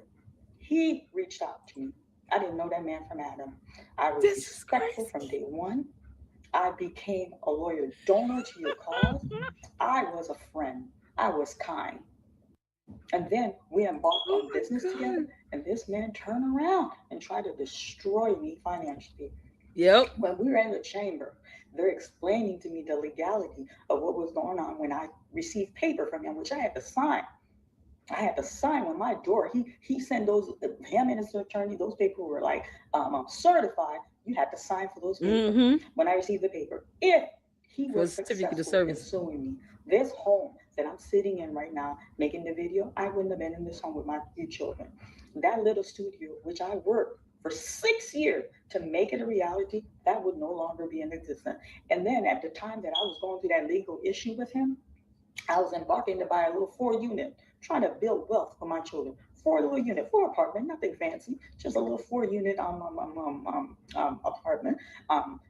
He reached out to me. I didn't know that man from Adam. I was This is respectful from day one. I became a loyal donor to your cause. I was a friend. I was kind. And then we embarked on Oh my business together, god. and this man turned around and tried to destroy me financially. Yep. When we were in the chamber, they're explaining to me the legality of what was going on when I received paper from him, which I had to sign. I had to sign on my door. He sent those him and his attorney. Those papers were like certified. You had to sign for those papers Mm-hmm. when I received the paper. If he For was a certificate of successful in service. suing me, this home that I'm sitting in right now making the video, I wouldn't have been in this home with my few children. That little studio, which I worked for 6 years to make it a reality, that would no longer be in existence. And then at the time that I was going through that legal issue with him, I was embarking to buy a little 4 unit, trying to build wealth for my children. 4 little unit, 4 apartment, nothing fancy, just a little 4 unit apartment. Um,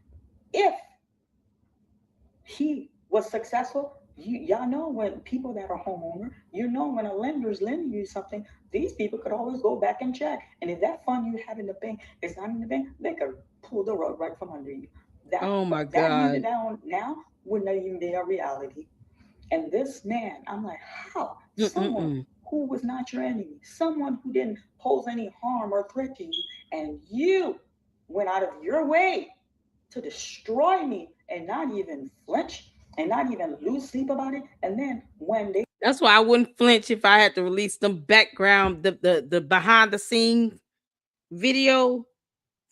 if he was successful, y'all know when people that are homeowner, you know when a lender's lending you something, these people could always go back and check. And if that fund you have in the bank is not in the bank, they could pull the rug right from under you. That Oh my that unit god. down now would not even be a reality. And this man, I'm like, how? Someone Mm-mm-mm. who was not your enemy, someone who didn't pose any harm or threat to you, and you went out of your way to destroy me and not even flinch and not even lose sleep about it. And then when they That's why I wouldn't flinch if I had to release them background, the behind the scene video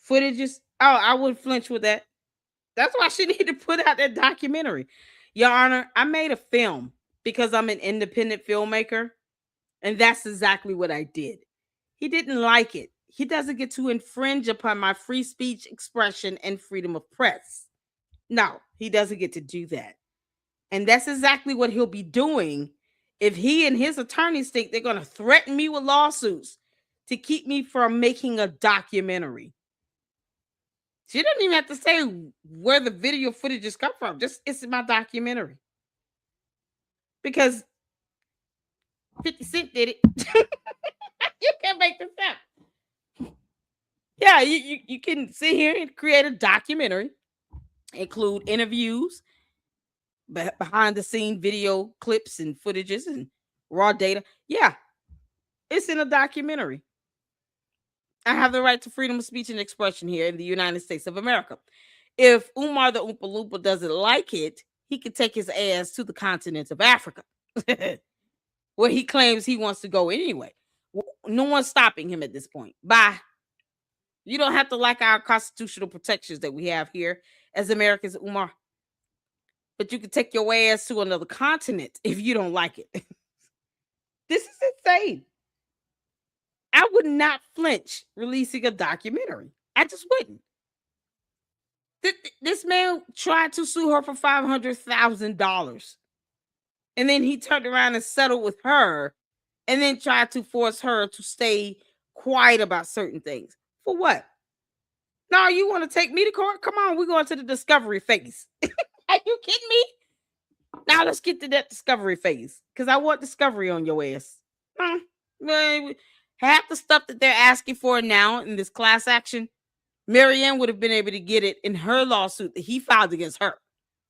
footages. Oh, I wouldn't flinch with that. That's why she need to put out that documentary. Your Honor, I made a film because I'm an independent filmmaker, and that's exactly what I did. He didn't like it. He doesn't get to infringe upon my free speech expression and freedom of press. No, he doesn't get to do that. And that's exactly what he'll be doing if he and his attorneys think they're going to threaten me with lawsuits to keep me from making a documentary. She doesn't even have to say where the video footage has come from. Just it's my documentary. Because 50 Cent did it. You can't make this up. Yeah, you can sit here and create a documentary, include interviews, behind the scene video clips and footages and raw data. Yeah, it's in a documentary. I have the right to freedom of speech and expression here in the United States of America. If Umar the Oompa Loompa doesn't like it, he can take his ass to the continent of Africa, where he claims he wants to go anyway. No one's stopping him at this point. Bye. You don't have to like our constitutional protections that we have here as Americans, Umar, but you can take your ass to another continent if you don't like it. This is insane. I would not flinch releasing a documentary. I just wouldn't. This man tried to sue her for $500,000. And then he turned around and settled with her and then tried to force her to stay quiet about certain things. For what? No, you want to take me to court? Come on, we're going to the discovery phase. Are you kidding me? Now let's get to that discovery phase because I want discovery on your ass. Well, half the stuff that they're asking for now in this class action, Marianne would have been able to get it in her lawsuit that he filed against her.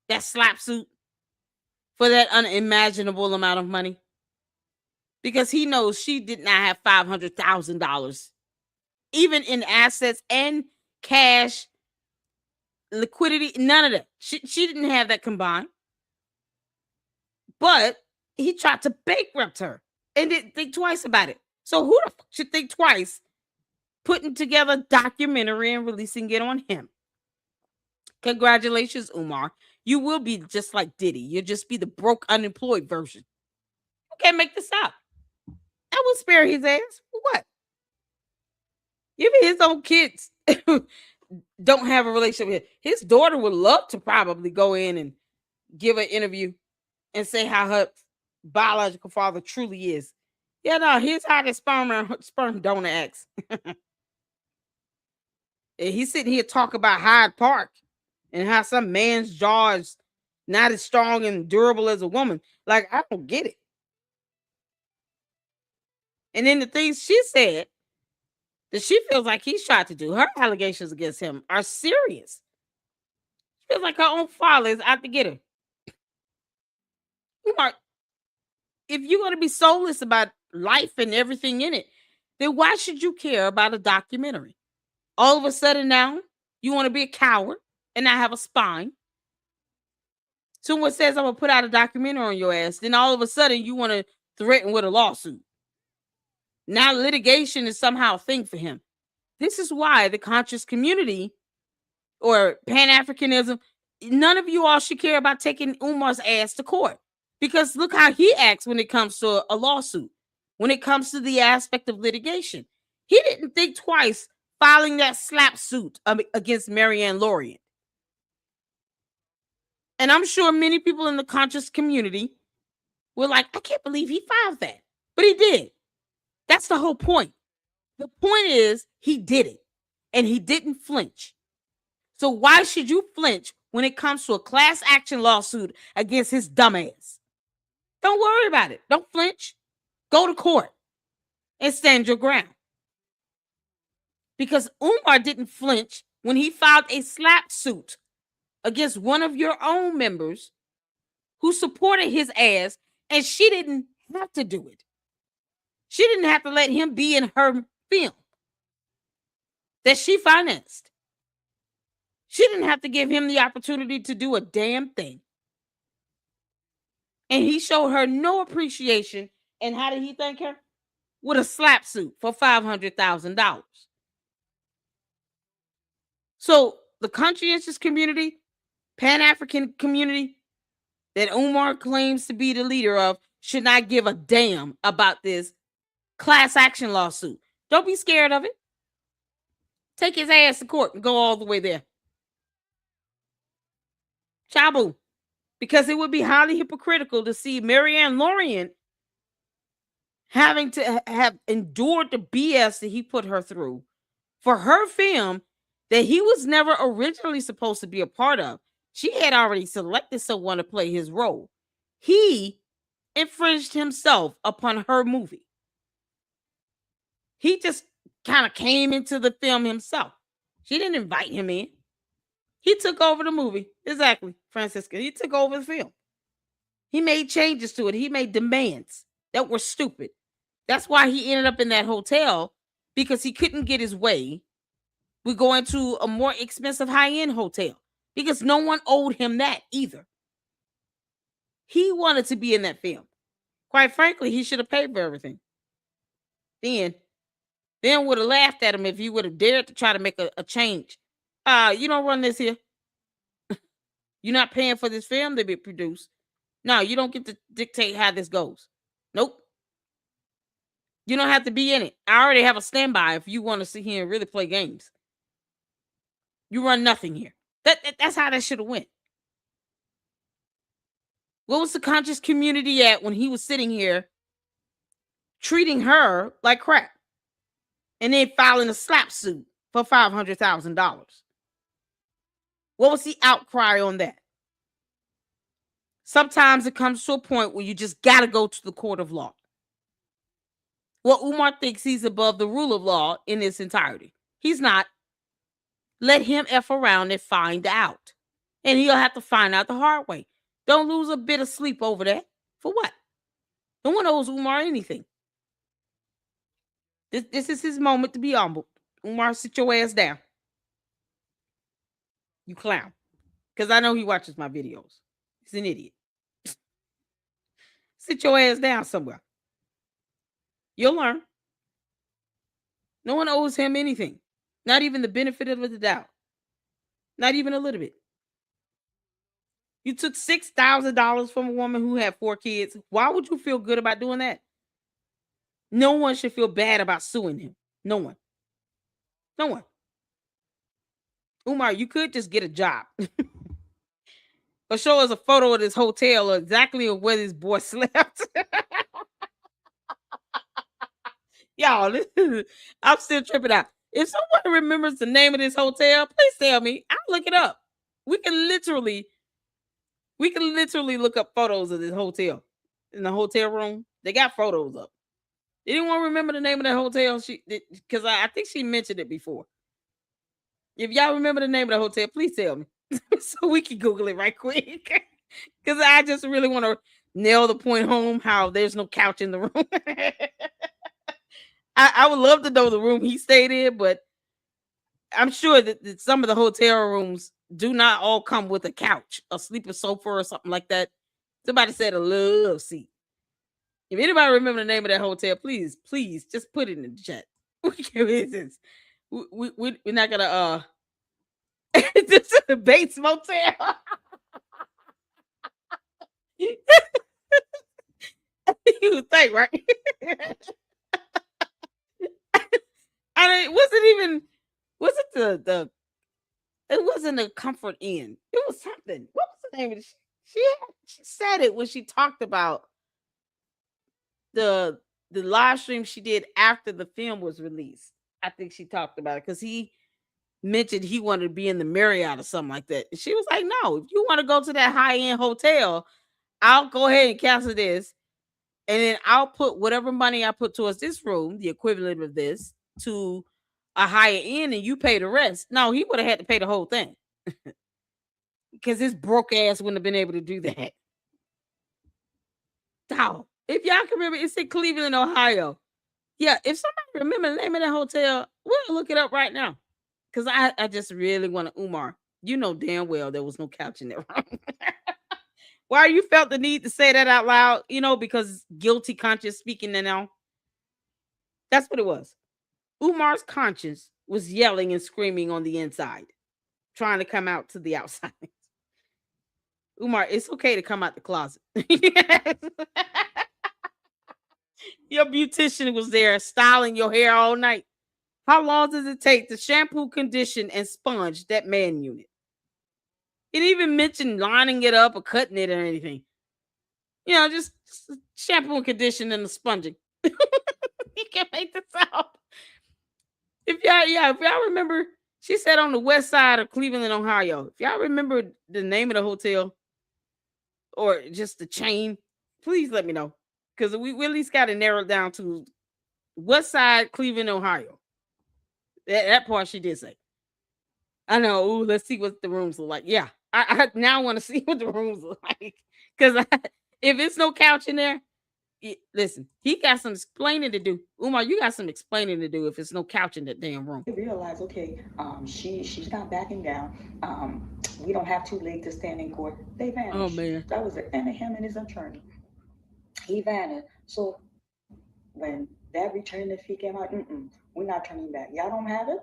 That slap suit for that unimaginable amount of money. Because he knows she did not have $500,000, even in assets and cash, liquidity, none of that. She didn't have that combined. But he tried to bankrupt her and didn't think twice about it. So who the fuck should think twice putting together a documentary and releasing it on him? Congratulations, Umar. You will be just like Diddy. You'll just be the broke, unemployed version. You can't make this up. I will spare his ass. For what? Even his own kids don't have a relationship with him. His daughter would love to probably go in and give an interview and say how her biological father truly is. Yeah, no, here's how the sperm donor acts. And he's sitting here talking about Hyde Park and how some man's jaw is not as strong and durable as a woman. Like, I don't get it. And then the things she said that she feels like he's tried to do, her allegations against him are serious. She feels like her own father is out to get her. Umar, if you're going to be soulless about life and everything in it, then why should you care about a documentary? All of a sudden now, you want to be a coward and not have a spine. Someone says I'm going to put out a documentary on your ass, then all of a sudden you want to threaten with a lawsuit. Now litigation is somehow a thing for him. This is why the conscious community or Pan-Africanism, none of you all should care about taking Umar's ass to court. Because look how he acts when it comes to a lawsuit, when it comes to the aspect of litigation. He didn't think twice filing that slap suit against Marianne Lorient. And I'm sure many people in the conscious community were like, I can't believe he filed that. But he did. That's the whole point. The point is he did it and he didn't flinch. So why should you flinch when it comes to a class action lawsuit against his dumbass? Don't worry about it. Don't flinch. Go to court and stand your ground. Because Umar didn't flinch when he filed a slap suit against one of your own members who supported his ass, and she didn't have to do it. She didn't have to let him be in her film that she financed. She didn't have to give him the opportunity to do a damn thing. And he showed her no appreciation. And how did he thank her? With a slap suit for $500,000. So the conscientious community, Pan-African community that Umar claims to be the leader of should not give a damn about this class action lawsuit. Don't be scared of it. Take his ass to court and go all the way there. Chabu. Because it would be highly hypocritical to see Marianne Lorient having to have endured the BS that he put her through for her film that he was never originally supposed to be a part of. She had already selected someone to play his role. He infringed himself upon her movie. He just kind of came into the film himself. She didn't invite him in. He took over the movie. Exactly, Francisca. He took over the film. He made changes to it. He made demands that were stupid. That's why he ended up in that hotel, because he couldn't get his way with going to a more expensive high-end hotel because no one owed him that either. He wanted to be in that film. Quite frankly, he should have paid for everything. Then would have laughed at him if he would have dared to try to make a change. You don't run this here. You're not paying for this film to be produced. No, you don't get to dictate how this goes. Nope. You don't have to be in it. I already have a standby if you want to sit here and really play games. You run nothing here. That's how that should have went. What was the conscious community at when he was sitting here treating her like crap and then filing a slap suit for $500,000? What was the outcry on that? Sometimes it comes to a point where you just got to go to the court of law. Well, Umar thinks he's above the rule of law in its entirety. He's not. Let him F around and find out. And he'll have to find out the hard way. Don't lose a bit of sleep over that. For what? No one owes Umar anything. This is his moment to be humbled. Umar, sit your ass down. You clown. Because I know he watches my videos. He's an idiot. Sit your ass down somewhere. You'll learn. No one owes him anything. Not even the benefit of the doubt. Not even a little bit. You took $6,000 from a woman who had 4 kids. Why would you feel good about doing that? No one should feel bad about suing him. No one. No one. Umar, you could just get a job or show us a photo of this hotel or exactly of where this boy slept. Y'all, I'm still tripping out. If someone remembers the name of this hotel, please tell me. I'll look it up. We can literally, we can literally look up photos of this hotel in the hotel room. They got photos up. Anyone remember the name of that hotel? She, because I think she mentioned it before. If y'all remember the name of the hotel, please tell me so we can Google it right quick. Because I just really want to nail the point home how there's no couch in the room. I would love to know the room he stayed in, but I'm sure that some of the hotel rooms do not all come with a couch, a sleeper sofa, or something like that. Somebody said a love seat. If anybody remember the name of that hotel, please, please just put it in the chat. We can this. We're not gonna this is the Bates Motel. You would think, right? I mean, was it even was it the it wasn't a comfort inn. It was something. What was the name of it? She said it when she talked about the the live stream she did after the film was released. I think she talked about it because he mentioned he wanted to be in the Marriott or something like that. And she was like, "No, if you want to go to that high end hotel, I'll go ahead and cancel this, and then I'll put whatever money I put towards this room, the equivalent of this, to a higher end, and you pay the rest." No, he would have had to pay the whole thing because his broke ass wouldn't have been able to do that. Dog. If y'all can remember, it's in Cleveland, Ohio. Yeah, if somebody remember the name of that hotel, we'll look it up right now. Cause I just really want to Umar. You know damn well there was no couch in that room. Why you felt the need to say that out loud? You know, because guilty conscience speaking now. That's what it was. Umar's conscience was yelling and screaming on the inside, trying to come out to the outside. Umar, it's okay to come out the closet. Yes. Your beautician was there styling your hair all night. How long does it take to shampoo, condition, and sponge that man unit? It even mentioned lining it up or cutting it or anything. You know, just shampoo and condition and the sponging. You can make this up. If y'all remember, she said on the west side of Cleveland, Ohio. If y'all remember the name of the hotel or just the chain, please let me know. Because we at least got to narrow it down to west side, Cleveland, Ohio. That part she did say. I know. Ooh, let's see what the rooms look like. Yeah, I now want to see what the rooms look like. Because if it's no couch in there, listen, he got some explaining to do. Umar, you got some explaining to do if it's no couch in that damn room. They realize, okay, she's not backing down. We don't have too late to stand in court. They Oh vanished. man, That was it. And him and his attorney, he vanished. So when that return fee came out, we're not turning back. Y'all don't have it.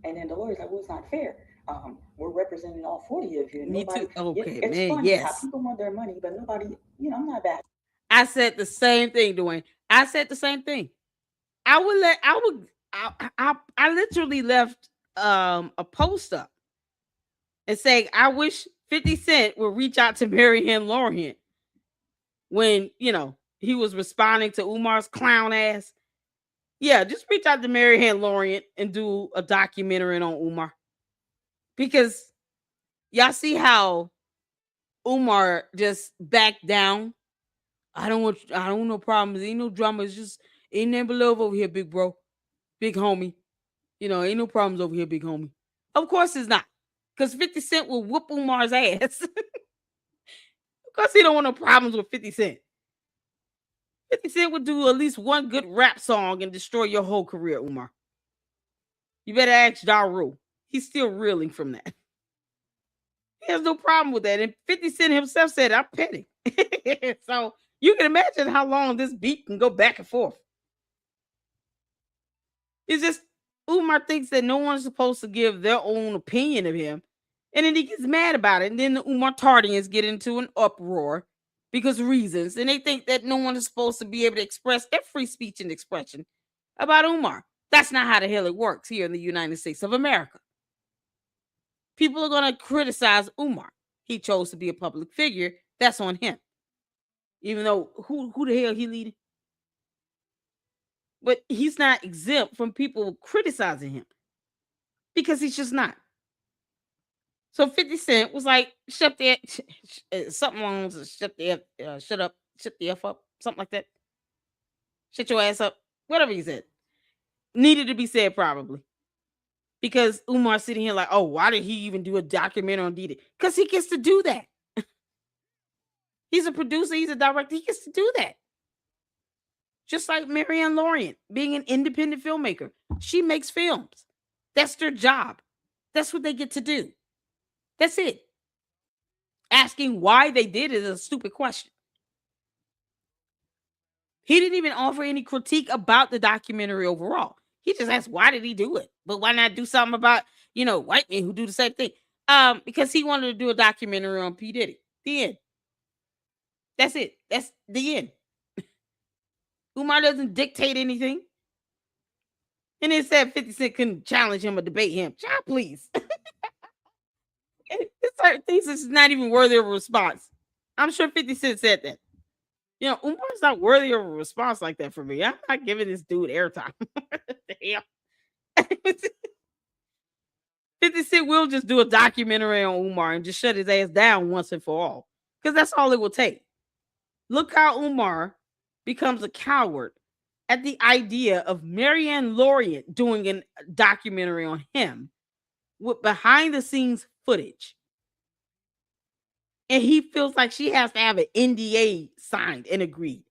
And then the lawyer's like, well, it's not fair. We're representing all 40 of you. And me nobody, too. Okay, it's man, funny how yes. people want their money, but nobody, I'm not back. I said the same thing, Dwayne. I said the same thing. I literally left a post up and saying I wish 50 Cent would reach out to Marianne Lorient when, he was responding to Umar's clown ass. Yeah, just reach out to Marianne Lorient and do a documentary on Umar. Because y'all see how Umar just backed down. I don't want no problems. Ain't no drama. It's just ain't never love over here, big bro. Big homie. Ain't no problems over here, big homie. Of course it's not. Because 50 Cent will whoop Umar's ass. Of course he don't want no problems with 50 Cent. 50 Cent would do at least one good rap song and destroy your whole career, Umar. You better ask Ja Rule. He's still reeling from that. He has no problem with that. And 50 Cent himself said, I'm petty. So you can imagine how long this beat can go back and forth. It's just Umar thinks that no one's supposed to give their own opinion of him. And then he gets mad about it. And then the Umar Tardians get into an uproar because of reasons. And they think that no one is supposed to be able to express their free speech and expression about Umar. That's not how the hell it works here in the United States of America. People are going to criticize Umar. He chose to be a public figure. That's on him. Even though who the hell he leading? But he's not exempt from people criticizing him because he's just not. So 50 Cent was like, shut the something wrong with shut the shut up, shut the F up, something like that. Shut your ass up. Whatever he said. Needed to be said probably. Because Umar's sitting here like, oh, why did he even do a documentary on Didi? Because he gets to do that. He's a producer, he's a director, he gets to do that. Just like Marianne Lorient being an independent filmmaker. She makes films. That's their job. That's what they get to do. That's it. Asking why they did it is a stupid question. He didn't even offer any critique about the documentary overall. He just asked, why did he do it? But why not do something about, white men who do the same thing? Because he wanted to do a documentary on P. Diddy. The end. That's it. That's the end. Umar doesn't dictate anything. And it said 50 Cent couldn't challenge him or debate him. Child, please. It's certain things that's not even worthy of a response. I'm sure 50 Cent said that. Umar's not worthy of a response like that for me. I'm not giving this dude airtime. Damn. 50 Cent will just do a documentary on Umar and just shut his ass down once and for all. Because that's all it will take. Look how Umar becomes a coward at the idea of Marianne Lorient doing a documentary on him with behind the scenes footage. And he feels like she has to have an NDA signed and agreed,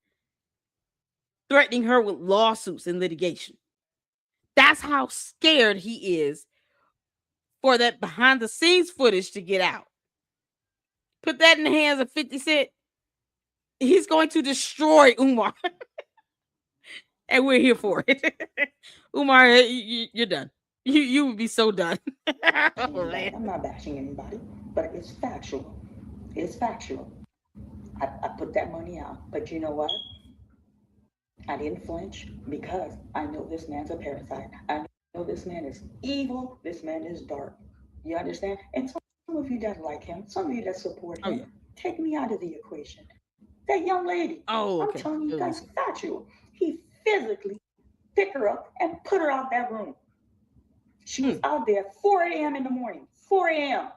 threatening her with lawsuits and litigation. That's how scared he is for that behind the scenes footage to get out. Put that in the hands of 50 Cent. He's going to destroy Umar. And we're here for it. Umar, you're done. You would be so done. Oh, I'm not bashing anybody, but it's factual. It's factual. I put that money out, but you know what? I didn't flinch because I know this man's a parasite. I know this man is evil. This man is dark. You understand? And some of you that like him, some of you that support Oh, him, yeah. take me out of the equation. That young lady, Oh, I'm okay. telling you guys, factual. He physically picked her up and put her out that room. She was out there 4 a.m. in the morning. 4 a.m.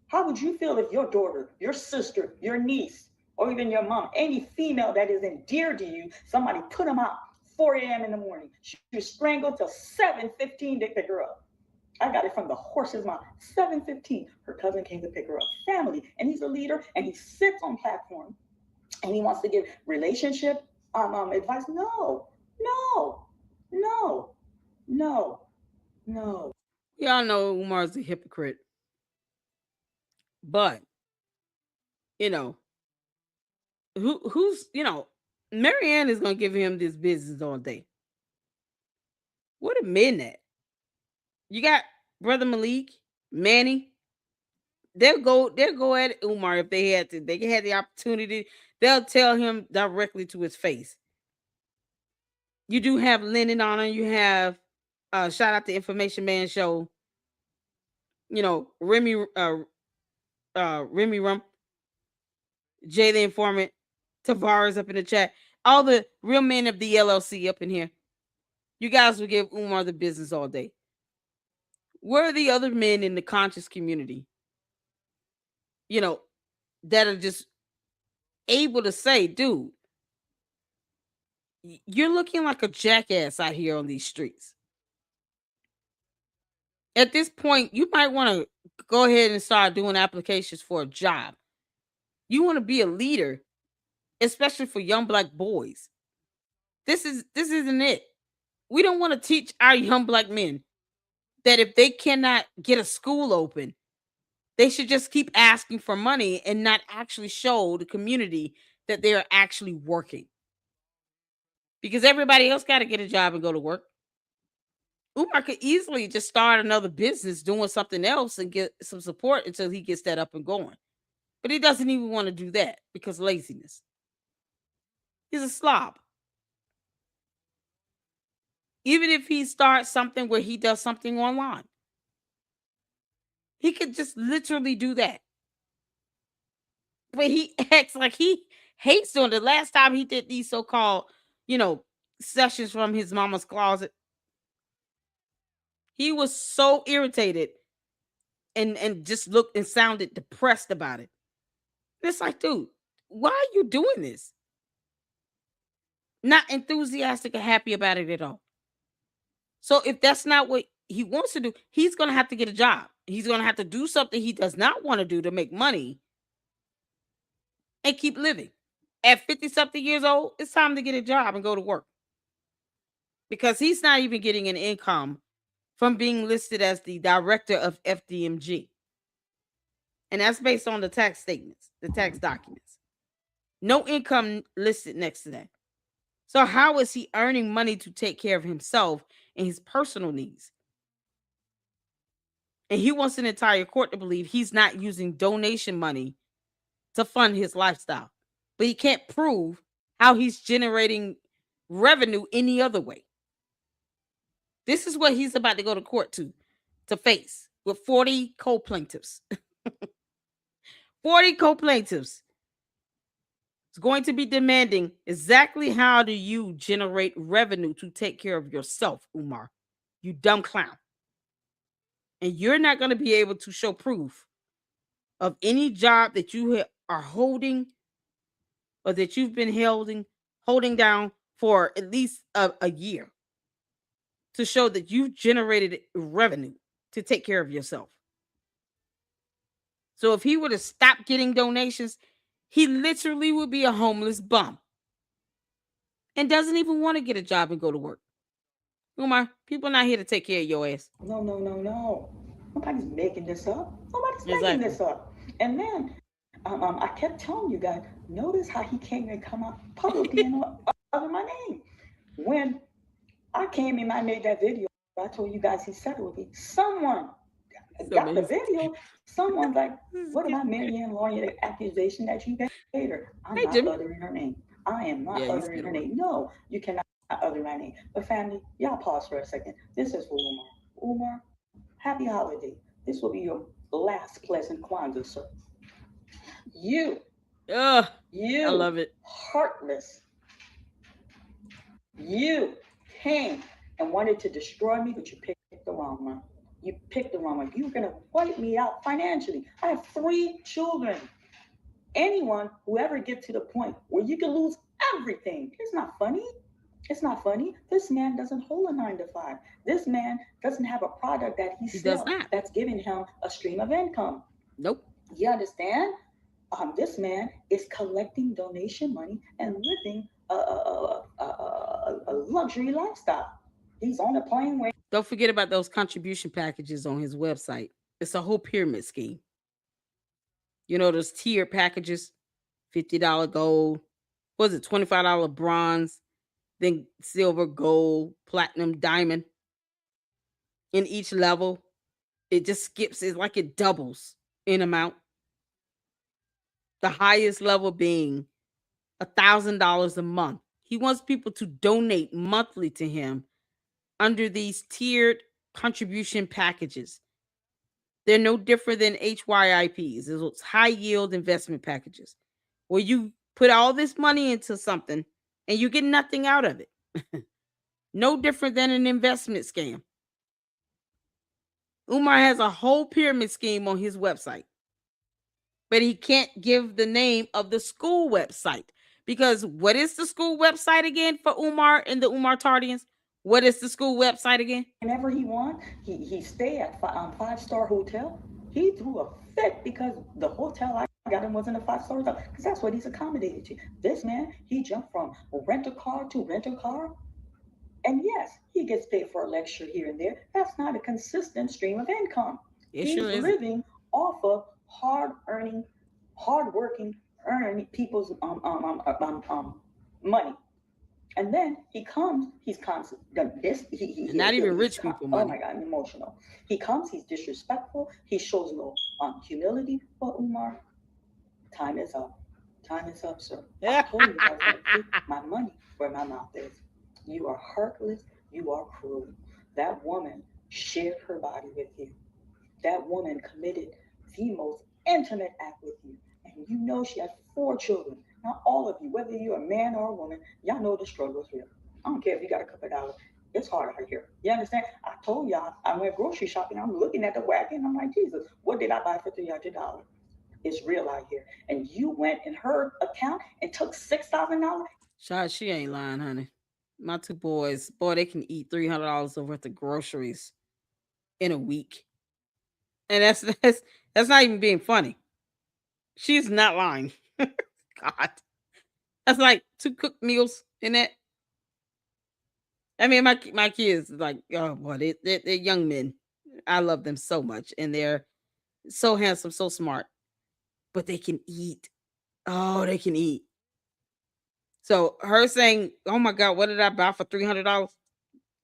How would you feel if your daughter, your sister, your niece, or even your mom, any female that is endeared to you, somebody put them out 4 a.m. in the morning? She was strangled till 7:15 to pick her up. I got it from the horse's mouth. 7:15. Her cousin came to pick her up. Family, and he's a leader, and he sits on platform, and he wants to give relationship advice. No, no, no, no, no. Y'all know Umar's a hypocrite. But, you know, who's Marianne is gonna give him this business all day. What a minute. You got Brother Malik, Manny. They'll go at Umar if they had to. They had the opportunity. They'll tell him directly to his face. You do have Lennon on it. You have shout out to Information Man Show. Remy Rump, Jay the Informant, Tavares up in the chat. All the real men of the LLC up in here. You guys will give Umar the business all day. Where are the other men in the conscious community? That are just able to say, dude, you're looking like a jackass out here on these streets. At this point, you might want to go ahead and start doing applications for a job. You want to be a leader, especially for young black boys. This isn't it. We don't want to teach our young black men that if they cannot get a school open, they should just keep asking for money and not actually show the community that they are actually working. Because everybody else got to get a job and go to work. Umar could easily just start another business doing something else and get some support until he gets that up and going. But he doesn't even want to do that because laziness. He's a slob. Even if he starts something where he does something online, He could just literally do that. But he acts like he hates doing it. Last time he did these so-called, you know, sessions from his mama's closet, he was so irritated and just looked and sounded depressed about it. It's like, dude, why are you doing this? Not enthusiastic or happy about it at all. So if that's not what he wants to do, he's gonna have to get a job. He's gonna have to do something he does not want to do to make money and keep living. At 50 something years old, it's time to get a job and go to work because he's not even getting an income from being listed as the director of FDMG. And that's based on the tax statements, the tax documents. No income listed next to that. So, how is he earning money to take care of himself and his personal needs? And he wants an entire court to believe he's not using donation money to fund his lifestyle. But he can't prove how he's generating revenue any other way. This is what he's about to go to court to face with 40 co-plaintiffs. 40 co-plaintiffs is going to be demanding exactly how do you generate revenue to take care of yourself, Umar, you dumb clown. And you're not going to be able to show proof of any job that you are holding or that you've been holding down for at least a year to show that you've generated revenue to take care of yourself. So if he were to stop getting donations, he literally would be a homeless bum and doesn't even want to get a job and go to work. Umar, people not here to take care of your ass. No, no, no, no. Nobody's making this up. Nobody's making Exactly. this up. And then I kept telling you guys, notice how he came and come out publicly and under my name. When I came in, I made that video. I told you guys he said it would be someone It's got the amazing. video. Someone's like, This is what cute. about Marianne Lawyer accusation that you paid her? I'm not Hey, Jimmy. uttering her name. I am not Yeah, you uttering her scared of name. work. No, you cannot utter my name. But family, y'all pause for a second. This is for Umar. Umar, happy holiday. This will be your last pleasant Kwanzaa, sir. You, Ugh, I you, love it. heartless, you came and wanted to destroy me, but you picked the wrong one. You picked the wrong one. You're going to wipe me out financially. I have 3 children. Anyone who ever get to the point where you can lose everything, it's not funny. It's not funny. This man doesn't hold a 9 to 5. This man doesn't have a product that he He does sells not. that's giving him a stream of income. Nope. You understand? This man is collecting donation money and living a luxury lifestyle. He's on a plane where Don't forget about those contribution packages on his website. It's a whole pyramid scheme. You know, those tiered packages, $50 gold, was it $25 bronze, then silver, gold, platinum, diamond in each level. It just skips, it's like it doubles in amount. The highest level being $1,000 a month. He wants people to donate monthly to him under these tiered contribution packages. They're no different than HYIPs, those high yield investment packages, where you put all this money into something and you get nothing out of it. No different than an investment scam. Umar has a whole pyramid scheme on his website, but he can't give the name of the school website because what is the school website again for Umar and the Umar Tardians? What is the school website again? whenever he want, he stay at 5-star hotel. He threw a fit because the hotel I got him wasn't a 5-star hotel because that's what he's accommodated to. This man, he jumped from rental car to rental car. And yes, he gets paid for a lecture here and there. That's not a consistent stream of income. It He's sure isn't. living off of hard working, earning people's money. And then he comes, he's constant. This, And not even he's, rich people oh my money. God, I'm emotional. He comes, he's disrespectful, he shows no humility. But Umar, time is up. Time is up, sir. I told you I was going to put my money where my mouth is. You are heartless. You are cruel. That woman shared her body with you. That woman committed the most intimate act with you. And you know she has 4 children. Now, all of you, whether you're a man or a woman, y'all know the struggle is real. I don't care if you got a couple of dollars. It's hard out here. You understand? I told y'all, I went grocery shopping. I'm looking at the wagon. I'm like, Jesus, what did I buy for $300? It's real out here. And you went in her account and took $6,000. Child, she ain't lying, honey. My two boys, boy, they can eat $300 worth of groceries in a week, and that's not even being funny. She's not lying. God, that's like two cooked meals in that. I mean, my kids like, oh boy, they're young men. I love them so much, and they're so handsome, so smart, but they can eat. Oh, they can eat. So her saying, "Oh my God, what did I buy for $300?"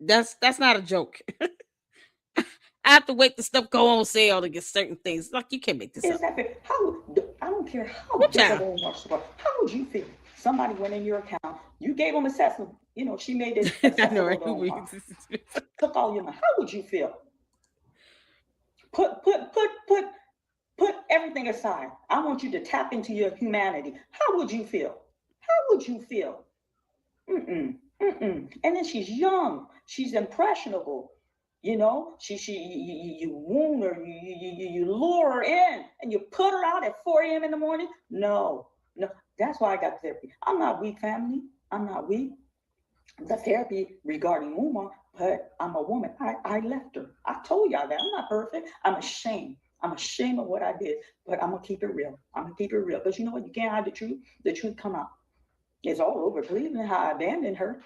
That's not a joke. I have to wait the stuff go on sale to get certain things. Like you can't make this Is up. that fair? How, I don't care how What big of child? a Walmart store, how would you feel? Somebody went in your account, you gave them accessible, she made it I know, accessible right? to Uber Omar, Eats is expensive. took all your money. How would you feel? Put everything aside. I want you to tap into your humanity. How would you feel? How would you feel? Mm-mm, mm-mm. And then she's young. She's impressionable. You wound her, you lure her in, and you put her out at 4 a.m. in the morning. No, no. That's why I got therapy. I'm not weak, family. I'm not weak. The therapy regarding Umar, but I'm a woman. I left her. I told y'all that. I'm not perfect. I'm ashamed. I'm ashamed of what I did, but I'm gonna keep it real. I'm gonna keep it real. Because you know what? You can't hide the truth. The truth come out. It's all over Cleveland how I abandoned her.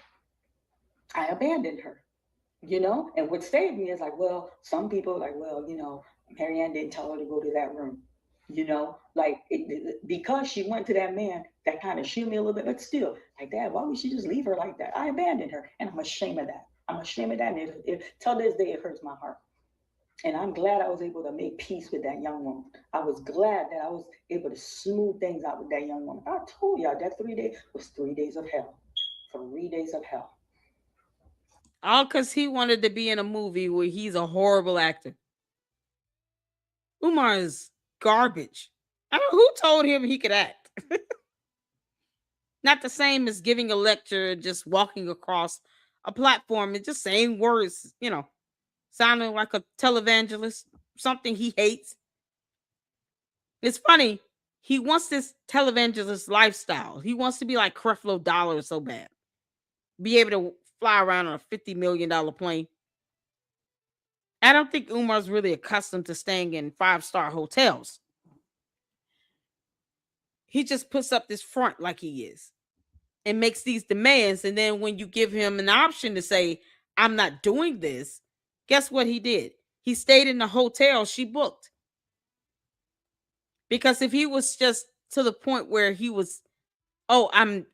I abandoned her. And what saved me is like, well, some people are like, well, Marianne didn't tell her to go to that room. Like because she went to that man, that kind of shielded me a little bit, but still, like, Dad, why would she just leave her like that? I abandoned her, and I'm ashamed of that. I'm ashamed of that, and till this day, it hurts my heart. And I'm glad I was able to make peace with that young woman. I was glad that I was able to smooth things out with that young woman. I told y'all that 3 days was 3 days of hell. 3 days of hell. All because he wanted to be in a movie where he's a horrible actor. Umar is garbage. I don't know who told him he could act. Not the same as giving a lecture, just walking across a platform and just saying words, sounding like a televangelist, something he hates. It's funny. He wants this televangelist lifestyle. He wants to be like Creflo Dollar so bad. Be able to fly around on a $50 million plane. I don't think Umar's really accustomed to staying in 5-star hotels. He just puts up this front like he is and makes these demands. And then when you give him an option to say, I'm not doing this, guess what he did? He stayed in the hotel she booked. Because if he was just to the point where he was, oh, I'm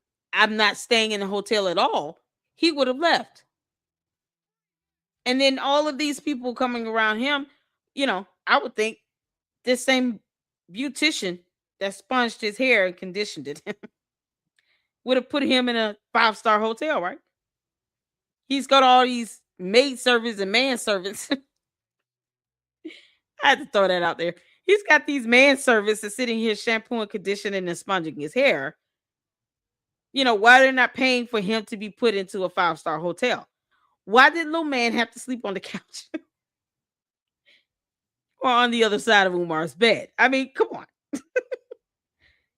not staying in the hotel at all, he would have left. And then all of these people coming around him, I would think this same beautician that sponged his hair and conditioned it would have put him in a 5-star hotel, right? He's got all these maid servants and man servants. I had to throw that out there. He's got these man servants that's sitting here shampooing, conditioning, and sponging his hair. Why they're not paying for him to be put into a 5-star hotel? Why did little man have to sleep on the couch or on the other side of Umar's bed? I mean, come on.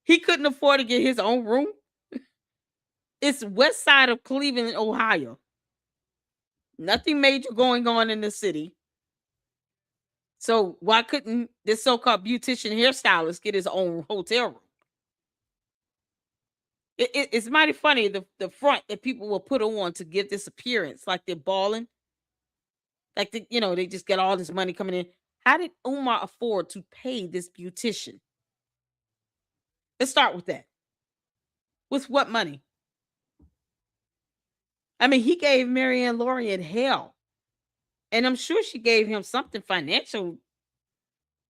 He couldn't afford to get his own room. It's west side of Cleveland, Ohio. Nothing major going on in the city. So why couldn't this so-called beautician hairstylist get his own hotel room? It's mighty funny the front that people will put on to give this appearance like they're balling, like they just get all this money coming in. How did Umar afford to pay this beautician? Let's start with that. With what money? I mean, he gave Marianne Lorian hell, and I'm sure she gave him something financial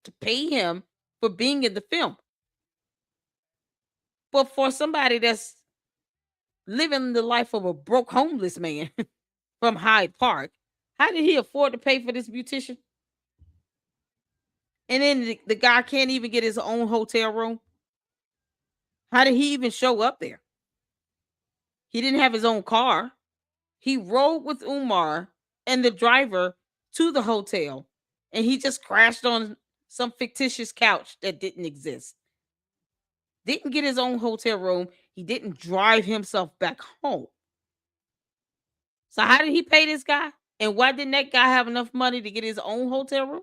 to pay him for being in the film. But for somebody that's living the life of a broke homeless man from Hyde Park, how did he afford to pay for this beautician? And then the guy can't even get his own hotel room. How did he even show up there? He didn't have his own car. He rode with Umar and the driver to the hotel, and he just crashed on some fictitious couch that didn't exist. Didn't get his own hotel room. He didn't drive himself back home. So how did he pay this guy? And why didn't that guy have enough money to get his own hotel room?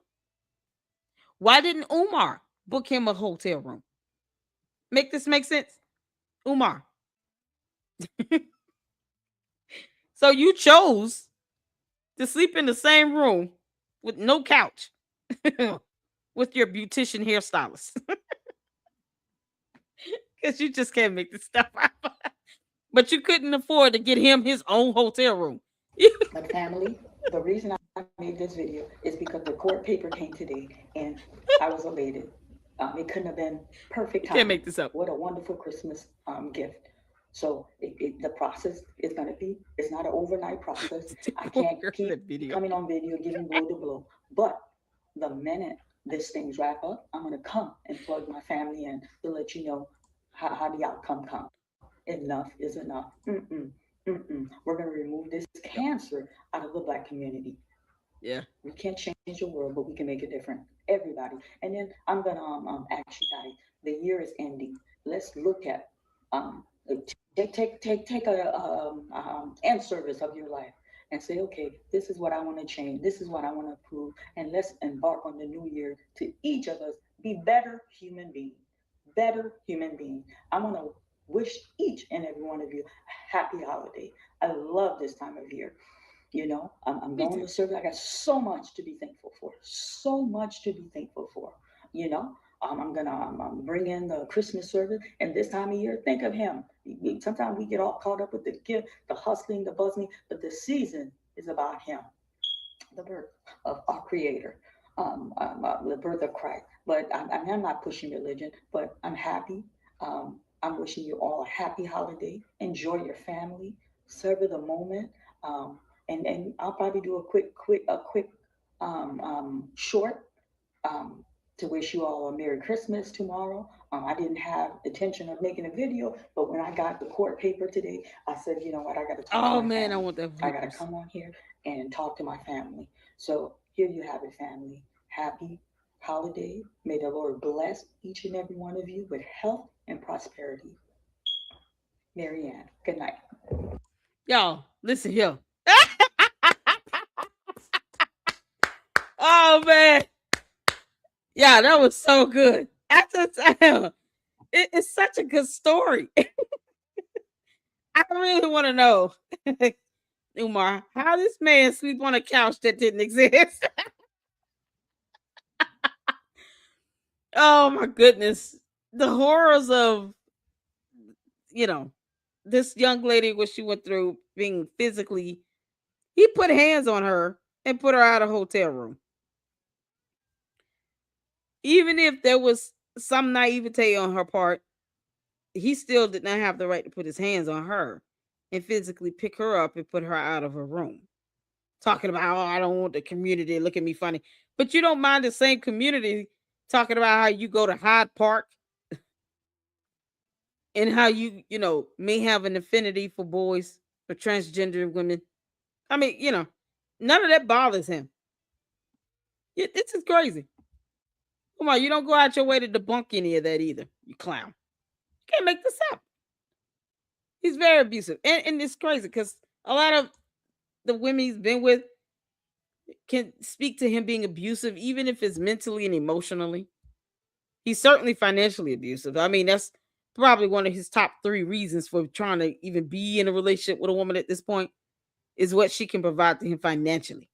Why didn't Umar book him a hotel room? Make this make sense? Umar. So you chose to sleep in the same room with no couch with your beautician hairstylist because you just can't make this stuff up. But you couldn't afford to get him his own hotel room. You But family, the reason I made this video is because the court paper came today and I was elated. It couldn't have been perfect can't timing. make this up. What a wonderful Christmas gift. So the process is going to be, it's not an overnight process. I can't keep That video. coming on video giving blow to blow. But the minute this thing's wrap up, I'm going to come and plug my family in to let you know how the outcome come. Enough is enough. We're going to remove this cancer out of the Black community. Yeah. We can't change the world, but we can make it different. Everybody. And then I'm gonna ask you guys. The year is ending. Let's look at take a end service of your life and say, okay, this is what I want to change. This is what I want to prove, and let's embark on the new year to each of us be better human beings. Better human beings. I want to wish each and every one of you a happy holiday. I love this time of year. I'm Me going too. to serve. I got so much to be thankful for. So much to be thankful for. You know, I'm gonna bring in the Christmas service, and this time of year, think of Him. Sometimes we get all caught up with the gift, the hustling, the buzzing, but the season is about Him, the birth of our Creator, the birth of Christ. But I'm not pushing religion, but I'm happy. I'm wishing you all a happy holiday. Enjoy your family. Savor the moment. And I'll probably do a quick short um, to wish you all a Merry Christmas tomorrow. I didn't have intention of making a video, but when I got the court paper today, I said, you know what, I got to talk to Oh my man, I family. want that I got to papers. come on here and talk to my family. So here you have it, family. Happy holiday. May the Lord bless each and every one of you with health and prosperity. Marianne, good night. Y'all, listen here. Oh man. Yeah, that was so good. After it's such a good story. I really want to know, Umar, how this man sleep on a couch that didn't exist. Oh my goodness. The horrors of, you know, this young lady, what she went through being physically, he put hands on her and put her out of hotel room. Even if there was some naivete on her part, he still did not have the right to put his hands on her and physically pick her up and put her out of her room. Talking about, oh, I don't want the community to look at me funny. But you don't mind the same community talking about how you go to Hyde Park and how you may have an affinity for boys, for transgender women. I mean, none of that bothers him. This is crazy. Come on, you don't go out your way to debunk any of that either, you clown. You can't make this up. He's very abusive. And it's crazy because a lot of the women he's been with can speak to him being abusive, even if it's mentally and emotionally. He's certainly financially abusive. I mean, that's probably one of his top three reasons for trying to even be in a relationship with a woman at this point is what she can provide to him financially.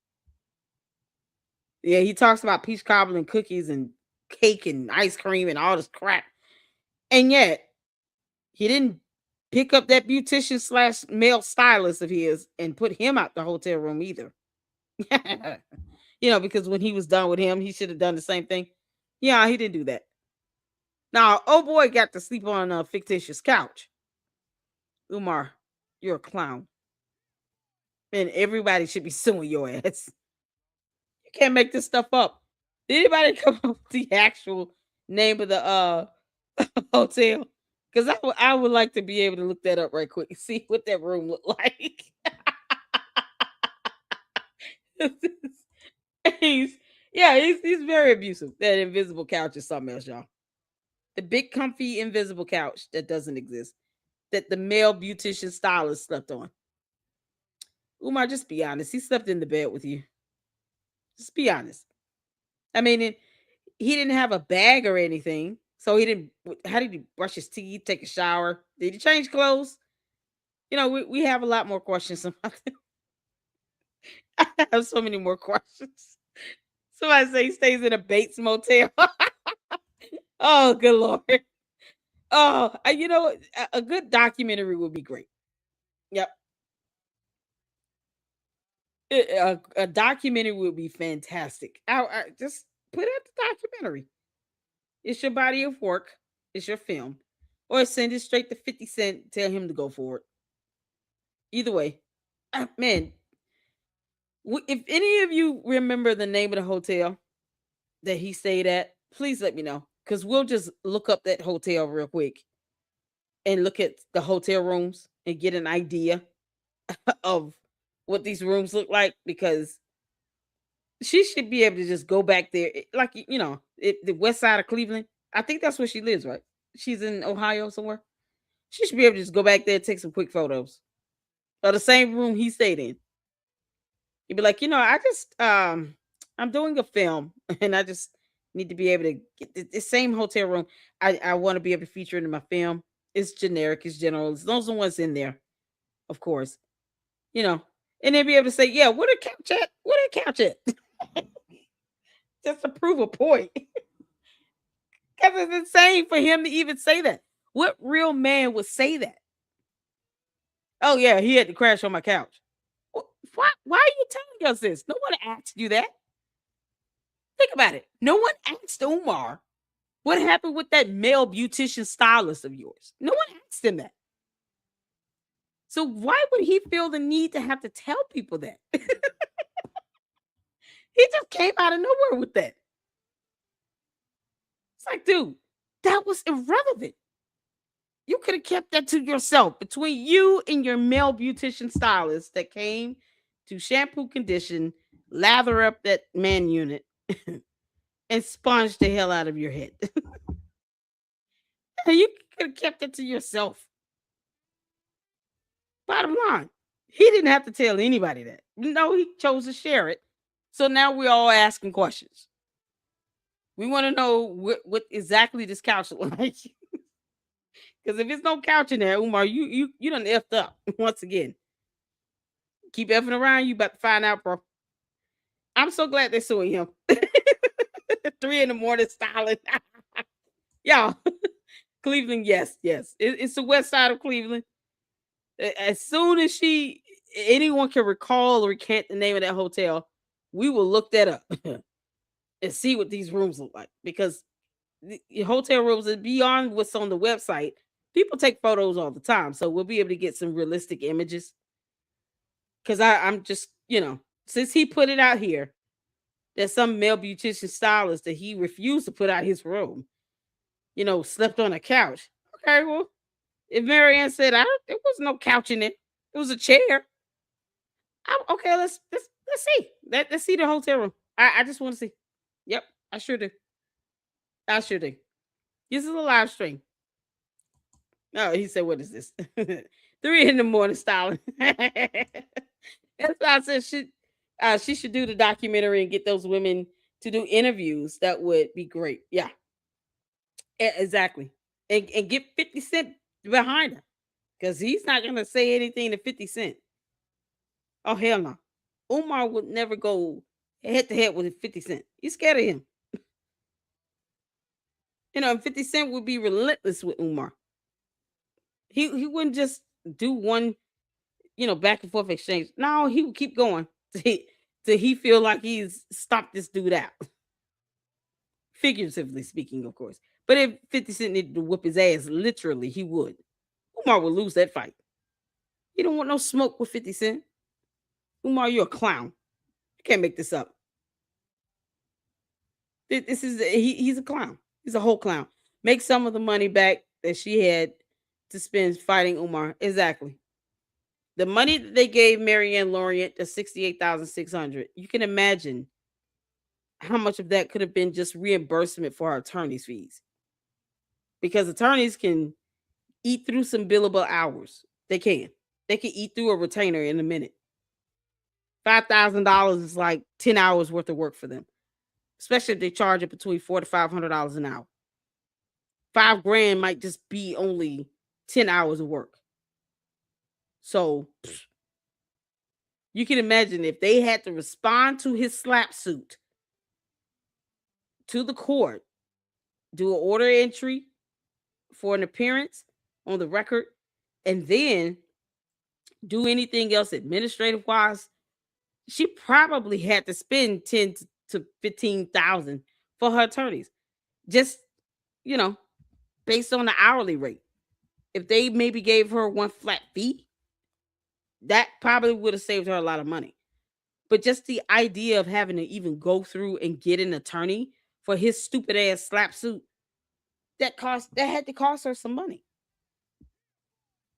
Yeah, he talks about peach cobbler and cookies and cake and ice cream and all this crap. And yet, he didn't pick up that beautician slash male stylist of his and put him out the hotel room either. Because when he was done with him, he should have done the same thing. Yeah, he didn't do that. Now, oh boy got to sleep on a fictitious couch. Umar, you're a clown. And everybody should be suing your ass. You can't make this stuff up. Did anybody come up with the actual name of the hotel? Because I would like to be able to look that up right quick and see what that room looked like. he's yeah, he's very abusive. That invisible couch is something else, y'all. The big comfy invisible couch that doesn't exist. That the male beautician stylist slept on. Umar, just be honest. He slept in the bed with you. Just be honest. I mean, he didn't have a bag or anything. So he didn't. How did he brush his teeth, take a shower? Did he change clothes? We have a lot more questions about him. I have so many more questions. Somebody say he stays in a Bates motel. Oh, good Lord. Oh, a good documentary would be great. Yep. A documentary would be fantastic. I just put out the documentary. It's your body of work. It's your film. Or send it straight to 50 Cent. Tell him to go for it. Either way. Man, if any of you remember the name of the hotel that he stayed at, please let me know. Because we'll just look up that hotel real quick and look at the hotel rooms and get an idea of what these rooms look like. Because she should be able to just go back there. Like, the west side of Cleveland. I think that's where she lives, right? She's in Ohio somewhere. She should be able to just go back there and take some quick photos of the same room he stayed in. You'd be like, I'm doing a film and I just need to be able to get the same hotel room. I want to be able to feature it in my film. It's generic, it's general. It's those are the ones in there, of course. You know, and then be able to say, yeah, what a couch at? What a couch at? Just to prove a point. Because it's insane for him to even say that. What real man would say that? Oh yeah, he had to crash on my couch. Why are you telling us this? No one asked you that. Think about it. No one asked Umar what happened with that male beautician stylist of yours. No one asked him that. So why would he feel the need to have to tell people that? He just came out of nowhere with that. It's like, dude, that was irrelevant. You could have kept that to yourself between you and your male beautician stylist that came to shampoo, condition, lather up that man unit, and sponge the hell out of your head. You could have kept it to yourself. Bottom line, he didn't have to tell anybody that. No, he chose to share it. So now we're all asking questions. We want to know what exactly this couch look like. Because if it's no couch in there, Umar, you done effed up once again. Keep effing around, you about to find out, bro. I'm so glad they're suing him. 3 in the morning styling. Y'all, Cleveland, yes, yes. It's the west side of Cleveland. As soon as anyone can recall or recant the name of that hotel, we will look that up and see what these rooms look like. Because the hotel rooms are beyond what's on the website. People take photos all the time, so we'll be able to get some realistic images. Because I'm just, since he put it out here, there's some male beautician stylist that he refused to put out his room, slept on a couch. Okay, well, if Marianne said, there was no couch in it, it was a chair. Okay, let's see. Let's see the hotel room. I just want to see. Yep, I sure do. I sure do. This is a live stream. Oh, he said, "What is this? 3 in the morning styling." That's why I said she should do the documentary and get those women to do interviews. That would be great. Yeah, exactly. And get 50 Cent behind her because he's not gonna say anything to 50 Cent. Oh hell no. Umar would never go head to head with 50 Cent. He's scared of him. 50 Cent would be relentless with Umar. He wouldn't just do one, back and forth exchange. No, he would keep going till he feel like he's stopped this dude out. Figuratively speaking, of course. But if 50 Cent needed to whoop his ass, literally, he would. Umar would lose that fight. You don't want no smoke with 50 Cent. Umar, you're a clown. You can't make this up. This is he's a clown. He's a whole clown. Make some of the money back that she had to spend fighting Umar. Exactly. The money that they gave Marianne Lorient, the 68,600. You can imagine how much of that could have been just reimbursement for her attorney's fees. Because attorneys can eat through some billable hours. They can. They can eat through a retainer in a minute. $5,000 is like 10 hours worth of work for them, especially if they charge it between $400 to $500 an hour. 5 grand might just be only 10 hours of work. So you can imagine if they had to respond to his slap suit to the court, do an order entry for an appearance on the record, and then do anything else administrative wise, she probably had to spend 10 to 15,000 for her attorneys. Just, you know, based on the hourly rate. If they maybe gave her one flat fee, that probably would have saved her a lot of money. But just the idea of having to even go through and get an attorney for his stupid ass slap suit, that had to cost her some money.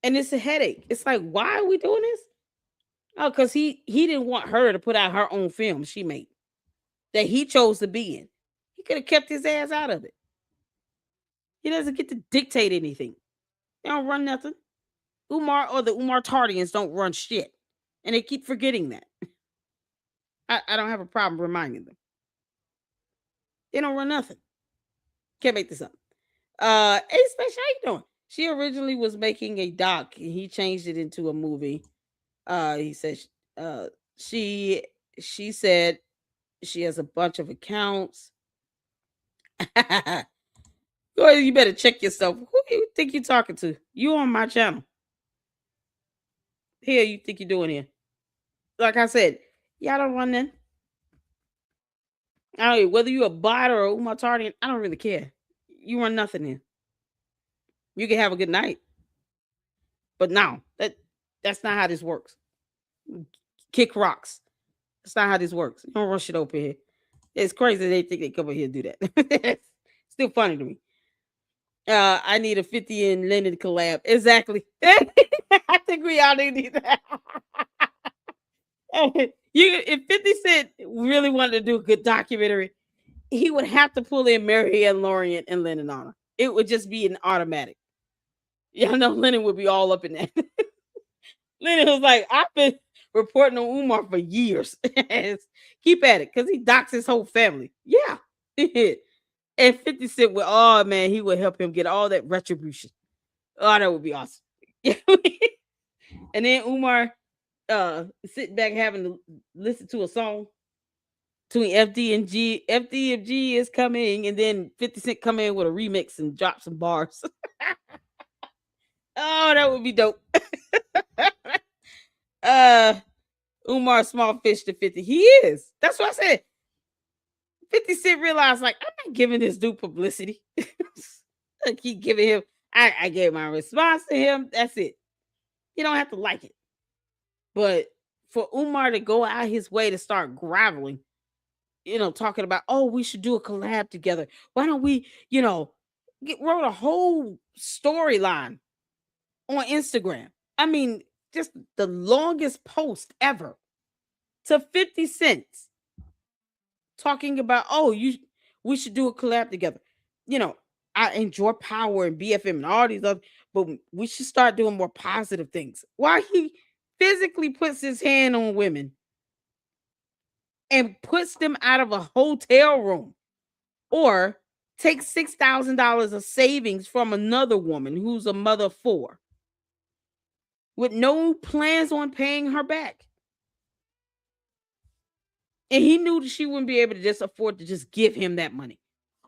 And it's a headache. It's like, why are we doing this? Oh, because he didn't want her to put out her own film she made that he chose to be in. He could have kept his ass out of it. He doesn't get to dictate anything. They don't run nothing. Umar or the Umar Tardians don't run shit. And they keep forgetting that. I don't have a problem reminding them. They don't run nothing. Can't make this up. Hey, Special, how you doing? She originally was making a doc and he changed it into a movie. He said uh she she said she has a bunch of accounts. Go ahead, you better check yourself. Who do you think you're talking to? You on my channel. Here, you think you're doing here? Like I said, y'all don't run then. I don't know, whether you a bot or a Umatardian, I don't really care. You run nothing in. You can have a good night. But no, that's not how this works. Kick rocks. That's not how this works. You don't run shit over here. It's crazy they think they come over here and do that. It's still funny to me. I need a 50 and Lennon collab. Exactly. I think we all need that. You if 50 Cent really wanted to do a good documentary, he would have to pull in Marianne Lorient and Lennon on her. It would just be an automatic. Y'all know Lennon would be all up in that. Lennon was like, I've been reporting on Umar for years. Keep at it, because he doxed his whole family. Yeah. And 50 Cent would, oh man, he would help him get all that retribution. Oh, that would be awesome. And then Umar sitting back having to listen to a song between FD and G. FD and G is coming, and then 50 Cent come in with a remix and drop some bars. Oh, that would be dope. uh Umar small fish to 50. He is. That's what I said. 50 Cent realized, like, I'm not giving this dude publicity. I keep giving him, I gave my response to him. That's it. You don't have to like it. But for Umar to go out his way to start graveling, talking about, oh, we should do a collab together. Why don't we, wrote a whole storyline on Instagram. I mean, just the longest post ever to 50 cents talking about, oh, we should do a collab together. I enjoy Power and BFM and all these other, but we should start doing more positive things. Why he physically puts his hand on women and puts them out of a hotel room, or takes $6,000 of savings from another woman who's a mother of 4 with no plans on paying her back. And he knew that she wouldn't be able to just afford to just give him that money,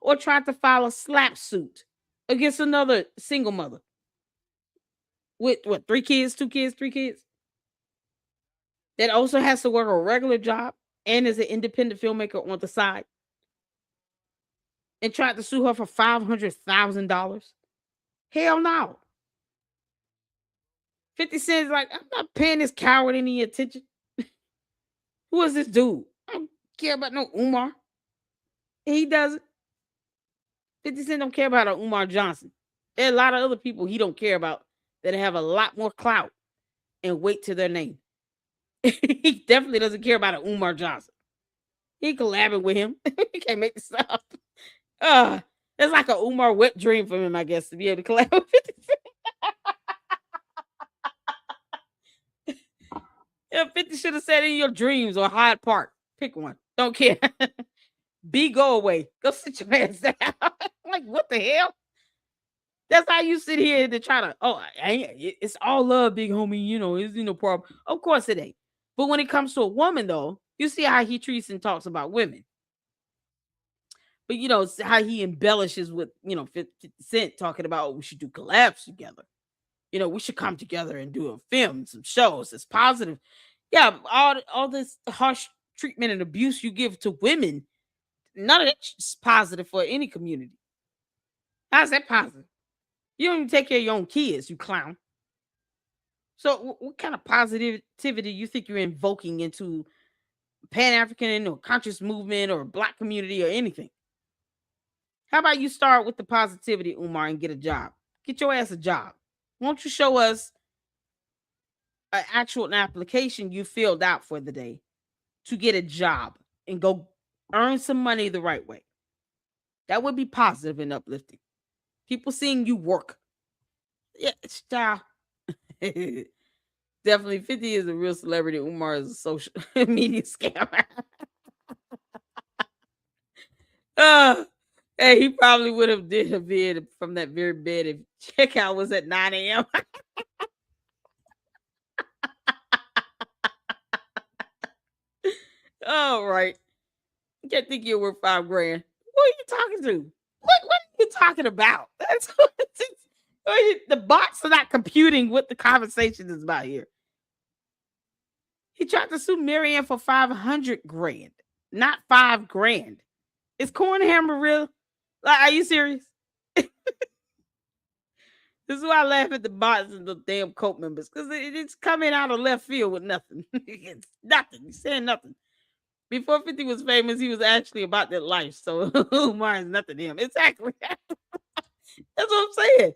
or tried to file a slap suit against another single mother with what, 3 kids, 2 kids, 3 kids, that also has to work a regular job and is an independent filmmaker on the side, and tried to sue her for $500,000. Hell no. 50 Cent's like, I'm not paying this coward any attention. Who is this dude? I don't care about no Umar. He doesn't. 50 Cent don't care about a Umar Johnson. There are a lot of other people he don't care about that have a lot more clout and weight to their name. He definitely doesn't care about a Umar Johnson. He ain't collabing with him. He can't make this up. Uh, it's like a Umar wet dream for him, I guess, to be able to collab with 50 Cent. Yeah, 50 should have said in your dreams or Hyde Park. Pick one. Don't care. B, go away. Go sit your ass down. Like, what the hell? That's how you sit here to try to, oh, it's all love, big homie. It's no problem. Of course it ain't. But when it comes to a woman, though, you see how he treats and talks about women. But how he embellishes with 50 Cent talking about, oh, we should do collabs together. We should come together and do a film, some shows. It's positive. Yeah, all this harsh treatment and abuse you give to women, none of that's positive for any community. How's that positive? You don't even take care of your own kids, you clown. So, what kind of positivity you think you're invoking into Pan African or conscious movement or Black community or anything? How about you start with the positivity, Umar, and get a job? Get your ass a job. Won't you show us an actual application you filled out for the day to get a job and go earn some money the right way? That would be positive and uplifting. People seeing you work. Yeah, style. Definitely 50 is a real celebrity. Umar is a social media scammer. uh, hey, he probably would have did a vid from that very bed if checkout was at 9 a.m. All right. You can't think you're worth $5,000. Who are you talking to? What are you talking about? That's the bots are not computing what the conversation is about here. He tried to sue Marianne for 500 grand, not $5,000. Is Cornhammer real? Like, are you serious? This is why I laugh at the bots and the damn cult members, because it's coming out of left field with nothing. It's nothing. He's saying nothing. Before 50 was famous, he was actually about that life. So Umar is nothing to him. Exactly. That's what I'm saying.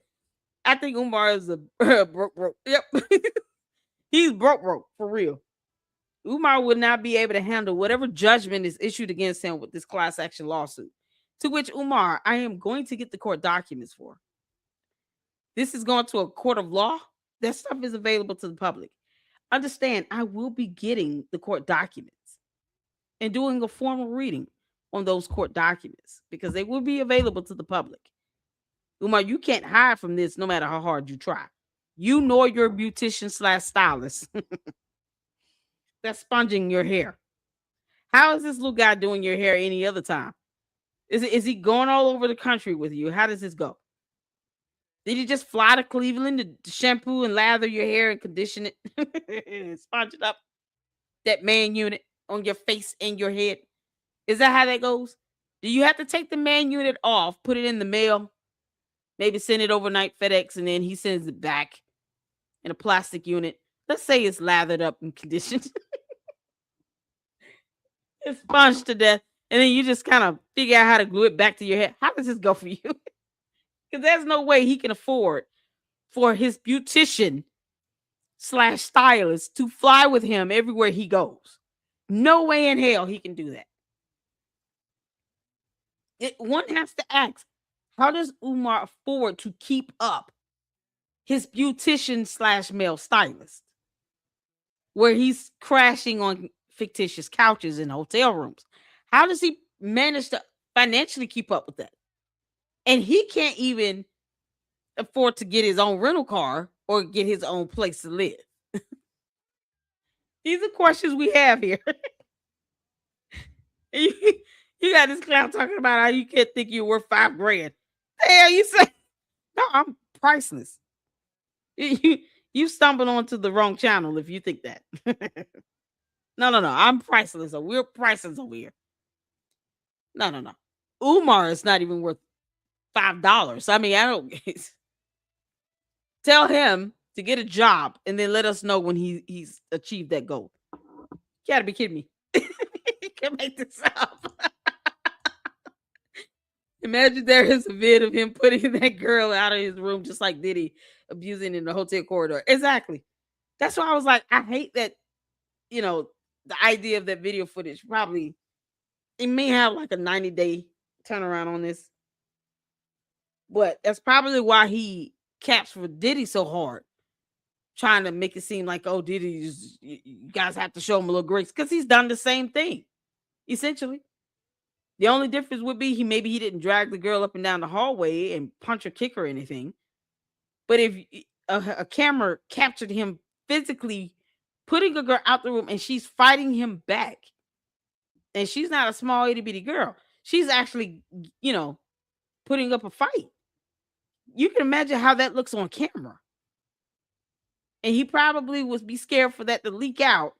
I think Umar is a broke. Yep. He's broke for real. Umar would not be able to handle whatever judgment is issued against him with this class action lawsuit. To which Umar, I am going to get the court documents for. This is going to a court of law. That stuff is available to the public. Understand, I will be getting the court documents and doing a formal reading on those court documents because they will be available to the public. Umar, you can't hide from this no matter how hard you try. You nor your beautician/stylist that's sponging your hair. How is this little guy doing your hair any other time? Is he going all over the country with you? How does this go? Did you just fly to Cleveland to shampoo and lather your hair and condition it and sponge it up? That man unit on your face and your head. Is that how that goes? Do you have to take the man unit off, put it in the mail, maybe send it overnight FedEx, and then he sends it back in a plastic unit? Let's say it's lathered up and conditioned. It's sponged to death. And then you just kind of figure out how to glue it back to your head. How does this go for you? Because there's no way he can afford for his beautician/stylist to fly with him everywhere he goes. No way in hell he can do that. One has to ask, how does Umar afford to keep up his beautician/male stylist, where he's crashing on fictitious couches in hotel rooms? How does he manage to financially keep up with that? And he can't even afford to get his own rental car or get his own place to live. These are questions we have here. You got this clown talking about how you can't think you're worth $5,000. The hell you say? No, I'm priceless. You stumbled onto the wrong channel if you think that. No. I'm priceless. We're priceless over here. No. Umar is not even worth $5. I mean, I don't tell him to get a job and then let us know when he's achieved that goal. You gotta be kidding me. You can't make this up. Imagine there is a vid of him putting that girl out of his room just like Diddy abusing in the hotel corridor. Exactly. That's why I was like, I hate that, you know, the idea of that video footage probably it may have like a 90-day turnaround on this, but that's probably why he caps for Diddy so hard, trying to make it seem like, oh, Diddy, you guys have to show him a little grace because he's done the same thing, essentially. The only difference would be he didn't drag the girl up and down the hallway and punch or kick her or anything. But if a camera captured him physically putting a girl out the room and she's fighting him back, and she's not a small itty bitty girl, she's actually, you know, putting up a fight. You can imagine how that looks on camera. And he probably would be scared for that to leak out.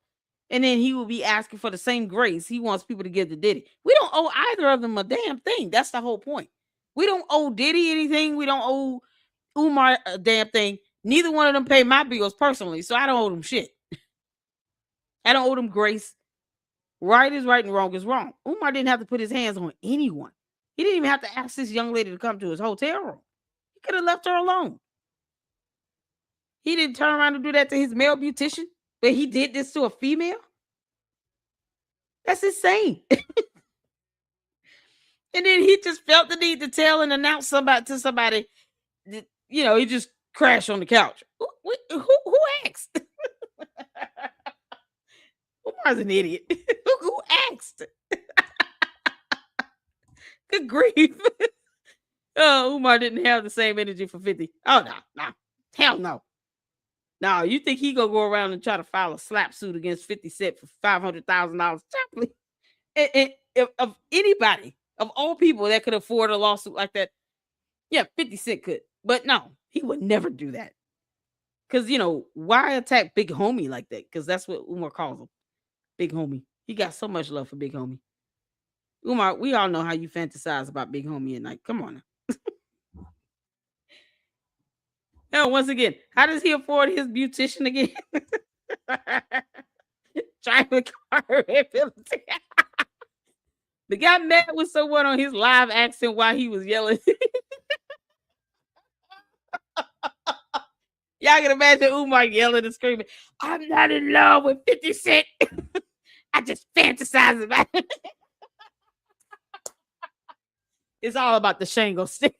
And then he will be asking for the same grace he wants people to give to Diddy. We don't owe either of them a damn thing. That's the whole point. We don't owe Diddy anything. We don't owe Umar a damn thing. Neither one of them pay my bills personally, so I don't owe them shit. I don't owe them grace. Right is right and wrong is wrong. Umar didn't have to put his hands on anyone. He didn't even have to ask this young lady to come to his hotel room. He could have left her alone. He didn't turn around and do that to his male beautician, but he did this to a female. That's insane. And then he just felt the need to tell and announce somebody to somebody that, you know, he just crashed on the couch. Who asked? Umar's an idiot. Who asked? Good grief. Oh, Umar didn't have the same energy for 50. Oh, no. Hell no. No, you think he gonna go around and try to file a slap suit against 50 Cent for $500,000? And if, of anybody, of all people that could afford a lawsuit like that, yeah, 50 Cent could. But no, he would never do that. Because, you know, why attack Big Homie like that? Because that's what Umar calls him. Big Homie. He got so much love for Big Homie. Umar, we all know how you fantasize about Big Homie at night. Come on now. Now, once again, how does he afford his beautician again? Trying to car rehabilitation. The guy met with someone on his live accent while he was yelling. Y'all can imagine Umar yelling and screaming, I'm not in love with 50 Cent. I just fantasize about it. It's all about the Shango stick.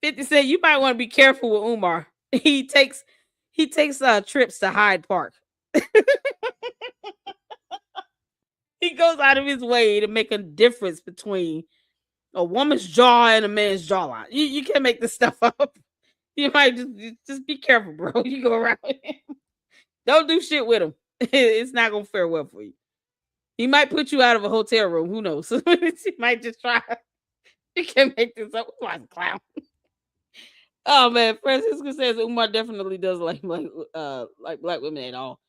50 Cent, you might want to be careful with Umar. He takes trips to Hyde Park. He goes out of his way to make a difference between a woman's jaw and a man's jawline. You can't make this stuff up. You might just be careful, bro. You go around with him. Don't do shit with him. It's not gonna fare well for you. He might put you out of a hotel room. Who knows? He might just try. You can't make this up. Why clown? Oh man, Francisco says Umar definitely does like black women at all.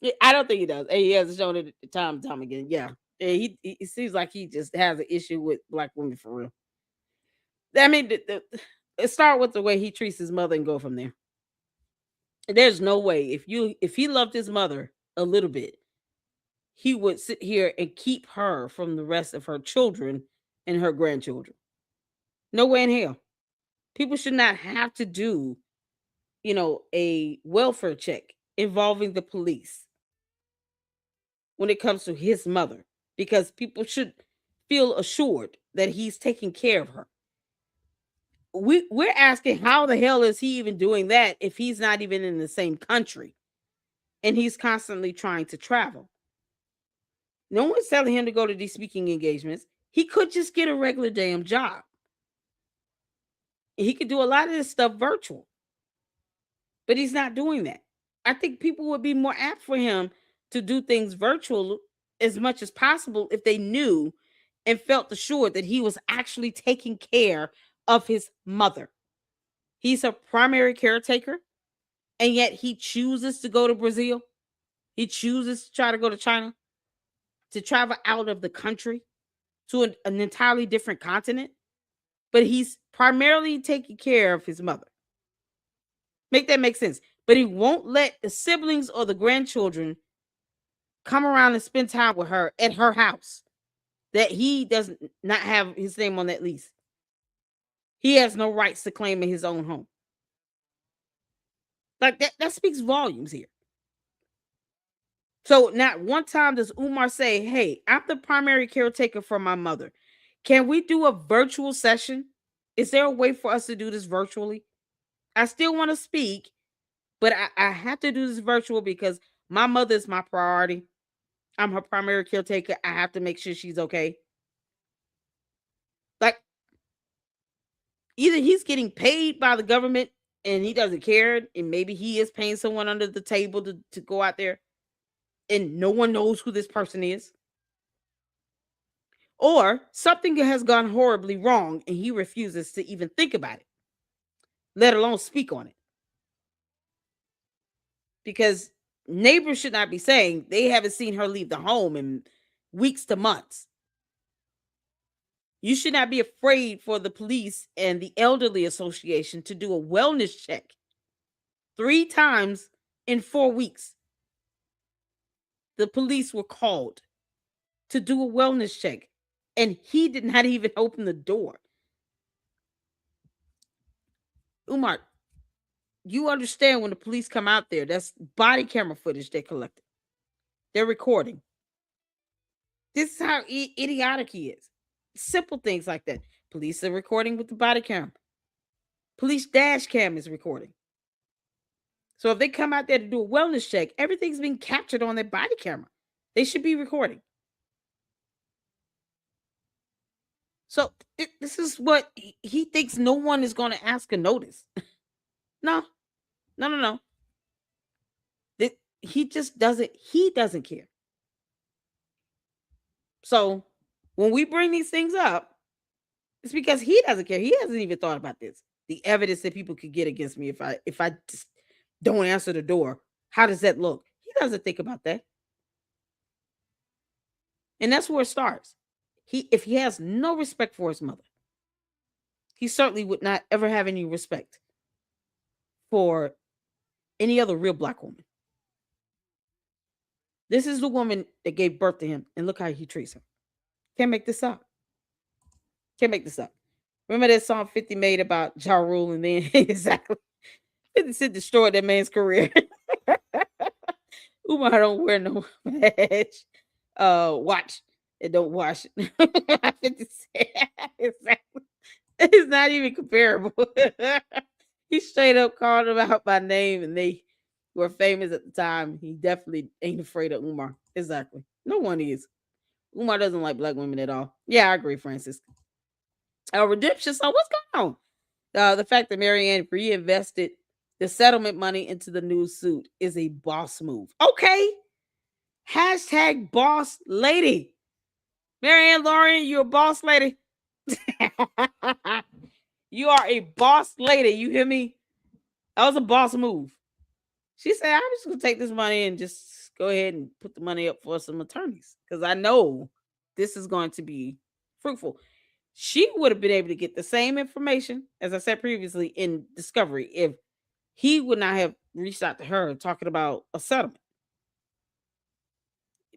Yeah, I don't think he does. He has shown it time and time again. Yeah. Yeah, he seems like he just has an issue with black women for real. I mean, it start with the way he treats his mother and go from there. There's no way if he loved his mother a little bit, he would sit here and keep her from the rest of her children and her grandchildren. No way in hell. People should not have to do, a welfare check involving the police when it comes to his mother, because people should feel assured that he's taking care of her. We're asking how the hell is he even doing that if he's not even in the same country and he's constantly trying to travel. No one's telling him to go to these speaking engagements. He could just get a regular damn job. He could do a lot of this stuff virtual, but he's not doing that. I think people would be more apt for him to do things virtual as much as possible if they knew and felt assured that he was actually taking care of his mother. He's a primary caretaker, and yet he chooses to go to Brazil. He chooses to try to go to China, to travel out of the country to an entirely different continent. But he's primarily taking care of his mother. Make that make sense. But he won't let the siblings or the grandchildren come around and spend time with her at her house that he does not have his name on that lease. He has no rights to claim in his own home. Like that speaks volumes here. So not one time does Umar say, "Hey, I'm the primary caretaker for my mother. Can we do a virtual session? Is there a way for us to do this virtually? I still want to speak, but I have to do this virtual because my mother is my priority. I'm her primary caretaker. I have to make sure she's okay." Like either he's getting paid by the government and he doesn't care, and maybe he is paying someone under the table to go out there and no one knows who this person is. Or something has gone horribly wrong and he refuses to even think about it, let alone speak on it. Because neighbors should not be saying they haven't seen her leave the home in weeks to months. You should not be afraid for the police and the elderly association to do a wellness check 3 times in 4 weeks. The police were called to do a wellness check, and he did not even open the door. Umar, you understand when the police come out there, that's body camera footage they collected. They're recording. This is how idiotic he is. Simple things like that. Police are recording with the body camera. Police dash cam is recording. So if they come out there to do a wellness check, everything's being captured on their body camera. They should be recording. So this is what he thinks no one is going to ask a notice. No, no, no, no. He just doesn't. He doesn't care. So when we bring these things up, it's because he doesn't care. He hasn't even thought about this. The evidence that people could get against me if I just don't answer the door. How does that look? He doesn't think about that. And that's where it starts. If he has no respect for his mother, he certainly would not ever have any respect for any other real black woman. This is the woman that gave birth to him, and look how he treats her. Can't make this up. Can't make this up. Remember that song 50 made about Ja Rule, and then exactly 50 Cent destroyed that man's career. Umar don't wear no badge. Watch and don't wash it. 50 Cent. Exactly. It's not even comparable. He straight up called him out by name, and they were famous at the time. He definitely ain't afraid of Umar. Exactly. No one is. Umar doesn't like black women at all. Yeah, I agree, Francis. Redemption. So what's going on? The fact that Marianne reinvested the settlement money into the new suit is a boss move. Okay. Hashtag boss lady. Marianne Lauren, you're a boss lady. You are a boss lady. You hear me? That was a boss move. She said, I'm just going to take this money and just go ahead and put the money up for some attorneys because I know this is going to be fruitful. She would have been able to get the same information, as I said previously, in Discovery if he would not have reached out to her talking about a settlement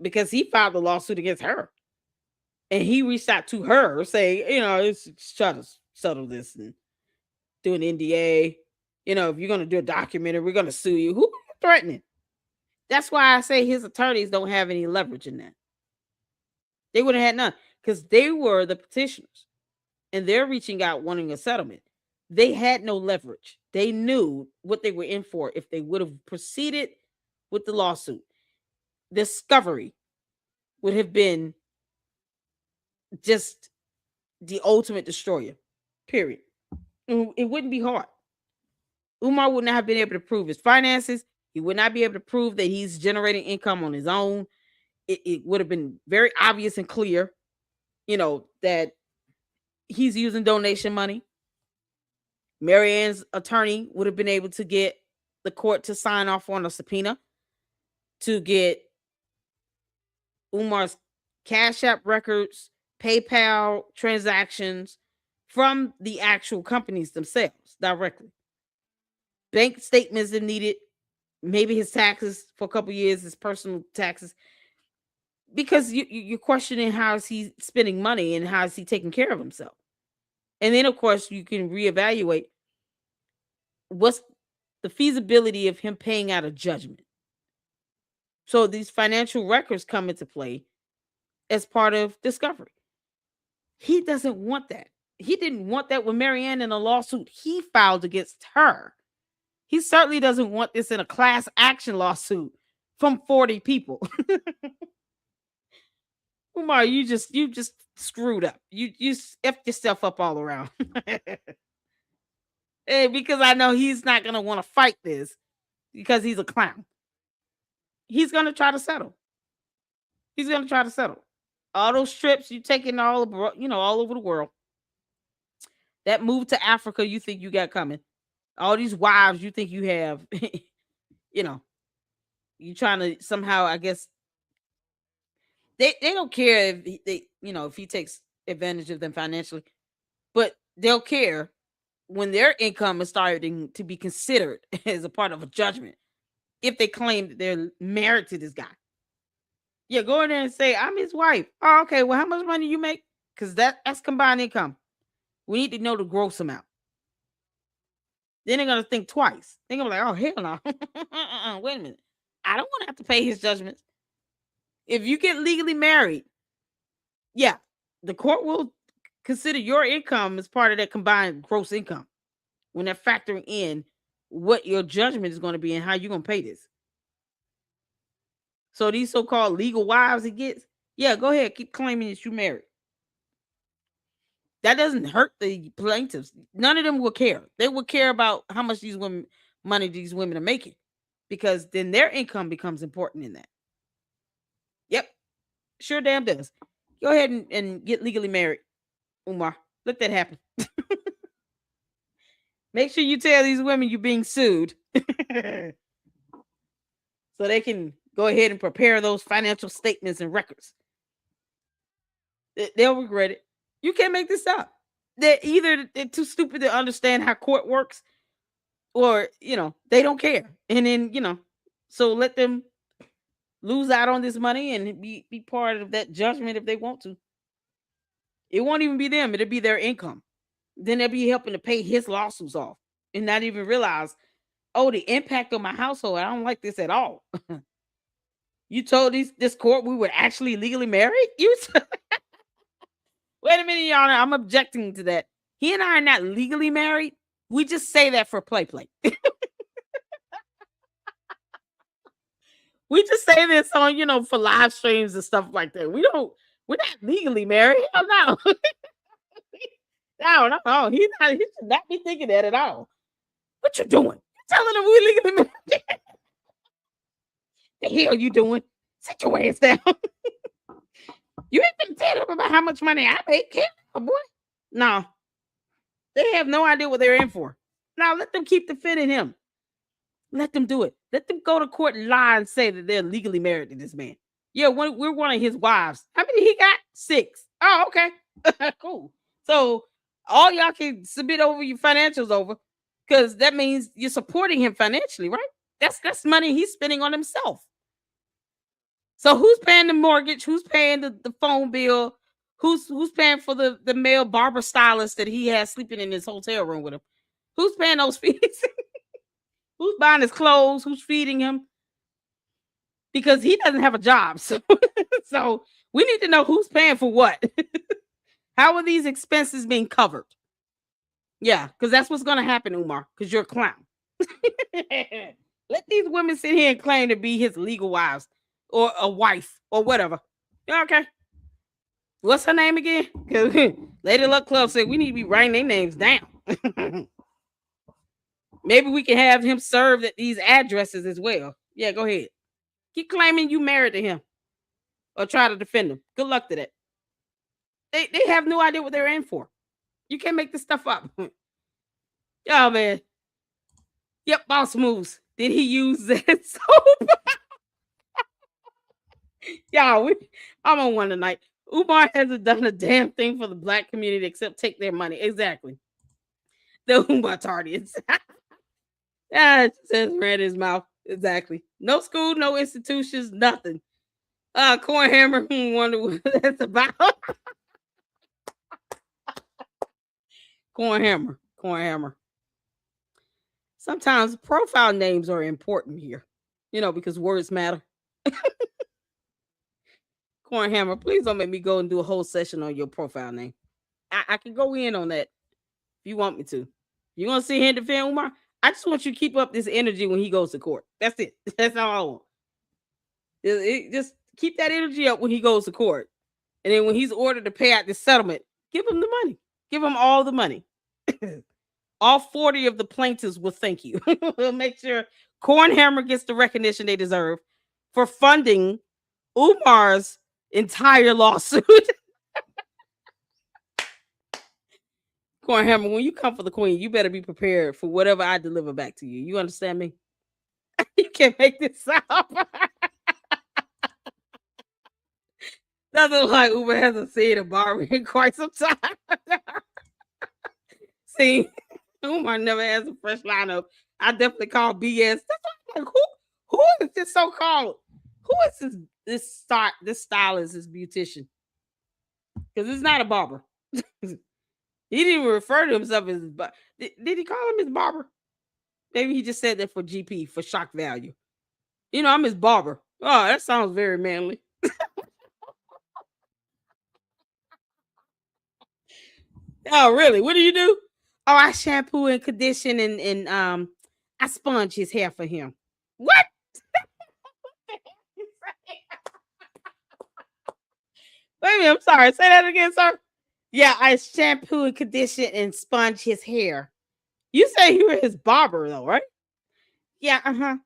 because he filed a lawsuit against her. And he reached out to her saying, let's try to settle this and do an NDA. If you're going to do a documentary, we're going to sue you. Who are you threatening? That's why I say his attorneys don't have any leverage in that. They would have had none because they were the petitioners and they're reaching out wanting a settlement. They had no leverage. They knew what they were in for if they would have proceeded with the lawsuit. Discovery would have been just the ultimate destroyer, period. It wouldn't be hard. Umar would not have been able to prove his finances. He would not be able to prove that he's generating income on his own. It would have been very obvious and clear, that he's using donation money. Marianne's attorney would have been able to get the court to sign off on a subpoena to get Umar's Cash App records, PayPal transactions from the actual companies themselves directly. Bank statements if needed, maybe his taxes for a couple years, his personal taxes. because you're questioning how is he spending money and how is he taking care of himself. And then of course you can reevaluate what's the feasibility of him paying out a judgment. So these financial records come into play as part of discovery. He doesn't want that. He didn't want that with Marianne in a lawsuit he filed against her. He certainly doesn't want this in a class action lawsuit from 40 people. Umar, you just screwed up. You effed yourself up all around. Because I know he's not gonna want to fight this because he's a clown. He's gonna try to settle. He's gonna try to settle. All those trips you taking all over the world. That move to Africa you think you got coming. All these wives you think you have. you know, you trying to somehow, I guess, they don't care if if he takes advantage of them financially, but they'll care when their income is starting to be considered as a part of a judgment if they claim that they're married to this guy. Yeah, go in there and say, I'm his wife. Oh, okay. Well, how much money you make? Because that's combined income. We need to know the gross amount. Then they're gonna think twice. They're gonna be like, oh hell no. Wait a minute. I don't want to have to pay his judgments. If you get legally married, yeah, the court will consider your income as part of that combined gross income when they're factoring in what your judgment is going to be and how you're going to pay this. So these so-called legal wives he gets, yeah, go ahead, keep claiming that you married. That doesn't hurt the plaintiffs. None of them will care. They will care about how much money these women are making, because then their income becomes important in that. Yep, sure damn does. Go ahead and get legally married, Umar. Let that happen. Make sure you tell these women you're being sued so they can go ahead and prepare those financial statements and records. They'll regret it. You can't make this up. They're too stupid to understand how court works, or they don't care. And then so let them lose out on this money and be part of that judgment if they want to. It won't even be them. It'll be their income. Then they'll be helping to pay his lawsuits off and not even realize, oh, the impact on my household. I don't like this at all. You told this court we were actually legally married? Wait a minute, Your Honor. I'm objecting to that. He and I are not legally married. We just say that for play. We just say this on, for live streams and stuff like that. We're not legally married. Hell no. No. He should not be thinking that at all. What you doing? You telling him we legally married? The hell you doing? Sit your ass down. You ain't been telling him about how much money I make, kid, boy. No. They have no idea what they're in for. Now let them keep defending him. Let them do it. Let them go to court and lie and say that they're legally married to this man. Yeah, we're one of his wives. How many he got? 6. Oh, okay. Cool. So all y'all can submit over your financials over, because that means you're supporting him financially, right? That's money he's spending on himself. So who's paying the mortgage? Who's paying the phone bill? Who's paying for the male barber stylist that he has sleeping in his hotel room with him? Who's paying those fees? Who's buying his clothes? Who's feeding him? Because he doesn't have a job. So, so we need to know who's paying for what. How are these expenses being covered? Yeah, because that's what's going to happen, Umar, because you're a clown. Let these women sit here and claim to be his legal wives or a wife or whatever. Yeah, okay. What's her name again? Lady Luck Club said we need to be writing their names down. Maybe we can have him served at these addresses as well. Yeah, go ahead. Keep claiming you married to him or try to defend him. Good luck to that. They have no idea what they're in for. You can't make this stuff up. Oh, man. Yep, boss moves. Did he use that soap? Y'all, I'm on one tonight. Umar hasn't done a damn thing for the black community except take their money. Exactly. The Oompa tardians. It says red in his mouth. Exactly. No school, no institutions, nothing. Corn Hammer. Wonder what that's about. Corn Hammer. Corn Hammer. Sometimes profile names are important here, because words matter. Corn Hammer, please don't make me go and do a whole session on your profile name. I can go in on that if you want me to. You want to see him defend Umar? I just want you to keep up this energy when he goes to court. That's it. That's all I want. Just keep that energy up when he goes to court. And then when he's ordered to pay out the settlement, give him the money. Give him all the money. All 40 of the plaintiffs will thank you. We'll make sure Cornhammer gets the recognition they deserve for funding Umar's entire lawsuit. Cornhammer, when you come for the queen, you better be prepared for whatever I deliver back to you. You understand me? You can't make this up. Doesn't like Uber hasn't seen a barber in quite some time. See, Umar never has a fresh lineup. I definitely call BS. That's why I'm like, who is this so called? Who is this stylist, this beautician? Because it's not a barber. He didn't even refer to himself as did he call him his barber? Maybe he just said that for GP, for shock value. I'm his barber. Oh, that sounds very manly. Oh, really? What do you do? Oh, I shampoo and condition and I sponge his hair for him. What? Wait a minute, I'm sorry. Say that again, sir. Yeah, I shampoo and condition and sponge his hair. You say you were his barber though, right? Yeah, uh-huh.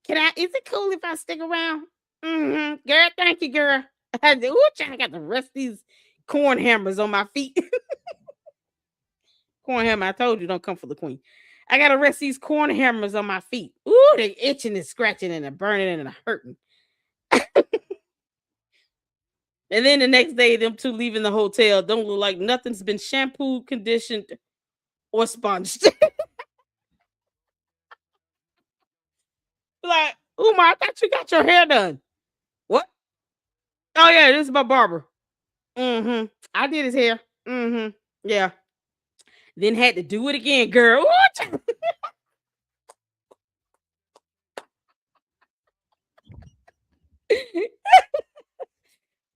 Can I is it cool if I stick around? Mm-hmm. Girl, thank you, girl. I got the rest of these corn hammers on my feet. Corn hammer, I told you don't come for the queen. I gotta rest these corn hammers on my feet. Ooh, they itching and scratching and they're burning and hurting. And then the next day, them two leaving the hotel don't look like nothing's been shampooed, conditioned, or sponged. Like, Umar, I thought you got your hair done. What? Oh yeah, this is my barber. Mm-hmm. I did his hair. Mm-hmm. Yeah. Then had to do it again, girl.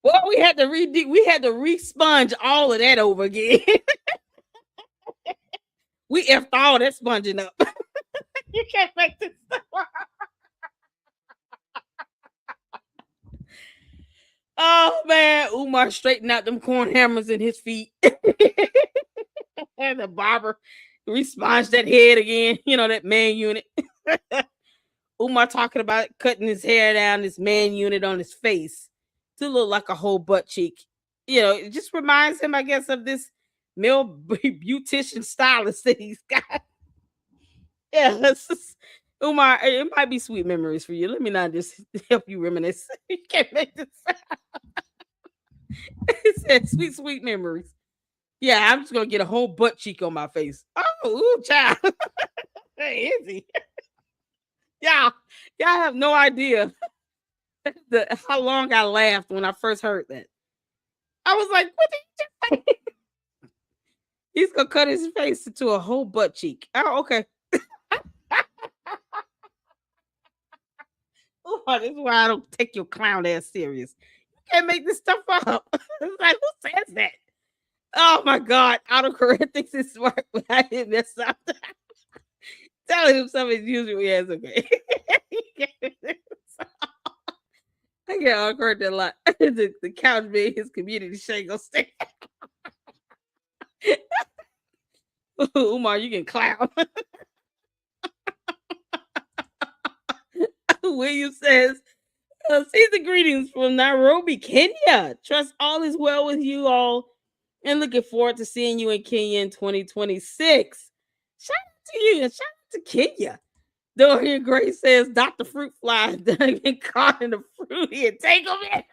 Well, we had to re-sponge all of that over again. We effed all that sponging up. You can't make this stuff up. Oh man, Umar straightened out them corn hammers in his feet. And the barber responged that head again, that man unit. Umar talking about cutting his hair down, this man unit on his face to look like a whole butt cheek. It just reminds him, I guess, of this male beautician stylist that he's got. Yeah, Umar, it might be sweet memories for you. Let me not just help you reminisce. You can't make this. It said sweet, sweet memories. Yeah, I'm just gonna get a whole butt cheek on my face. Oh, ooh, child. Hey, is he? Y'all have no idea how long I laughed when I first heard that. I was like, what did you just say? He's gonna cut his face into a whole butt cheek. Oh, okay. Oh, this is why I don't take your clown ass serious. You can't make this stuff up. It's like, who says that? Oh my God. Autocorrect thinks it's smart, but I didn't mess up. Telling him something usually has okay. I get autocorrect a lot. The couch being his community shake on stick. Umar, you can clown. William says, season greetings from Nairobi, Kenya. Trust all is well with you all and looking forward to seeing you in Kenya in 2026. Shout out to you and shout out to Kenya. Dorian Gray says Dr. Fruit Fly done been caught in the fruity entanglement.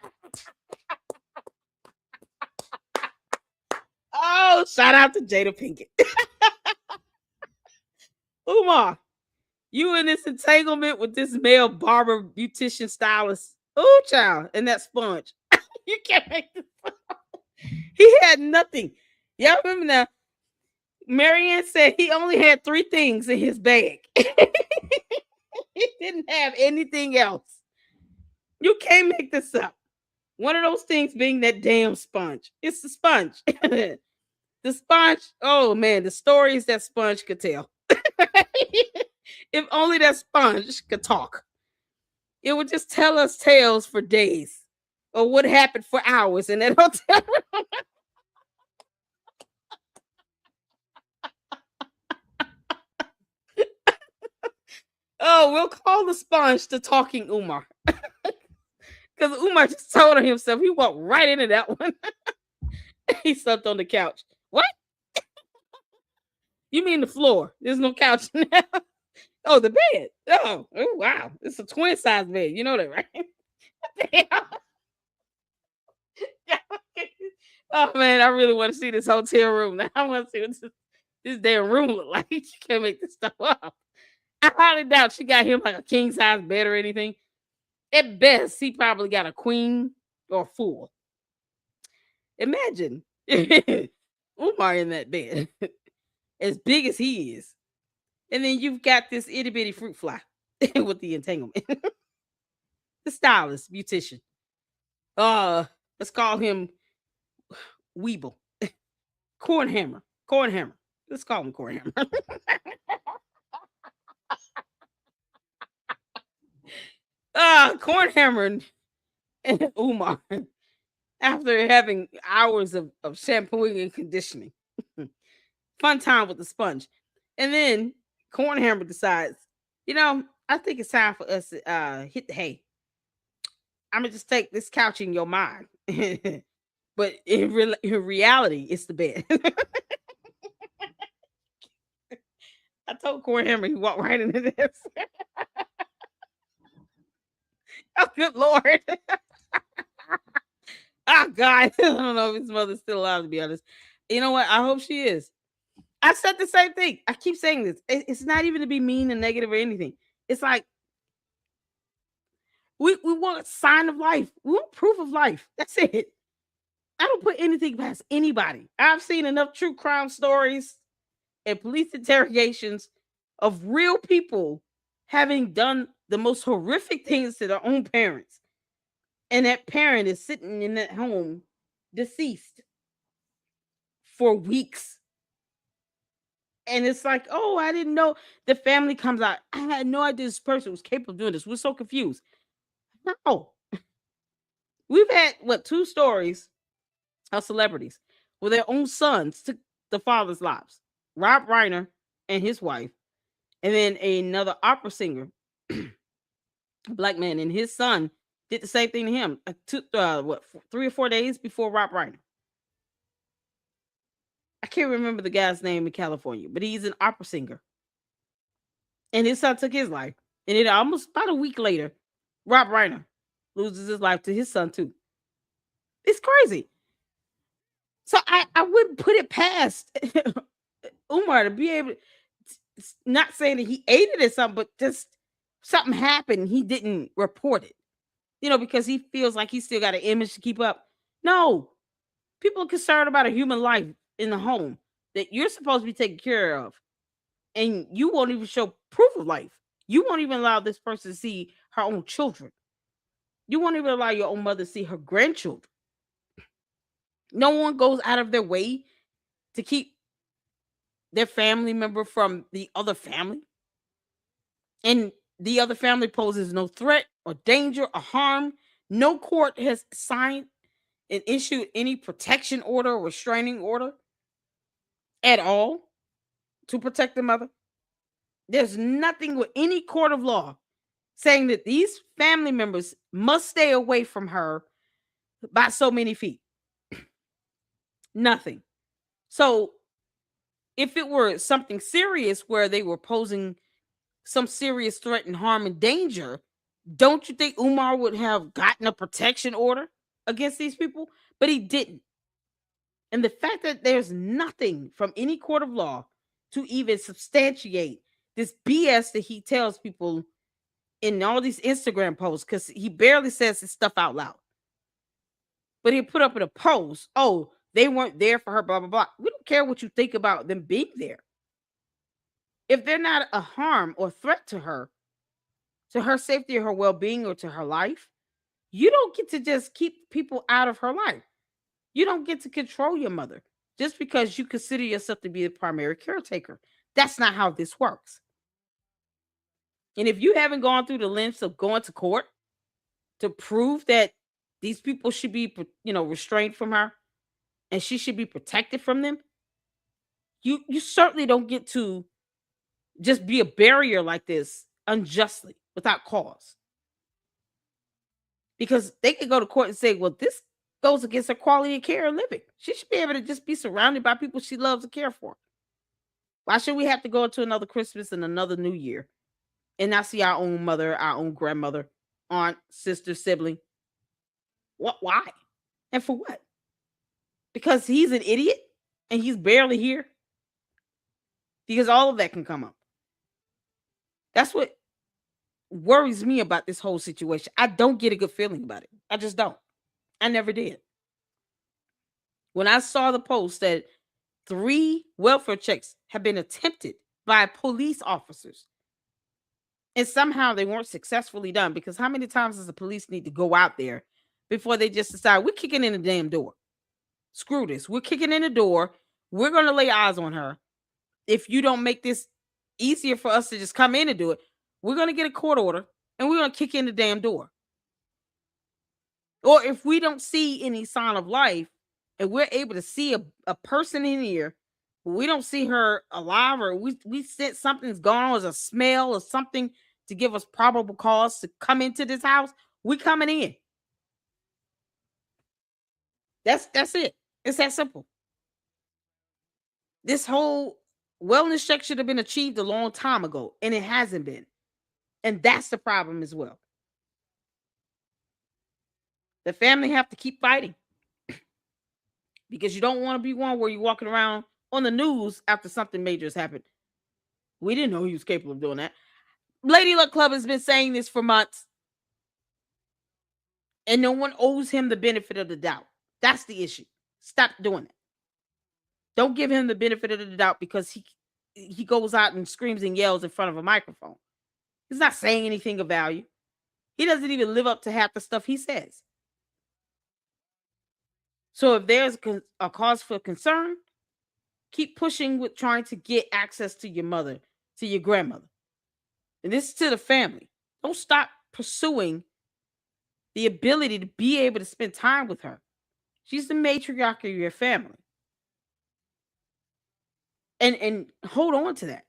Oh, shout out to Jada Pinkett. Umar, you in this entanglement with this male barber beautician stylist. Oh, child, and that sponge. You can't make this. He had nothing. Y'all remember now? Marianne said he only had three things in his bag. He didn't have anything else. You can't make this up. One of those things being that damn sponge. It's the sponge. The sponge. Oh man, the stories that sponge could tell. If only that sponge could talk, it would just tell us tales for days, or what happened for hours in that hotel. Oh, we'll call the sponge the talking Umar. Because Umar just told on himself. He walked right into that one. He slept on the couch. What? You mean the floor? There's no couch now. Oh, the bed. Oh, wow. It's a twin size bed. You know that, right? Oh man, I really want to see this hotel room. Now I want to see what this damn room look like. You can't make this stuff up. I highly doubt she got him like a king size bed or anything. At best, he probably got a queen or full. Imagine Umar in that bed, as big as he is. And then you've got this itty bitty fruit fly with the entanglement. The stylist, beautician. Uh, let's call him Weeble. Cornhammer. Cornhammer. Let's call him Cornhammer. Cornhammer and Umar, after having hours of shampooing and conditioning. Fun time with the sponge. And then Cornhammer decides, I think it's time for us to hit the hay. I'm gonna just take this couch in your mind. But in reality, it's the bed. I told Cornhammer he walked right into this. Oh, good Lord. Oh, God. I don't know if his mother's still alive, to be honest. You know what? I hope she is. I said the same thing. I keep saying this. It's not even to be mean and negative or anything. It's like we want sign of life. We want proof of life. That's it. I don't put anything past anybody. I've seen enough true crime stories and police interrogations of real people having done the most horrific things to their own parents. And that parent is sitting in that home deceased for weeks. And it's like, oh, I didn't know. The family comes out. I had no idea this person was capable of doing this. We're so confused. No. We've had, two stories of celebrities where their own sons took the father's lives. Rob Reiner and his wife. And then another opera singer, a black man, and his son did the same thing to him. 3 or 4 days before Rob Reiner. I can't remember the guy's name in California, but he's an opera singer. And his son took his life. And then almost about a week later, Rob Reiner loses his life to his son too. It's crazy. So I wouldn't put it past Umar to be able to, not saying that he ate it or something, but just something happened. He didn't report it, because he feels like he's still got an image to keep up. No, people are concerned about a human life in the home that you're supposed to be taking care of. And you won't even show proof of life. You won't even allow this person to see her own children. You won't even allow your own mother to see her grandchildren. No one goes out of their way to keep their family member from the other family. And the other family poses no threat or danger or harm. No court has signed and issued any protection order or restraining order at all to protect the mother. There's nothing with any court of law saying that these family members must stay away from her by so many feet. Nothing. So if it were something serious where they were posing some serious threat and harm and danger, don't you think Umar would have gotten a protection order against these people? But he didn't. And the fact that there's nothing from any court of law to even substantiate this BS that he tells people in all these Instagram posts because he barely says his stuff out loud. But he put up in a post, oh, they weren't there for her, blah, blah, blah. We don't care what you think about them being there. If they're not a harm or threat to her safety or her well being or to her life, you don't get to just keep people out of her life. You don't get to control your mother just because you consider yourself to be the primary caretaker. That's not how this works. And if you haven't gone through the lengths of going to court to prove that these people should be, restrained from her and she should be protected from them, you certainly don't get to just be a barrier like this unjustly without cause. Because they could go to court and say, well, this goes against her quality of care and living. She should be able to just be surrounded by people she loves and care for. Why should we have to go into another Christmas and another New Year and not see our own mother, our own grandmother, aunt, sister, sibling? What? Why? And for what? Because he's an idiot and he's barely here? Because all of that can come up. That's what worries me about this whole situation. I don't get a good feeling about it. I just don't. I never did. When I saw the post that 3 welfare checks have been attempted by police officers and somehow they weren't successfully done, because how many times does the police need to go out there before they just decide we're kicking in the damn door? Screw this. We're kicking in the door. We're going to lay eyes on her. If you don't make this easier for us to just come in and do it, we're going to get a court order and we're going to kick in the damn door. Or if we don't see any sign of life and we're able to see a person in here, we don't see her alive, or we sense something's going on as a smell or something to give us probable cause to come into this house, we coming in. That's it. It's that simple. This whole wellness check should have been achieved a long time ago, and it hasn't been. And that's the problem as well. The family have to keep fighting because you don't want to be one where you're walking around on the news after something major has happened. We didn't know he was capable of doing that. Lady Luck Club has been saying this for months, and no one owes him the benefit of the doubt. That's the issue. Stop doing it. Don't give him the benefit of the doubt because he goes out and screams and yells in front of a microphone. He's not saying anything of value. He doesn't even live up to half the stuff he says. So if there's a cause for concern, keep pushing with trying to get access to your mother, to your grandmother. And this is to the family. Don't stop pursuing the ability to be able to spend time with her. She's the matriarch of your family. And hold on to that.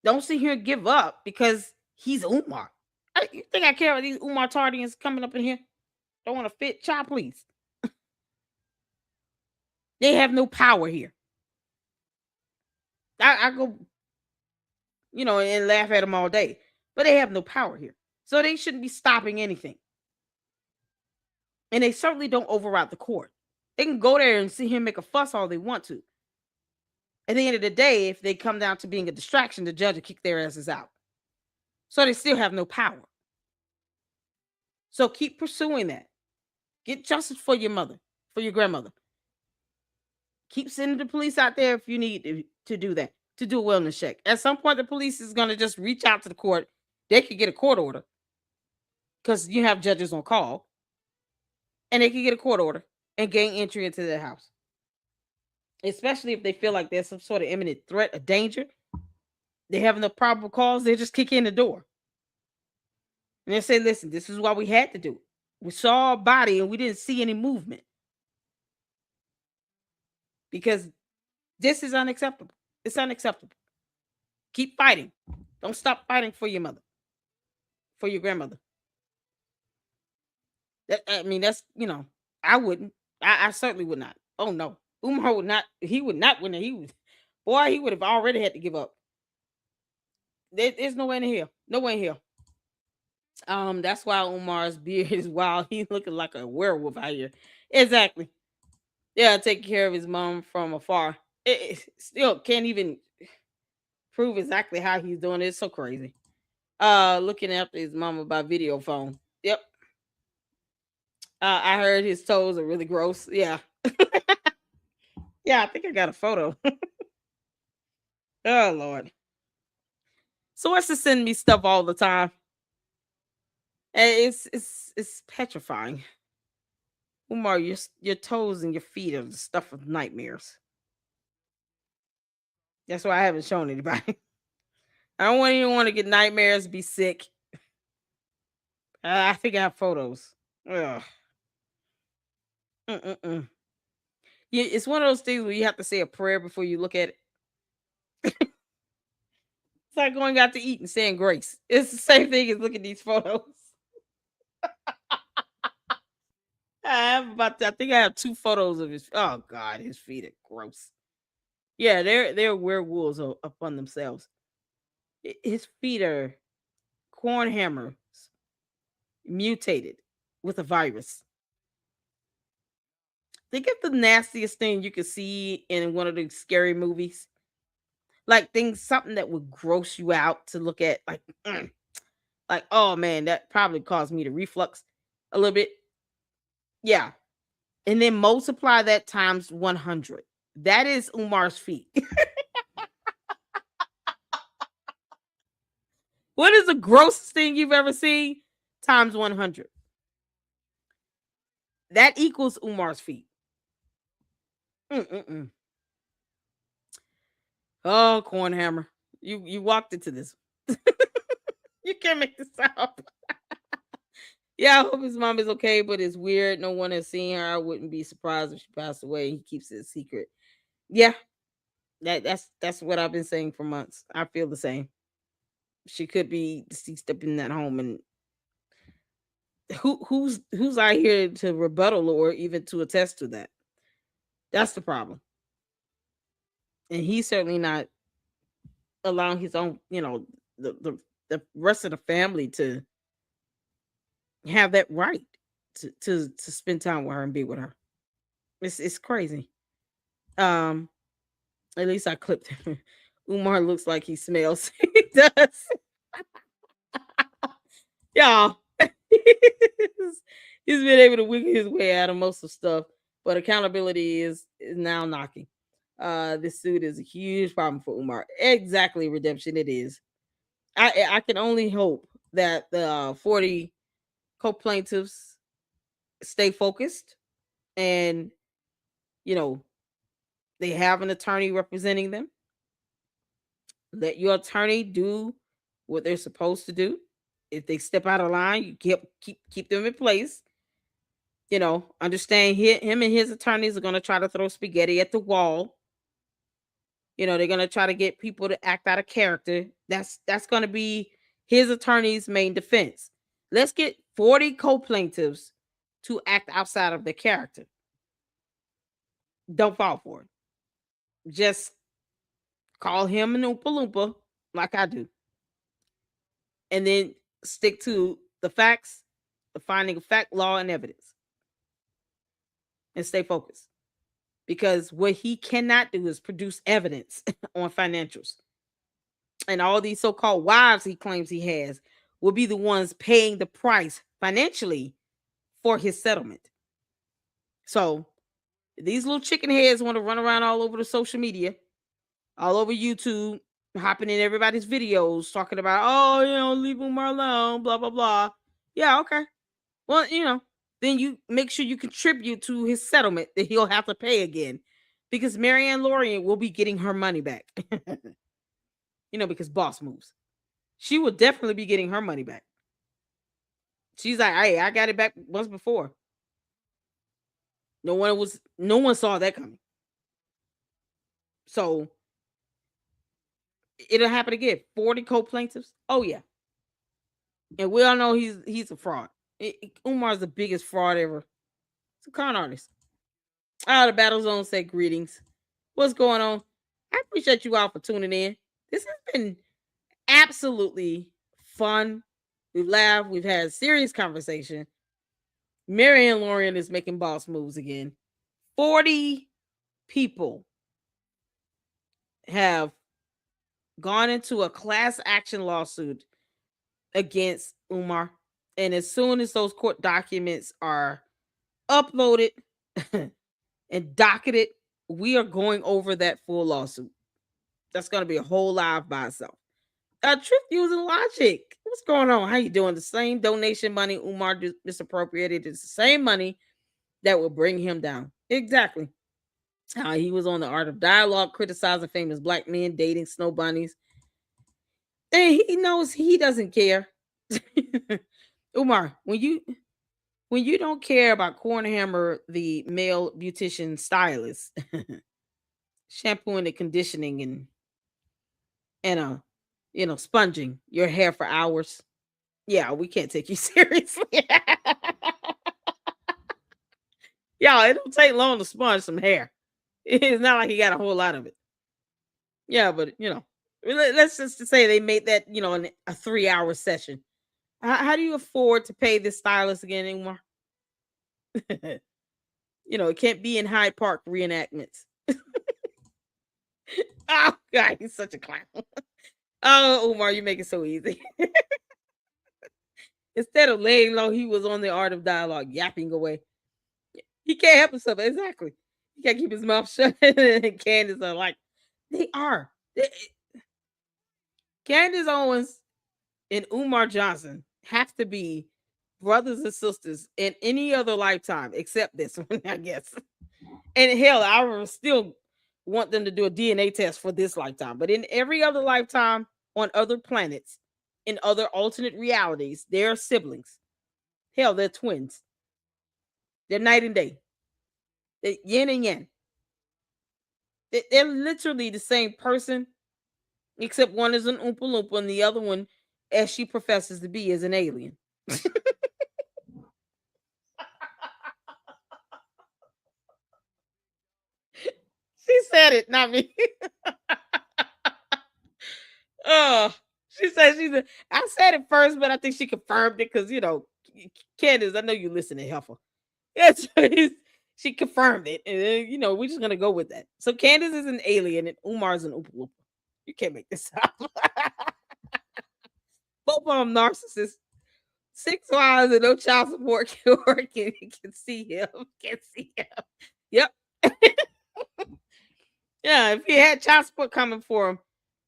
Don't sit here and give up because he's Umar. You think I care about these Umar Tardians coming up in here? Don't want to fit? Child, please. They have no power here. I go, and laugh at them all day. But they have no power here. So they shouldn't be stopping anything. And they certainly don't override the court. They can go there and see him make a fuss all they want to. At the end of the day, if they come down to being a distraction, the judge will kick their asses out. So they still have no power. So keep pursuing that. Get justice for your mother, for your grandmother. Keep sending the police out there if you need to do that, to do a wellness check. At some point, the police is going to just reach out to the court. They could get a court order because you have judges on call. And they can get a court order and gain entry into their house. Especially if they feel like there's some sort of imminent threat or danger. They have no probable cause. They just kick in the door. And they say, listen, this is what we had to do. We saw a body and we didn't see any movement. Because this is unacceptable. It's unacceptable. Keep fighting. Don't stop fighting for your mother, for your grandmother. That's, I wouldn't. I certainly would not. Oh, no. Umar would not. He would not win. He would have already had to give up. There's no way in here. No way in here. That's why Umar's beard is wild. He's looking like a werewolf out here. Exactly. Yeah, taking care of his mom from afar. It still can't even prove exactly how he's doing it. It's so crazy. looking after his mama by video phone. Yep. I heard his toes are really gross. Yeah. Yeah, I think I got a photo. Oh Lord. Sources send me stuff all the time. And it's petrifying. Umar, your toes and your feet are the stuff of nightmares. That's why I haven't shown anybody. I don't want anyone to get nightmares, be sick. I think I have photos. Ugh. Mm-mm-mm. Yeah, it's one of those things where you have to say a prayer before you look at it. It's like going out to eat and saying grace. It's the same thing as looking at these photos. I think I have two photos of his. Oh God, his feet are gross. Yeah, they're werewolves upon themselves. His feet are corn hammers mutated with a virus. Think of the nastiest thing you could see in one of the scary movies. Like things, something that would gross you out to look at. Like oh man, that probably caused me to reflux a little bit. Yeah, and then multiply that times 100. That is Umar's feet. What is the grossest thing you've ever seen? Times 100. That equals Umar's feet. Mm-mm-mm. Oh, Cornhammer. You walked into this. You can't make this up. Yeah, I hope his mom is okay, but it's weird. No one has seen her. I wouldn't be surprised if she passed away. He keeps it a secret. Yeah, that's what I've been saying for months. I feel the same. She could be deceased up in that home, and who's out here to rebuttal or even to attest to that? That's the problem. And he's certainly not allowing his own, the rest of the family to have that right to spend time with her and be with her. It's crazy. Um, at least I clipped him. Umar looks like he smells. He does. Y'all. He's been able to wiggle his way out of most of stuff, but accountability is now knocking. This suit is a huge problem for Umar. Exactly, redemption it is. I can only hope that the 40 co-plaintiffs stay focused and you know they have an attorney representing them. Let your attorney do what they're supposed to do. If they step out of line, you keep them in place. Understand him and his attorneys are going to try to throw spaghetti at the wall. They're going to try to get people to act out of character. That's going to be his attorney's main defense. Let's get 40 co-plaintiffs to act outside of their character. Don't fall for it. Just call him an Oompa Loompa like I do. And then stick to the facts, the finding of fact, law, and evidence. And stay focused. Because what he cannot do is produce evidence on financials. And all these so-called wives he claims he has will be the ones paying the price financially for his settlement. So these little chicken heads want to run around all over the social media, all over YouTube, hopping in everybody's videos, talking about, oh, leave Umar alone, blah, blah, blah. Yeah, okay. Well, then you make sure you contribute to his settlement that he'll have to pay again because Marianne Lorian will be getting her money back. Because boss moves. She will definitely be getting her money back. She's like, hey, I got it back once before. No one saw that coming. So it'll happen again. 40 co-plaintiffs. Oh yeah. And we all know he's a fraud. Umar's the biggest fraud ever. He's a con artist. The Battle Zone said greetings. What's going on? I appreciate you all for tuning in. This has been absolutely fun. We've laughed. We've had serious conversation. Marianne Lorian is making boss moves again. 40 people have gone into a class action lawsuit against Umar. And as soon as those court documents are uploaded and docketed, we are going over that full lawsuit. That's going to be a whole live by itself. Truth using logic. What's going on? How you doing? The same donation money Umar misappropriated is the same money that will bring him down. Exactly. How he was on the Art of Dialogue criticizing famous black men dating snow bunnies. And he knows he doesn't care. Umar, when you don't care about Cornhammer, the male beautician stylist, shampooing and conditioning and sponging your hair for hours. Yeah, we can't take you seriously. Yeah, it don't take long to sponge some hair. It's not like he got a whole lot of it. Yeah, but let's just say they made that a 3 hour session. How do you afford to pay this stylist again anymore? It can't be in Hyde Park reenactments. Oh God, he's such a clown. Oh, Umar, you make it so easy. Instead of laying low, he was on the Art of Dialogue, yapping away. He can't help himself. Exactly. He can't keep his mouth shut. And Candace are like, they are. Candace Owens and Umar Johnson have to be brothers and sisters in any other lifetime except this one, I guess. And hell, I would still want them to do a DNA test for this lifetime. But in every other lifetime on other planets, in other alternate realities, they're siblings. Hell, they're twins. They're night and day. They're yin and yang. They're literally the same person, except one is an Oompa Loompa and the other one, as she professes to be, is an alien. She said it, not me. Oh, she said I said it first, but I think she confirmed it because Candace, I know you listen to Heifer. Yes, she confirmed it, and we're just gonna go with that. So Candace is an alien, and Umar's an Oompa Loompa. You can't make this up. Both of them narcissists. 6 wives and no child support can work. Can see him. Can see him. Yep. Yeah, if he had child support coming for him,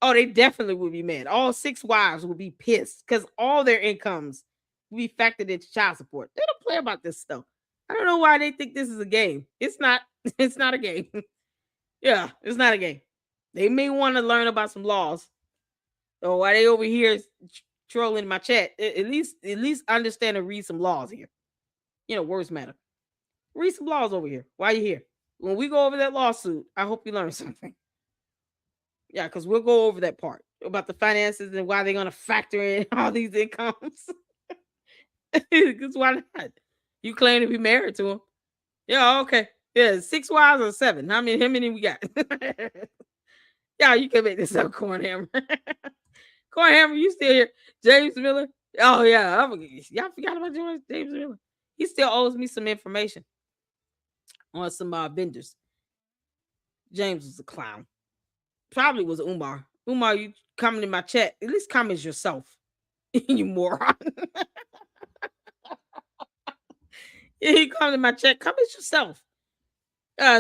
oh, they definitely would be mad. All 6 wives would be pissed because all their incomes would be factored into child support. They don't play about this stuff. I don't know why they think this is a game. It's not. It's not a game. Yeah, it's not a game. They may want to learn about some laws. So while they over here trolling my chat, at least understand and read some laws here. Words matter. Read some laws over here. Why you here? When we go over that lawsuit, I hope you learn something. Yeah, because we'll go over that part about the finances and why they're gonna factor in all these incomes. Because why not? You claim to be married to him. Yeah, okay. Yeah, 6 wives or 7. How many we got? Yeah, you can make this up, Cornhammer. Cornhammer, you still here? James Miller. Oh yeah, y'all forgot about James Miller. He still owes me some information on some vendors. James was a clown. Probably was Umar. Umar, you comment in my chat. At least comment yourself. You moron. Yeah, you comment in my chat. Comment yourself.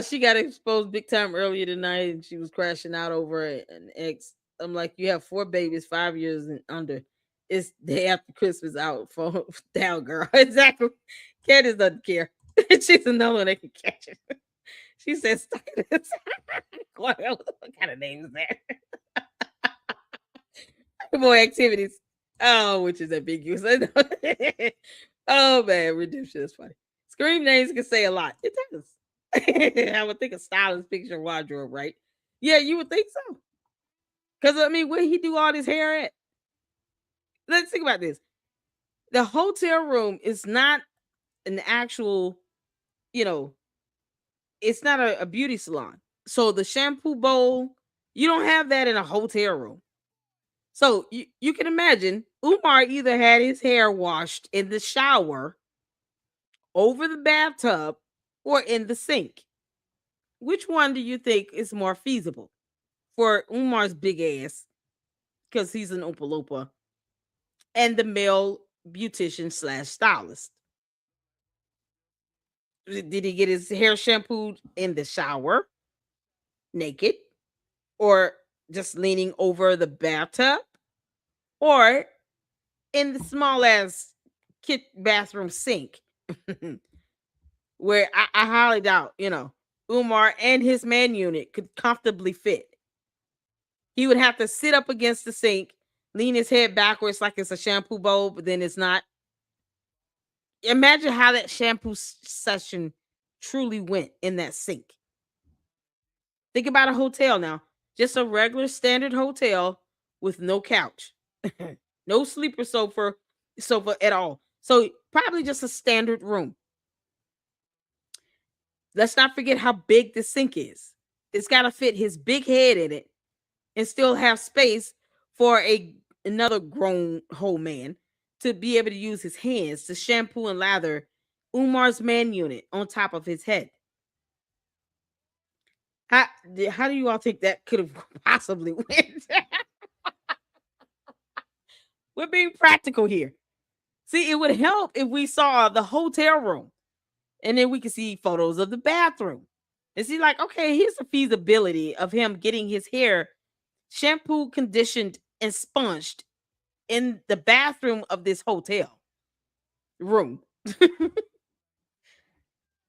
She got exposed big time earlier tonight and she was crashing out over an ex. I'm like, you have 4 babies, 5 years and under. It's day after Christmas out for down, girl. Exactly. Candace doesn't care. She's another one that can catch it. She says, what kind of name is that? More activities. Oh, which is ambiguous. Oh man, redemption is funny. Scream names can say a lot. It does. I would think a stylist picture wardrobe, right? Yeah, you would think so. Because where he do all this hair at? Let's think about this. The hotel room is not an actual, you know, it's not a beauty salon. So the shampoo bowl, you don't have that in a hotel room. So you can imagine Umar either had his hair washed in the shower, over the bathtub, or in the sink. Which one do you think is more feasible for Umar's big ass? Because he's an Oompa Loompa. and the male beautician slash stylist. Did he get his hair shampooed in the shower, naked, or just leaning over the bathtub, or in the small ass bathroom sink, where I highly doubt, Umar and his man unit could comfortably fit. He would have to sit up against the sink, lean his head backwards like it's a shampoo bowl, but then it's not. Imagine how that shampoo session truly went in that sink. Think about a hotel now, just a regular standard hotel with no couch, no sleeper sofa at all. So probably just a standard room. Let's not forget how big the sink is. It's got to fit his big head in it and still have space for another grown whole man to be able to use his hands to shampoo and lather Umar's man unit on top of his head. How, how do you all think that could have possibly went? We're being practical here. See, it would help if we saw the hotel room and then we could see photos of the bathroom. And see, like, okay, here's the feasibility of him getting his hair shampoo, conditioned, and sponged in the bathroom of this hotel room. Because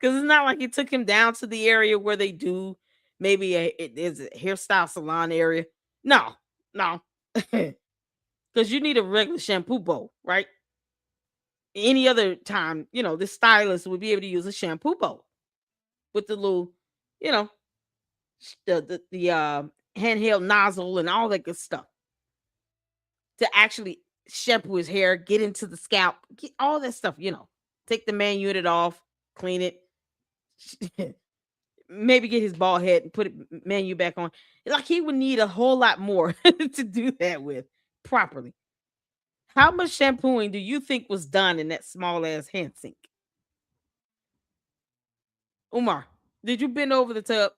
it's not like it took him down to the area where they do maybe there's a hairstyle salon area. No, no. Because you need a regular shampoo bowl, right? Any other time, this stylist would be able to use a shampoo bowl with the little, you know, the handheld nozzle and all that good stuff to actually shampoo his hair, get into the scalp, get all that stuff, take the man unit off, clean it, maybe get his bald head and put it menu back on. Like he would need a whole lot more to do that with properly. How much shampooing do you think was done in that small ass hand sink? Umar, did you bend over the tub?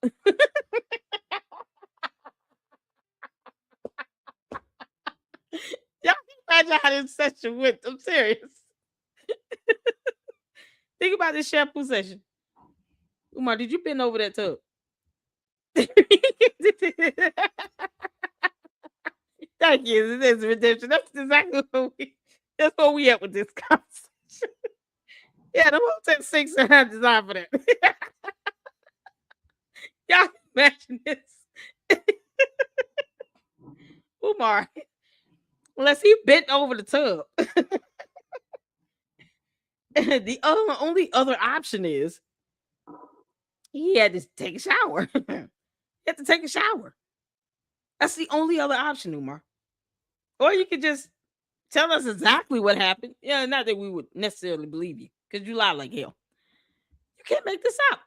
Y'all can imagine how this session went. I'm serious. Think about this shampoo session. Umar, did you bend over that tub? Thank you. This is redemption. That's exactly what we at with this conversation. Yeah, the hotel sinks are not designed for that. Y'all imagine this. Umar, unless he bent over the tub. The only other option is he had to take a shower. He had to take a shower. That's the only other option, Umar. Or you could just tell us exactly what happened. Yeah, not that we would necessarily believe you, because you lie like hell. You can't make this up.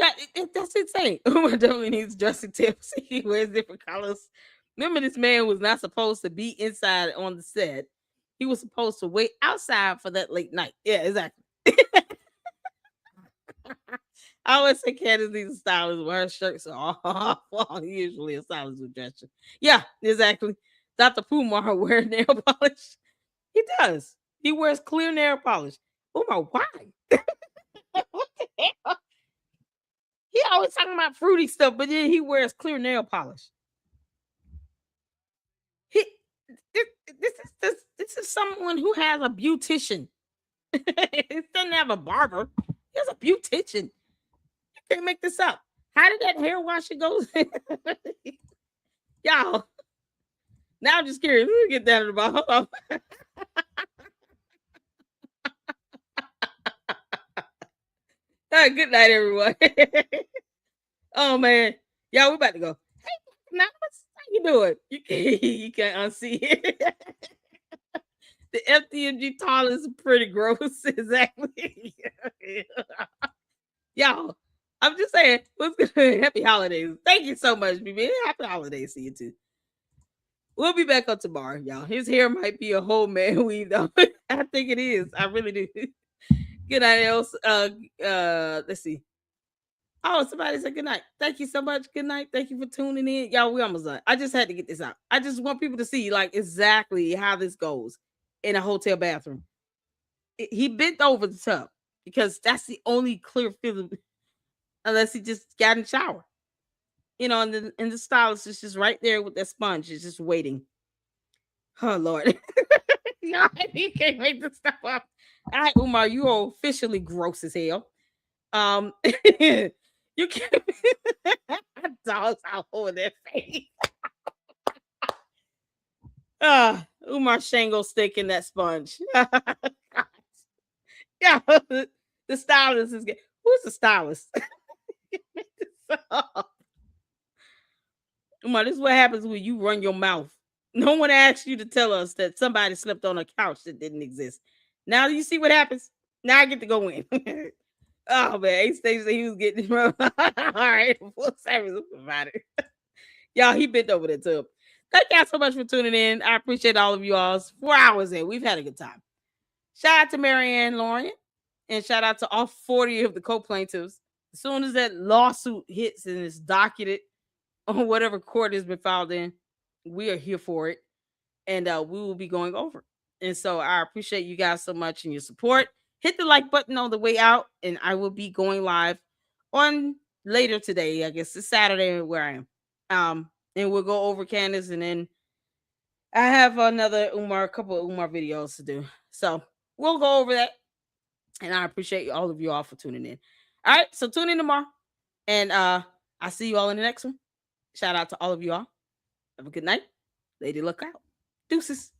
Yeah, that's insane. Umar definitely needs dressing tips. He wears different colors. Remember, this man was not supposed to be inside on the set. He was supposed to wait outside for that late night. Yeah, exactly. I always say Candace needs a stylist when her shirts are off. Usually a stylist would dress you. Yeah, exactly. Dr. Pumar wears nail polish. He does. He wears clear nail polish. Umar, why? What the hell? He always talking about fruity stuff, but then he wears clear nail polish. He this is someone who has a beautician. He doesn't have a barber. He has a beautician. You can't make this up. How did that hair wash go? Y'all. Now I'm just curious. Let me get down to the bottom. Hold on. All right, good night, everyone. Oh man, y'all, we about to go. Hey, now how you doing? You can't unsee it. The FTMG tall is pretty gross. Exactly. Y'all, I'm just saying, what's good? Happy holidays. Thank you so much, BB. Happy holidays to you too. We'll be back up tomorrow, y'all. His hair might be a whole man weave, though. I think it is. I really do. Good night, else. Let's see. Oh, somebody said good night. Thank you so much. Good night. Thank you for tuning in. Y'all, we almost done. I just had to get this out. I just want people to see like exactly how this goes in a hotel bathroom. He bent over the tub because that's the only clear feeling unless he just got in the shower. And the stylist is just right there with that sponge, is just waiting. Oh Lord. God, he can't make this stuff up. All right, Umar, you are officially gross as hell. You can't dogs out over their face. Umar Shango stick in that sponge. Yeah, the stylist is good. Who's the stylist? Umar, this is what happens when you run your mouth. No one asked you to tell us that somebody slept on a couch that didn't exist. Now you see what happens. Now I get to go in. Oh man, Ace Stage said he was getting all right. Full service provider. Y'all, he bent over the tub. Thank y'all so much for tuning in. I appreciate all of you all's 4 hours in. We've had a good time. Shout out to Marianne Lorian and shout out to all 40 of the co-plaintiffs. As soon as that lawsuit hits and is docketed on whatever court has been filed in, we are here for it. And we will be going over. And so I appreciate you guys so much and your support. Hit the like button on the way out, and I will be going live on later today. I guess it's Saturday where I am. And we'll go over Candace, and then I have another Umar, a couple of Umar videos to do. So we'll go over that. And I appreciate all of you all for tuning in. All right, so tune in tomorrow. And I'll see you all in the next one. Shout out to all of you all. Have a good night. Lady, look out. Deuces.